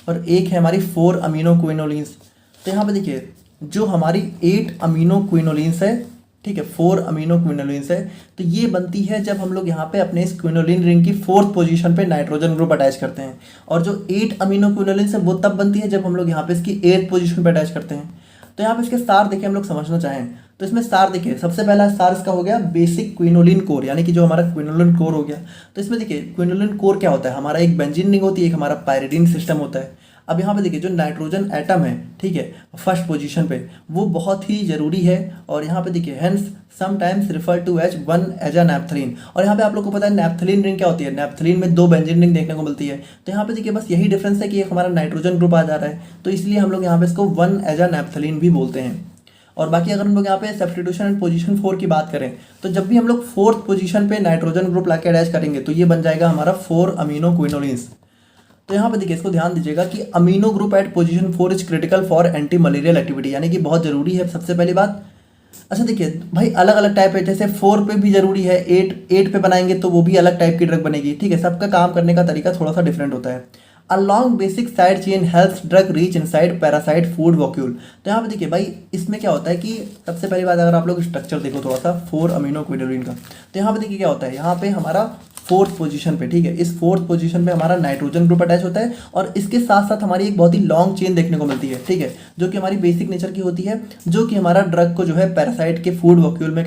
और एक है हमारी 4 अमीनो क्विनोलिन्स। तो यहाँ पे देखिए जो हमारी 8 अमीनो क्विनोलिन्स है, ठीक है, 4 अमीनो क्विनोलिन्स है, तो ये बनती है जब हम लोग यहाँ पे अपने इस क्विनोलिन रिंग की 4th पोजीशन पे नाइट्रोजन ग्रुप अटैच करते हैं। और जो 8 अमीनो क्विनोलिन्स है वो तब बनती है जब हम लोग यहाँ पे इसकी 8th पोजीशन पे अटैच करते हैं। तो यहाँ पे इसके सार देखिए हम लोग समझना चाहें तो इसमें सार देखिए सबसे पहला सार इसका हो गया बेसिक क्विनोलिन कोर, यानी कि जो हमारा क्विनोलिन कोर हो गया। तो इसमें देखिए क्विनोलिन कोर क्या होता है, हमारा एक बेंजीन रिंग होती है, एक हमारा पायरिडीन सिस्टम होता है। अब यहाँ पे देखिए जो नाइट्रोजन एटम है, ठीक है, फर्स्ट पोजीशन पे, वो बहुत ही ज़रूरी है। और यहाँ पे देखिए hence sometimes refer to as one as a naphthalene. और यहाँ पे आप लोग को पता है नैप्थलीन रिंग क्या होती है, नैप्थलीन में 2 बेंजीन रिंग देखने को मिलती है। तो यहाँ पे देखिए बस यही डिफरेंस है कि एक हमारा नाइट्रोजन ग्रुप आ जा रहा है, तो इसलिए हम लोग यहाँ पे इसको वन एज अ नैप्थलीन भी बोलते हैं। और बाकी अगर हम लोग यहाँ पे सब्स्टिट्यूशन एंड पोजीशन 4 की बात करें तो जब भी हम लोग 4th पोजीशन पे नाइट्रोजन ग्रुप लाके अटैच करेंगे तो ये बन जाएगा हमारा 4 अमीनो क्विनोलिन्स। तो यहाँ पे देखिए इसको ध्यान दीजिएगा कि amino group at position 4 is critical for anti malarial activity, यानी कि बहुत ज़रूरी है सबसे पहली बात। अच्छा देखिए भाई अलग अलग टाइप है, जैसे 4 पे भी ज़रूरी है, 8 पे बनाएंगे तो वो भी अलग टाइप की ड्रग बनेगी, ठीक है। सबका काम करने का तरीका थोड़ा सा डिफरेंट होता है। A long basic side chain helps drug reach inside parasite food vacuole. तो यहाँ पे देखिए भाई इसमें क्या होता है कि सबसे पहली बात अगर आप लोग स्ट्रक्चर देखो थोड़ा सा 4 अमीनो क्विनोलिन का, तो यहाँ पे देखिए क्या होता है, यहाँ पे हमारा फोर्थ पोजीशन पे, ठीक है। इस फोर्थ पोजीशन पे हमारा नाइट्रोजन ग्रुप अटैच होता है और इसके साथ साथ हमारी एक बहुत ही लॉन्ग चेन देखने को मिलती है, ठीक है, जो कि हमारी बेसिक नेचर की होती है, जो कि हमारा ड्रग को जो है पैरासाइट के फूड वॉक्यूल में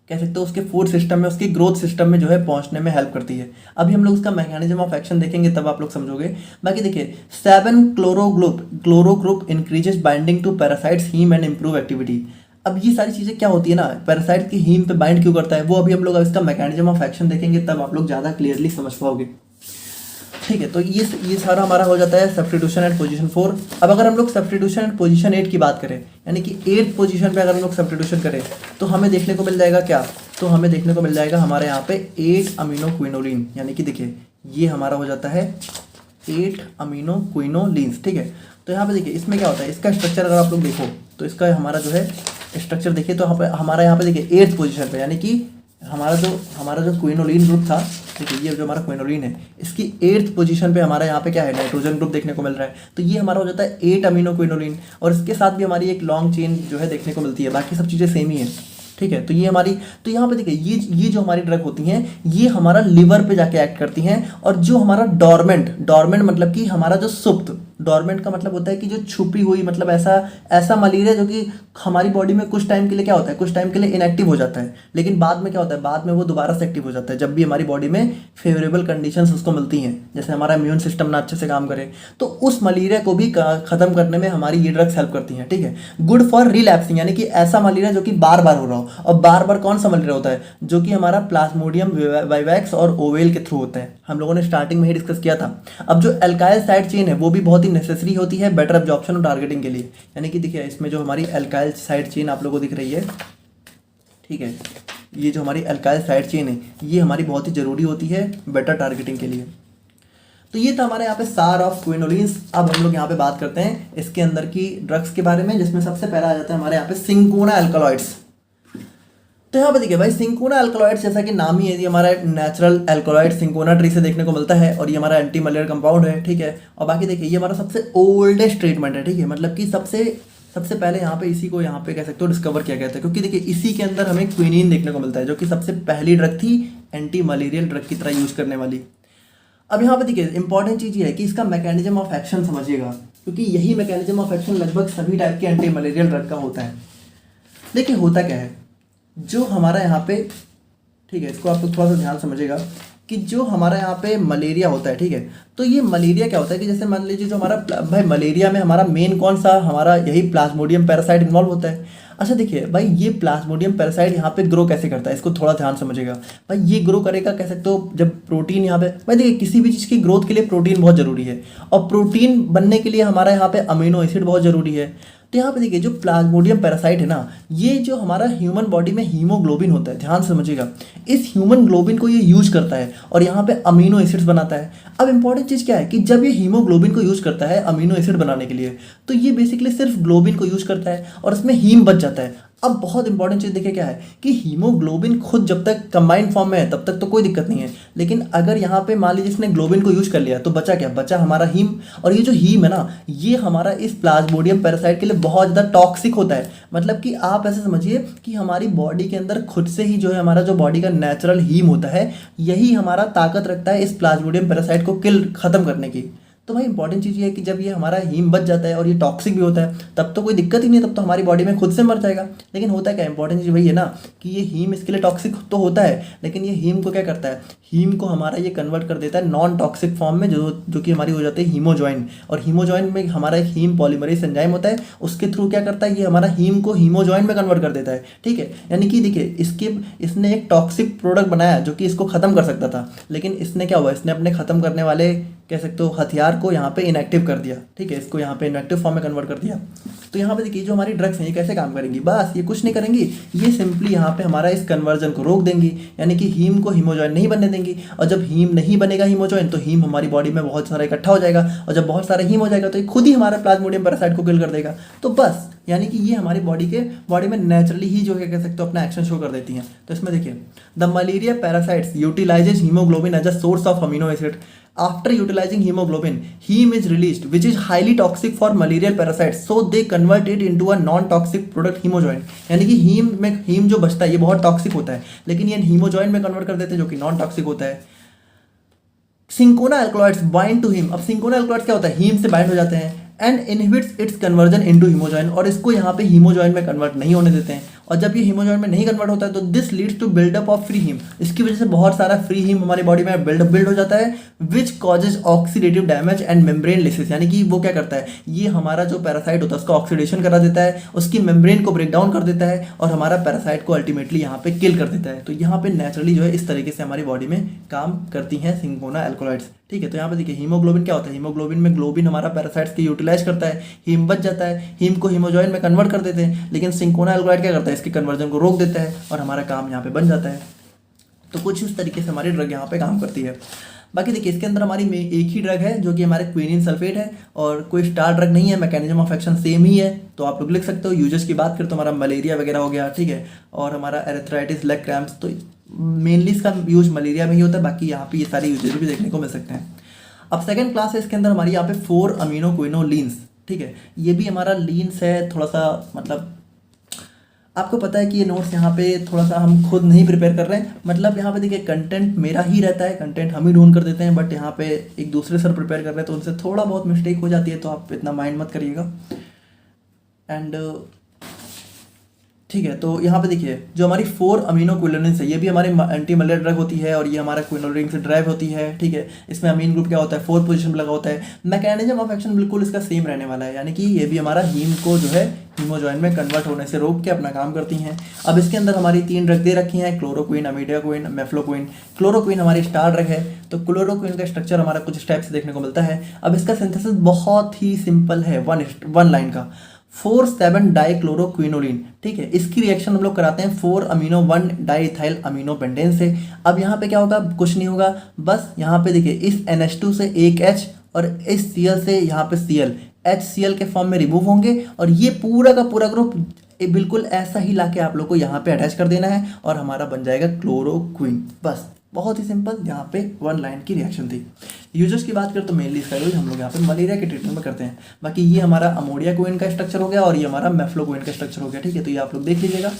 उसके फूड सिस्टम में, उसकी ग्रोथ सिस्टम में जो है पहुंचने में हेल्प करती है। अभी हम लोग उसका मैकेनिज्म ऑफ एक्शन देखेंगे तब आप लोग समझोगे। बाकी देखिए 7 chloro group increases binding to parasites heme and improve activity. अब ये सारी चीज़ें क्या होती है ना, पैरासाइट की हीम पे बाइंड क्यों करता है, वो अभी हम लोग इसका मैकेनिज्म ऑफ एक्शन देखेंगे तब आप लोग ज़्यादा क्लियरली समझ पाओगे, ठीक है। तो ये सारा हमारा हो जाता है सब्स्टिट्यूशन एट पोजीशन 4। अब अगर हम लोग सब्स्टिट्यूशन एट पोजीशन 8 की बात करें, यानी कि 8th पोजीशन पे अगर हम लोग सब्स्टिट्यूशन करें तो हमें देखने को मिल जाएगा क्या, तो हमें देखने को मिल जाएगा हमारे यहाँ पे 8 अमीनो क्विनोलिन, यानी कि देखिए ये हमारा हो जाता है 8 अमीनो क्विनोलिन्स, ठीक है। तो यहाँ पे देखिए इसमें क्या होता है, इसका स्ट्रक्चर अगर आप लोग देखो तो इसका हमारा जो है स्ट्रक्चर देखिए तो हमारा यहाँ पे देखिए 8th पोजीशन पे, यानी कि हमारा जो क्विनोलिन ग्रुप था, ठीक है, ये जो हमारा क्विनोलिन है इसकी 8th पोजीशन पे हमारा यहाँ पे क्या है, नाइट्रोजन ग्रुप देखने को मिल रहा है। तो ये हमारा हो जाता है 8 अमीनो क्विनोलिन और इसके साथ भी हमारी एक लॉन्ग चेन जो है देखने को मिलती है, बाकी सब चीज़ें सेम ही है, ठीक है। तो ये हमारी, तो यहाँ पे देखिए ये जो हमारी ड्रग होती हैं ये हमारा लिवर पे जाके एक्ट करती हैं, और जो हमारा डॉर्मेंट मतलब कि हमारा जो सुप्त, डॉर्मेंट का मतलब होता है कि जो छुपी हुई, मतलब ऐसा मलेरिया जो कि हमारी बॉडी में कुछ टाइम के लिए क्या होता है, कुछ टाइम के लिए इनएक्टिव हो जाता है, लेकिन बाद में क्या होता है, बाद में वो दोबारा से एक्टिव हो जाता है जब भी हमारी बॉडी में फेवरेबल कंडीशंस उसको मिलती हैं, जैसे हमारा इम्यून सिस्टम ना अच्छे से काम करे, तो उस मलेरिया को भी खत्म करने में हमारी ये ड्रग्स हेल्प करती हैं, ठीक है। गुड फॉर रिलैप्सिंग, यानी कि ऐसा मलेरिया जो कि बार बार हो रहा हो, और बार बार कौन सा मलेरिया होता है, जो कि हमारा प्लाज्मोडियम वाइवैक्स और ओवेल के थ्रू होता है, हम लोगों ने स्टार्टिंग में ही डिस्कस किया था। अब जो एल्काइल साइड चेन है वो भी बहुत ही नेसेसरी होती है बेटर एब्जॉर्प्शन और टारगेटिंग के लिए, यानी कि देखिए इसमें जो हमारी एल्काइल साइड चेन आप लोगों को दिख रही है, ठीक है, ये जो हमारी एल्काइल साइड चेन है ये हमारी बहुत ही जरूरी होती है बेटर टारगेटिंग के लिए। तो ये था हमारे यहाँ पे सार ऑफ क्विनोलिन्स। अब हम लोग यहाँ पे बात करते हैं इसके अंदर की ड्रग्स के बारे में, जिसमें सबसे पहला आ जाता है हमारे यहाँ पे सिंकोना एल्कलॉइड्स। तो यहाँ पे देखिए भाई सिंकोना एल्कलॉइड्स, जैसा कि नाम ही है, ये हमारा नेचुरल एल्कलॉइड सिंकोना ट्री से देखने को मिलता है और ये हमारा एंटी मलेरियल कंपाउंड है, ठीक है। और बाकी देखिए ये हमारा सबसे ओल्डेस्ट ट्रीटमेंट है, ठीक है, मतलब कि सबसे पहले यहाँ पे इसी को यहाँ पे कह सकते हो डिस्कवर किया गया था, क्योंकि देखिए इसी के अंदर हमें क्विनीन देखने को मिलता है, जो कि सबसे पहली ड्रग थी एंटी मलेरियल ड्रग की तरह यूज करने वाली। अब यहाँ पे देखिए इंपॉर्टेंट चीज़ ये है कि इसका मैकेनिज्म ऑफ एक्शन समझिएगा, क्योंकि यही मैकेनिज्म ऑफ एक्शन लगभग सभी टाइप के एंटी मलेरियल ड्रग का होता है। देखिए होता क्या है, जो हमारा यहाँ पे, ठीक है, इसको आप लोग थोड़ा सा ध्यान समझिएगा कि जो हमारा यहाँ पे मलेरिया होता है, ठीक है, तो ये मलेरिया क्या होता है कि जैसे मान लीजिए जो हमारा भाई मलेरिया में हमारा मेन कौन सा, हमारा यही प्लाज्मोडियम पैरासाइट इन्वॉल्व होता है। अच्छा देखिए भाई ये प्लाज्मोडियम पैरासाइट यहाँ पे ग्रो कैसे करता है, इसको थोड़ा ध्यान समझिएगा। भाई ये ग्रो करेगा कह सकते हो जब प्रोटीन यहाँ पे, भाई देखिए किसी भी चीज़ की ग्रोथ के लिए प्रोटीन बहुत ज़रूरी है, और प्रोटीन बनने के लिए हमारा यहाँ पे अमीनो एसिड बहुत ज़रूरी है। तो यहाँ पे देखिए जो प्लाज्मोडियम पैरासाइट है ना, ये जो हमारा ह्यूमन बॉडी में हीमोग्लोबिन होता है, ध्यान से समझिएगा, इस ह्यूमन ग्लोबिन को ये यूज करता है और यहाँ पे अमीनो एसिड्स बनाता है। अब इंपॉर्टेंट चीज़ क्या है कि जब ये हीमोग्लोबिन को यूज करता है अमीनो एसिड बनाने के लिए, तो ये बेसिकली सिर्फ ग्लोबिन को यूज करता है और इसमें हीम बच जाता है। अब बहुत इंपॉर्टेंट चीज़ देखिए क्या है कि हीमोग्लोबिन खुद जब तक कंबाइंड फॉर्म में है तब तक तो कोई दिक्कत नहीं है, लेकिन अगर यहाँ पे मान लीजिए इसने ग्लोबिन को यूज कर लिया तो बचा क्या, बचा हमारा हीम। और ये जो हीम है ना, ये हमारा इस प्लाज्मोडियम पैरासाइट के लिए बहुत ज़्यादा टॉक्सिक होता है। मतलब कि आप ऐसे समझिए कि हमारी बॉडी के अंदर खुद से ही जो है हमारा जो बॉडी का नेचुरल हीम होता है, यही हमारा ताकत रखता है इस प्लाज्मोडियम पैरासाइट को खत्म करने की। तो भाई इंपॉर्टेंट चीज़ ये है कि जब ये हमारा हीम बच जाता है और ये टॉक्सिक भी होता है तब तो कोई दिक्कत ही नहीं, तब तो हमारी बॉडी में खुद से मर जाएगा। लेकिन होता है क्या, इंपॉर्टेंट चीज़ वही है ना कि ये हीम इसके लिए टॉक्सिक तो होता है, लेकिन ये हीम को क्या करता है, हीम को हमारा ये कन्वर्ट कर देता है नॉन टॉक्सिक फॉर्म में, जो कि हमारी हो जाती है हीमोजॉइन। और हीमोजॉइन में हमारा एक हीम पॉलीमरेज एंजाइम होता है, उसके थ्रू क्या करता है, ये हमारा हीम को हीमोजॉइन में कन्वर्ट कर देता है, ठीक है। यानी कि देखिए इसने एक टॉक्सिक प्रोडक्ट बनाया जो कि इसको खत्म कर सकता था, लेकिन इसने क्या हुआ, इसने अपने खत्म करने वाले कह सकते हो हथियार को यहाँ पे इनएक्टिव कर दिया, ठीक है, इसको यहाँ पे इनएक्टिव फॉर्म में कन्वर्ट कर दिया। तो यहाँ पे देखिए जो हमारी ड्रग्स हैं ये कैसे काम करेंगी, बस ये कुछ नहीं करेंगी, ये सिंपली यहाँ पे हमारा इस कन्वर्जन को रोक देंगी, यानी कि हीम को हीमोजॉइन नहीं बनने देंगी। और जब हीम नहीं बनेगा हीमोजॉइन, तो हीम हमारी बॉडी में बहुत सारा इकट्ठा हो जाएगा, और जब बहुत सारा हीम हो जाएगा तो ये खुद ही हमारे प्लाज्मोडियम पैरासाइट को किल कर देगा। तो बस यानी कि ये हमारी बॉडी में नेचुरली ही जो है कह सकते हो अपना एक्शन शो कर देती हैं। तो इसमें देखिए the malaria parasites utilizes hemoglobin as a source of amino acid. after utilizing hemoglobin, heme is released, which is highly toxic for malarial parasites. So they convert it into a non-toxic product hemojoin. यानी कि haem जो बचता है ये बहुत toxic होता है, लेकिन ये हीमोजॉइन में कन्वर्ट कर देते हैं जो कि नॉन टॉक्सिक होता है. Cinchona alkaloids bind to heme. अब सिंकोना एल्कलॉइड्स क्या होता है, हीम से बाइंड हो जाते हैं and inhibits its conversion into hemozoin, और इसको यहाँ पे हीमोजॉइन में कन्वर्ट नहीं होने देते हैं. और जब ये हीमोजॉइन में नहीं कन्वर्ट होता है तो this leads to buildup of free heme. इसकी वजह से बहुत सारा फ्री हीम हमारी बॉडी में बिल्ड हो जाता है, which causes oxidative damage and membrane lysis. यानी कि वो क्या करता है, ये हमारा जो पैरासाइट होता है उसका ऑक्सीडेशन करा देता है, उसकी मेम्ब्रेन को ब्रेक डाउन कर देता है और हमारा पैरासाइट को अल्टीमेटली यहाँ पे किल कर देता है. तो यहाँ पे नेचुरली जो है इस तरीके से हमारी बॉडी में काम करती हैं सिंकोना एल्कोलॉइड्स. ठीक है, तो यहाँ पे देखिए हीमोग्लोबिन क्या होता है, हीमोग्लोबिन में ग्लोबिन हमारा पैरासाइट्स के यूटिलाइज करता है, हीम बच जाता है, हीम को हीमोजॉइन में कन्वर्ट कर देते हैं, लेकिन सिंकोना एल्कोलॉइड क्या करता है, इसके कन्वर्जन को रोक देता है और हमारा काम यहाँ पे बन जाता है. तो कुछ इस तरीके से हमारी ड्रग यहाँ पे काम करती है. बाकी देखिए इसके अंदर हमारी एक ही ड्रग है जो कि हमारे क्विनिन सल्फेट है और कोई स्टार ड्रग नहीं है, मैकेनिज्म ऑफ एक्शन सेम ही है. तो आप लोग लिख सकते हो. यूजेस की बात करें तो हमारा मलेरिया वगैरह हो गया, ठीक है, और हमारा एरेथ्राइटिस, लेग क्रैम्प्स, तो मेनली इसका यूज मलेरिया में ही होता है. बाकी यहाँ पे ये सारे यूजेस भी देखने को मिल सकते हैं. अब सेकंड क्लास है, इसके अंदर हमारी यहाँ पे 4 अमीनो क्विनोलिन्स. ठीक है, ये भी हमारा लीन्स है, थोड़ा सा मतलब आपको पता है कि ये नोट्स यहाँ पे थोड़ा सा हम खुद नहीं प्रिपेयर कर रहे हैं. मतलब यहाँ पे देखिए कंटेंट मेरा ही रहता है, कंटेंट हम ही ढूंढ कर देते हैं, बट यहाँ पे एक दूसरे सर प्रिपेयर कर रहे हैं तो उनसे थोड़ा बहुत मिस्टेक हो जाती है, तो आप इतना माइंड मत करिएगा. एंड ठीक है, तो यहाँ पे देखिए जो हमारी 4 अमीनो क्विनोलिन्स है ये भी हमारी एंटी मलेरिया ड्रग होती है और ये हमारा क्विनोलिन से ड्राइव होती है. ठीक है, इसमें अमीन ग्रुप क्या होता है, 4th पोजीशन पर लगा होता है. मैकेनिज्म ऑफ एक्शन बिल्कुल इसका सेम रहने वाला है, यानी कि ये भी हमारा हीम को जो है हीमोजॉइन में कन्वर्ट होने से रोक के अपना काम करती हैं. अब इसके अंदर हमारी 3 ड्रग दे रखी हैं, क्लोरोक्विन, अमीडाक्विन, मेफ्लोक्विन. क्लोरोक्विन हमारी स्टार ड्रग है, तो क्लोरोक्विन का स्ट्रक्चर हमारा कुछ स्टेप से देखने को मिलता है. अब इसका सिंथेसिस बहुत ही सिंपल है, वन लाइन का, 4,7 डाइक्लोरोक्विनोलिन. ठीक है, इसकी रिएक्शन हम लोग कराते हैं 4 अमीनो 1 डाइथाइल अमीनो पेंटेन से. अब यहाँ पे क्या होगा, कुछ नहीं होगा, बस यहाँ पे देखिए इस NH2 से एक H और इस Cl से यहाँ पे Cl, HCl के फॉर्म में रिमूव होंगे और ये पूरा का पूरा ग्रुप बिल्कुल ऐसा ही लाके आप लोग को यहाँ पे अटैच कर देना है और हमारा बन जाएगा क्लोरोक्विन. बस बहुत ही सिंपल, यहाँ पे 1 लाइन की रिएक्शन थी. यूजर्स की बात करें तो मेनली इसका यूज हम लोग यहाँ पे मलेरिया के ट्रीटमेंट में करते हैं. बाकी ये हमारा अमोडिया क्विन का स्ट्रक्चर हो गया और ये हमारा मेफ्लोक्विन का स्ट्रक्चर हो गया. ठीक है, तो ये आप लोग देख लीजिएगा.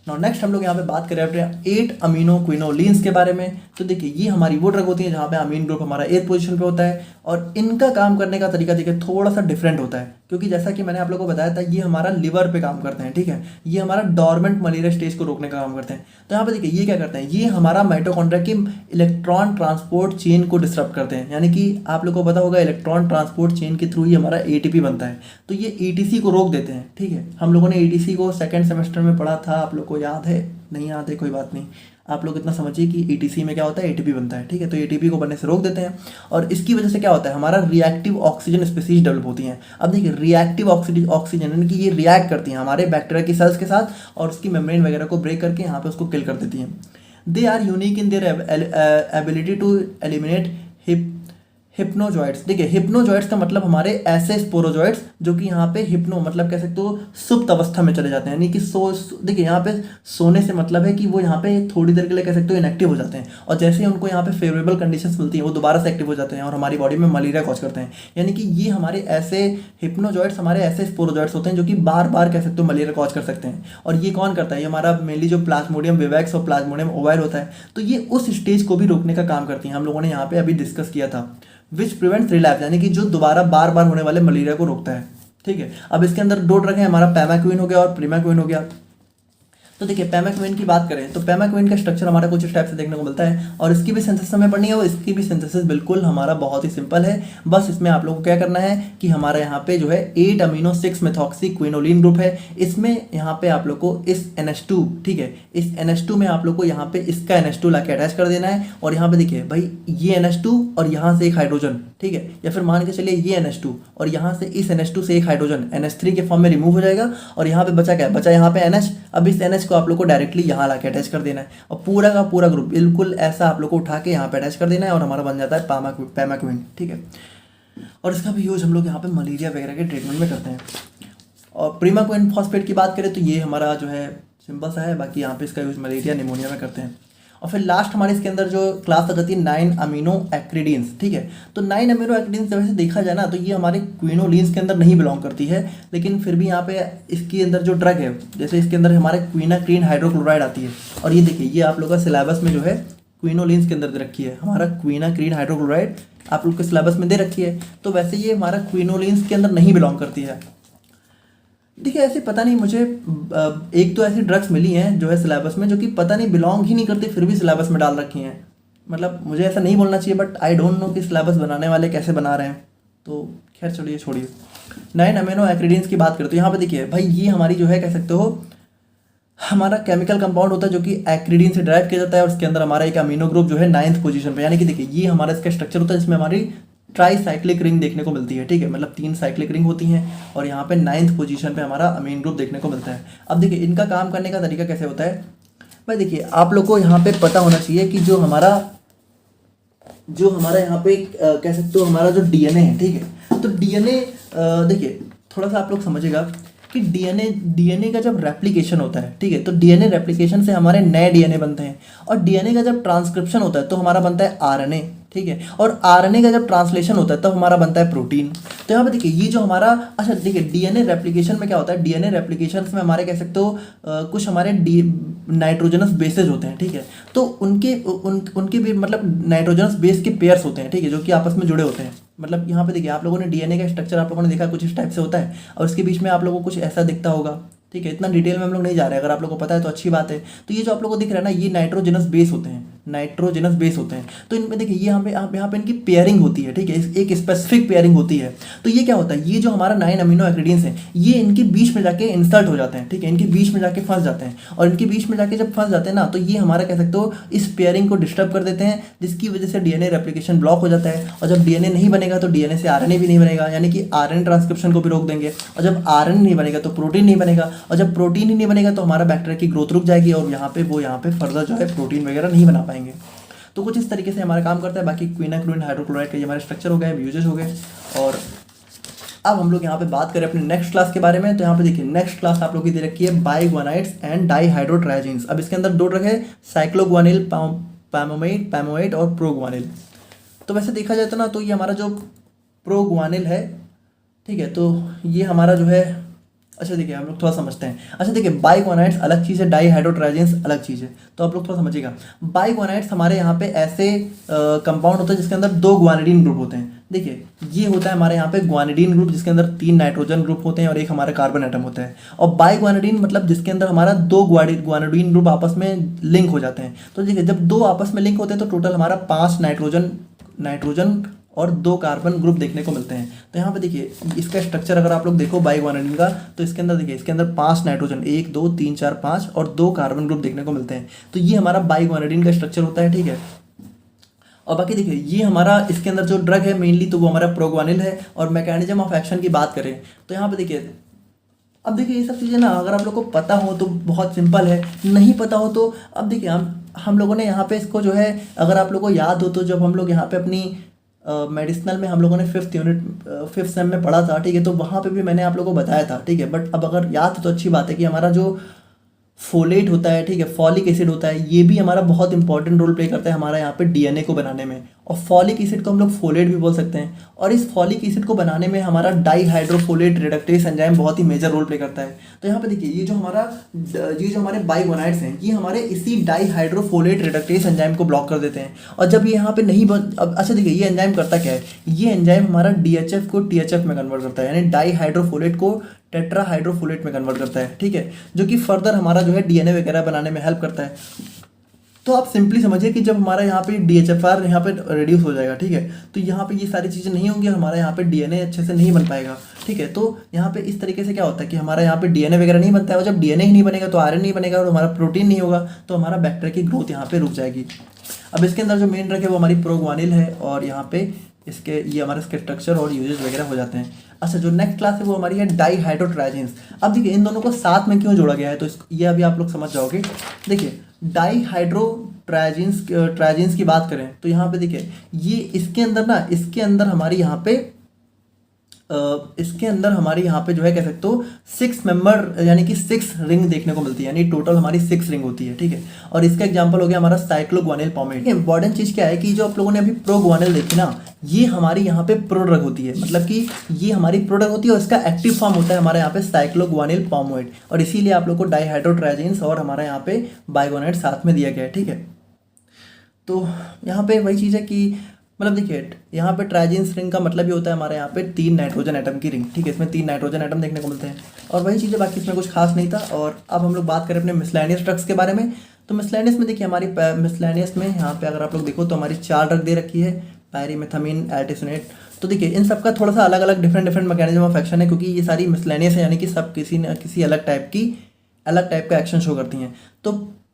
नाउ नेक्स्ट हम लोग यहाँ पे बात करें अपने 8 अमीनो क्विनोलिन्स के बारे में. तो देखिए ये हमारी वो ड्रग होती है जहाँ पे अमीन ग्रुप हमारा 8th पोजीशन पे होता है और इनका काम करने का तरीका देखिए थोड़ा सा डिफरेंट होता है, क्योंकि जैसा कि मैंने आप लोगों को बताया था ये हमारा लिवर पे काम करते हैं. ठीक है, ये हमारा डॉर्मेंट मलेरिया स्टेज को रोकने का काम करते हैं. तो यहाँ पे देखिए ये क्या करते हैं, ये हमारा माइटोकॉन्ड्रिया की इलेक्ट्रॉन ट्रांसपोर्ट चेन को डिस्टर्ब करते हैं. यानी कि आप लोगों को पता होगा इलेक्ट्रॉन ट्रांसपोर्ट चेन के थ्रू ही हमारा ATP बनता है, तो ये ETC को रोक देते हैं. ठीक है, हम लोगों ने ETC को सेकेंड सेमेस्टर में पढ़ा था, आप लोग को याद है, नहीं याद है कोई बात नहीं, आप लोग इतना समझिए कि ETC में क्या होता है, ATP बनता है. ठीक है, तो ATP को बनने से रोक देते हैं और इसकी वजह से क्या होता है, हमारा रिएक्टिव ऑक्सीजन स्पीसीज डेवलप होती हैं. अब देखिए रिएक्टिव ऑक्सीजन यानी कि ये रिएक्ट करती हैं हमारे बैक्टीरिया की सेल्स के साथ और उसकी मेम्ब्रेन वगैरह को ब्रेक करके यहाँ पे उसको किल कर देती हैं. They are unique in their ability to eliminate hypnozoites. देखिए हिप्नोजॉइड्स का मतलब हमारे ऐसे स्पोरोजॉइड्स जो कि यहाँ पे हिप्नो मतलब कह सकते हो सुप्त अवस्था में चले जाते हैं, यानी कि देखिए यहाँ पे सोने से मतलब है कि वो यहाँ पे थोड़ी देर के लिए कह सकते हो इनएक्टिव हो जाते हैं और जैसे ही उनको यहाँ पे फेवरेबल कंडीशंस मिलती हैं वो दोबारा से एक्टिव हो जाते हैं और हमारी बॉडी में मलेरिया कॉज करते हैं. यानी कि ये हमारे ऐसे हिप्नोजॉइड्स हमारे ऐसे स्पोरोजॉइड्स होते हैं जो कि बार बार कह सकते हो मलेरिया कॉज कर सकते हैं. और ये कौन करता है, ये हमारा मेनली जो प्लाज्मोडियम विवैक्स और प्लाज्मोडियम ओवाइल होता है, तो ये उस स्टेज को भी रोकने का काम करती हैं. हम लोगों ने यहाँ पे अभी डिस्कस किया था, विच प्रिवेंट्स रिलैप्स, यानी कि जो दोबारा बार बार होने वाले मलेरिया को रोकता है. ठीक है, अब इसके अंदर 2 ड्रग है, हमारा पैमाक्विन हो गया और प्रीमाक्विन हो गया. तो देखिए पैमाक्विन की बात करें तो पैमाक्विन का स्ट्रक्चर हमारा कुछ इस टाइप से देखने को मिलता है और इसकी भी सिंथेसिस हमें पढ़नी है और इसकी भी सिंथेसिस बिल्कुल हमारा बहुत ही सिंपल है. बस इसमें आप लोगों को क्या करना है कि हमारा यहाँ पे जो है 8 अमीनो 6 मेथॉक्सी क्विनोलिन ग्रुप है. इसमें यहाँ पे आप लोग को इस NH2, ठीक है, इस NH2 में आप लोग को यहाँ पे इसका NH2 ला के अटैच कर देना है और यहाँ पे देखिए भाई ये NH2 और यहाँ से एक हाइड्रोजन, ठीक है, या फिर मान के चलिए ये NH2 और यहाँ से इस NH2 से एक हाइड्रोजन NH3 के फॉर्म में रिमूव हो जाएगा और यहाँ पे बचा क्या है, बचा यहाँ पे NH. अब इस NH को आप लोग को डायरेक्टली यहाँ ला के अटैच कर देना है और पूरा का पूरा ग्रुप बिल्कुल ऐसा आप लोग को उठा के यहाँ पे अटैच कर देना है और हमारा बन जाता है पैमाक्विन. ठीक है, और इसका भी यूज हम लोग यहाँ पे मलेरिया वगैरह के ट्रीटमेंट में करते हैं. और प्रीमाक्विन फॉस्फेट की बात करें तो ये हमारा जो है सिंपल सा है, बाकी यहाँ पे इसका यूज मलेरिया निमोनिया में करते हैं. और फिर लास्ट हमारे इसके अंदर जो क्लास आ जाती है 9 अमीनो एक्रिडीन्स, ठीक है। तो 9 अमीनो एक्रिडीन्स वैसे देखा जाए ना तो ये हमारे क्विनोलिन्स के अंदर नहीं बिलोंग करती है, लेकिन फिर भी यहाँ पे इसके अंदर जो ड्रग है, जैसे इसके अंदर हमारे क्विनाक्रीन हाइड्रोक्लोराइड आती है, और ये देखिए ये आप लोग का सिलेबस में जो है क्विनोलिन्स के अंदर दे रखी है, हमारा क्विनाक्रीन हाइड्रोक्लोराइड आप लोग के सिलेबस में दे रखी है। तो वैसे ये हमारा क्विनोलिन्स के अंदर नहीं बिलोंग करती है। देखिए ऐसे पता नहीं मुझे एक तो ऐसी ड्रग्स मिली हैं जो है सिलेबस में जो कि पता नहीं बिलोंग ही नहीं करती, फिर भी सिलेबस में डाल रखी हैं। मतलब मुझे ऐसा नहीं बोलना चाहिए, बट आई डोंट नो कि सिलेबस बनाने वाले कैसे बना रहे हैं। तो खैर चलिए छोड़िए। 9 अमीनो एक्रिडीन्स की बात करें तो यहाँ पे देखिए भाई ये हमारी जो है कह सकते हो हमारा केमिकल कंपाउंड होता है जो कि एक्रिडीन से ड्राइव किया जाता है, और उसके अंदर हमारा एक अमीनो ग्रुप जो है 9th पोजीशन पे, यानी कि देखिए ये हमारा इसका स्ट्रक्चर होता है जिसमें हमारी ट्राईसाइक्लिक रिंग देखने को मिलती है, ठीक है। मतलब 3 साइक्लिक रिंग होती हैं और यहाँ पे 9th पोजीशन पे हमारा अमीन ग्रुप देखने को मिलता है। अब देखिए इनका काम करने का तरीका कैसे होता है भाई, देखिए आप लोग को यहाँ पे पता होना चाहिए कि जो हमारा यहाँ पे कह सकते हो हमारा जो डीएनए है, ठीक है। तो डीएनए देखिए थोड़ा सा आप लोग समझिएगा कि डीएनए का जब रेप्लिकेशन होता है, ठीक है, तो डीएनए रेप्लिकेशन से हमारे नए डीएनए बनते हैं, और डीएनए का जब ट्रांसक्रिप्शन होता है तो हमारा बनता है आरएनए, ठीक है, और आरएनए का जब ट्रांसलेशन होता है तब हमारा बनता है प्रोटीन। तो यहाँ पे देखिए ये जो हमारा अच्छा देखिए डीएनए रेप्लिकेशन में क्या होता है, डीएनए रेप्लिकेशन में हमारे कह सकते हो कुछ हमारे नाइट्रोजनस बेसेज होते हैं, ठीक है। तो उनके भी मतलब नाइट्रोजनस बेस के पेयर्स होते हैं, ठीक है, जो कि आपस में जुड़े होते हैं। मतलब यहाँ पे देखिए आप लोगों ने डीएनए का स्ट्रक्चर आप लोगों ने देखा कुछ इस टाइप से होता है, और इसके बीच में आप लोगों को कुछ ऐसा दिखता होगा, ठीक है। इतना डिटेल में हम लोग नहीं जा रहे हैं, अगर आप लोगों को पता है तो अच्छी बात है। तो ये जो आप लोगों को दिख रहा है ना, ये नाइट्रोजनस बेस होते हैं, नाइट्रोजनस बेस होते हैं। तो इनमें देखिए ये यहाँ पे इनकी पेयरिंग होती है, ठीक है, एक स्पेसिफिक पेयरिंग होती है। तो ये क्या होता है, ये जो हमारा 9 अमीनो एक्रिडीन्स हैं ये इनके बीच में जाके इंसर्ट हो जाते हैं, ठीक है, इनके बीच में जाके फंस जाते हैं, और इनके बीच में जाके जब फंस जाते हैं ना तो ये हमारा कह सकते हो इस पेयरिंग को डिस्टर्ब कर देते हैं, जिसकी वजह से डीएनए रेप्लिकेशन ब्लॉक हो जाता है। और जब डीएनए नहीं बनेगा तो डीएनए से आरएनए भी नहीं बनेगा, यानी कि आरएनए ट्रांसक्रिप्शन को भी रोक देंगे, और जब आरएनए नहीं बनेगा तो प्रोटीन नहीं बनेगा, और जब प्रोटीन ही नहीं बनेगा तो हमारा बैक्टीरिया की ग्रोथ रुक जाएगी, और यहाँ पे फर्दर जो है प्रोटीन वगैरह नहीं बना पाएंगे। तो कुछ इस तरीके से हमारा काम करता है। बाकी क्विनाक्रीन हाइड्रोक्लोराइड का ये हमारे स्ट्रक्चर हो गए, यूजेज हो गए। और अब हम लोग यहाँ पे बात करें अपने नेक्स्ट क्लास के बारे में, तो यहाँ पे देखिए नेक्स्ट क्लास आप लोग की दे रखी है बाइगुआनाइड्स एंड डाइहाइड्रोट्राइजीन्स। अब इसके अंदर 2 ड्रग है, साइक्लोगुआनिल पैमोमेट और प्रोगुआनिल। तो वैसे देखा जाए तो ना तो ये हमारा जो प्रोगुआनिल है, ठीक है, तो ये हमारा जो है अच्छा देखिए हम लोग थोड़ा समझते हैं। अच्छा देखिए बाइगुआनाइड्स अलग चीज़ है, डाइहाइड्रोट्राइजीन्स अलग चीज़ है, तो आप लोग थोड़ा समझिएगा। बाइगुआनाइड्स हमारे यहाँ पे ऐसे कंपाउंड होता है जिसके अंदर 2 ग्वानिडीन ग्रुप होते हैं। देखिए ये होता है हमारे यहाँ पे ग्वानिडीन ग्रुप जिसके अंदर 3 नाइट्रोजन ग्रुप होते हैं और एक हमारा कार्बन एटम होता है, और बाइगुआनिडीन मतलब जिसके अंदर हमारा 2 ग्वानिडीन ग्रुप आपस में लिंक हो जाते हैं। तो देखिए जब 2 आपस में लिंक होते हैं तो टोटल हमारा 5 नाइट्रोजन और 2 कार्बन ग्रुप देखने को मिलते हैं। तो यहाँ पे देखिए इसका स्ट्रक्चर अगर आप लोग देखो बाइगुआनिडीन का, तो इसके अंदर देखिए इसके अंदर 5 नाइट्रोजन 1 2 3 4 5 और 2 कार्बन ग्रुप देखने को मिलते हैं। तो ये हमारा बाइगुआनिडीन का स्ट्रक्चर होता है, ठीक है। और बाकी देखिए ये हमारा इसके अंदर जो ड्रग है मेनली तो वो हमारा प्रोगुआनिल है। और मैकेनिज्म ऑफ एक्शन की बात करें तो यहाँ पे देखिए अब देखिए ये सब चीज़ें ना अगर आप लोग को पता हो तो बहुत सिंपल है, नहीं पता हो तो अब देखिए हम लोगों ने यहाँ पे इसको जो है अगर आप लोग को याद हो तो जब हम लोग यहाँ पे अपनी मेडिसिनल में हम लोगों ने 5th सेम में पढ़ा था, ठीक है, तो वहाँ पे भी मैंने आप लोगों को बताया था, ठीक है। बट अब अगर याद हो तो अच्छी बात है कि हमारा जो फोलेट होता है, ठीक है, फॉलिक एसिड होता है, ये भी हमारा बहुत इंपॉर्टेंट रोल प्ले करता है हमारा यहाँ पे डीएनए को बनाने में। और फॉलिक एसिड को हम लोग फोलेट भी बोल सकते हैं, और इस फॉलिक एसिड को बनाने में हमारा डाइहाइड्रोफोलेट रिडक्टेज एंजाइम बहुत ही मेजर रोल प्ले करता है। तो यहाँ पे देखिए ये जो हमारे बाइगुआनाइड्स हैं ये हमारे इसी डाइहाइड्रोफोलेट रिडक्टेज एंजाइम को ब्लॉक कर देते हैं। और जब ये यहाँ पे नहीं अच्छा देखिए ये एंजाइम करता क्या है, ये एंजाइम हमारा डीएचएफ को टीएचएफ में कन्वर्ट करता है, यानी डाइहाइड्रोफोलेट को टेट्राहाइड्रोफोलेट में कन्वर्ट करता है, ठीक है, जो कि फर्दर हमारा जो है डीएनए वगैरह बनाने में हेल्प करता है। तो आप सिंपली समझिए कि जब हमारा यहाँ पे डीएचएफआर यहाँ पे रिड्यूस हो जाएगा, ठीक है, तो यहाँ पे ये सारी चीज़ें नहीं होंगी और हमारा यहाँ पे डीएनए अच्छे से नहीं बन पाएगा, ठीक है। तो यहाँ पे इस तरीके से क्या होता है कि हमारा यहाँ पे डीएनए वगैरह नहीं बनता है, और जब डीएनए ही नहीं बनेगा तो आरएनए नहीं बनेगा और हमारा प्रोटीन नहीं होगा, तो हमारा बैक्टीरिया की ग्रोथ यहाँ पे रुक जाएगी। अब इसके अंदर जो मेन ड्रग है वो हमारी प्रोगुआनिल है, और यहाँ पे ये हमारे इसके स्ट्रक्चर और यूजेज वगैरह हो जाते हैं। अच्छा जो नेक्स्ट क्लास है वो हमारी है डाइहाइड्रोट्राइजीन्स। अब देखिए इन दोनों को साथ में क्यों जोड़ा गया है, तो ये अभी आप लोग समझ जाओगे। देखिए डाइहाइड्रोट्राइजीन्स की बात करें तो यहाँ पे देखिए ये इसके अंदर हमारी यहाँ पे इसके अंदर हमारी यहाँ पे जो है कह सकते हो 6 मेंबर यानी कि 6 रिंग देखने को मिलती है, यानी टोटल हमारी 6 रिंग होती है, ठीक है। और इसका एग्जांपल हो गया हमारा साइक्लोगुआनिल पॉमेट। इंपॉर्टेंट चीज़ क्या है कि जो आप लोगों ने अभी प्रोगुआनिल देखी ना, ये हमारी यहाँ पे प्रोड्रग होती है, मतलब कि ये हमारी प्रोड्रग होती है और इसका एक्टिव फॉर्म होता है हमारे यहाँ पे साइक्लोगुआनिल पॉमेट, और इसीलिए आप लोग को डाइहाइड्रोट्राइजीन्स और हमारे यहाँ पे बाइगोनेट साथ में दिया गया है, ठीक है। तो यहाँ पे वही चीज़ है कि मतलब देखिए यहाँ पे ट्राइजीन्स रिंग का मतलब ये होता है हमारे यहाँ पे 3 नाइट्रोजन एटम की रिंग, ठीक है। इसमें 3 नाइट्रोजन एटम देखने को मिलते हैं और वही चीज़ें, बाकी इसमें कुछ खास नहीं था। और अब हम लोग बात करें अपने मिसलेनियस ड्रग्स के बारे में। तो मिसलेनियस में देखिए हमारी मिसलेनियस में यहाँ पे अगर आप लोग देखो तो हमारी 4 ड्रग दे रखी है, पायरीमेथामीन, एल्टिसोनेट। तो देखिए इन सब का थोड़ा सा अलग अलग डिफरेंट मैकेनिज्म ऑफ एक्शन है, क्योंकि ये सारी मिसलेनियस है, यानी कि सब किसी न किसी अलग टाइप का एक्शन शो करती हैं। तो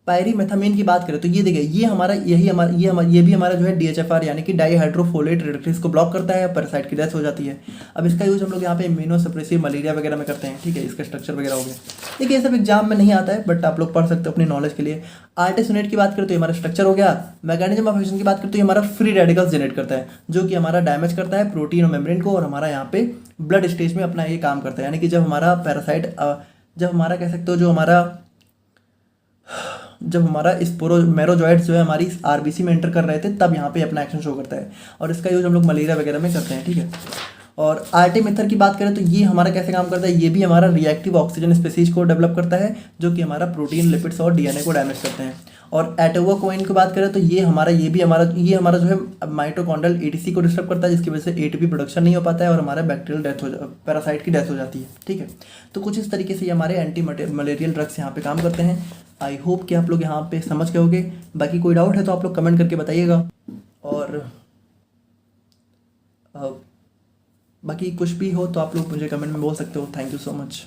पायरीमेथामीन की बात करें तो ये देखिए ये भी हमारा जो है DHFR यानी कि डाईहाइड्रोफोलेट रिडक्टेज को ब्लॉक करता है, पैरासाइट की डेथ हो जाती है। अब इसका यूज हम लोग यहाँ पे इम्यूनोसप्रेसिव मलेरिया वगैरह में करते हैं, ठीक है। इसका स्ट्रक्चर वगैरह हो गया, देखिए ये सब एग्जाम में नहीं आता है, बट आप लोग पढ़ सकते हो अपनी नॉलेज के लिए। आर्टिसोनेट की बात करें तो ये हमारा स्ट्रक्चर हो गया। मैकेनिज्म ऑफ एक्शन की बात करें तो ये हमारा फ्री रेडिकल्स जनरेट करता है, जो कि हमारा डैमेज करता है प्रोटीन और मेम्ब्रेन को, और हमारा यहाँ पे ब्लड स्टेज में अपना ये काम करता है, यानी कि जब हमारा कह सकते हो जब हमारा स्पोरोमेरोजॉइड्स जो है हमारी आरबीसी में एंटर कर रहे थे, तब यहाँ पे अपना एक्शन शो करता है, और इसका यूज हम लोग मलेरिया वगैरह में करते हैं, ठीक है। और आर्टिमिथर की बात करें तो ये हमारा कैसे काम करता है, ये भी हमारा रिएक्टिव ऑक्सीजन स्पीसीज को डेवलप करता है, जो कि हमारा प्रोटीन, लिपिड्स और डीएनए को डैमेज करते हैं। और एटोवाकोइन की बात करें तो ये हमारा जो है माइटोकॉन्ड्रियल एटीसी को डिस्टर्ब करता है, जिसकी वजह से एटीपी प्रोडक्शन नहीं हो पाता है और हमारा पैरासाइट की डेथ हो जाती है, ठीक है। तो कुछ इस तरीके से ये हमारे एंटी मलेरियल ड्रग्स यहाँ पे काम करते हैं। आई होप कि आप लोग यहाँ पे समझ गए होंगे। बाकी कोई डाउट है तो आप लोग कमेंट करके बताइएगा, और बाकी कुछ भी हो तो आप लोग मुझे कमेंट में बोल सकते हो। Thank you so much.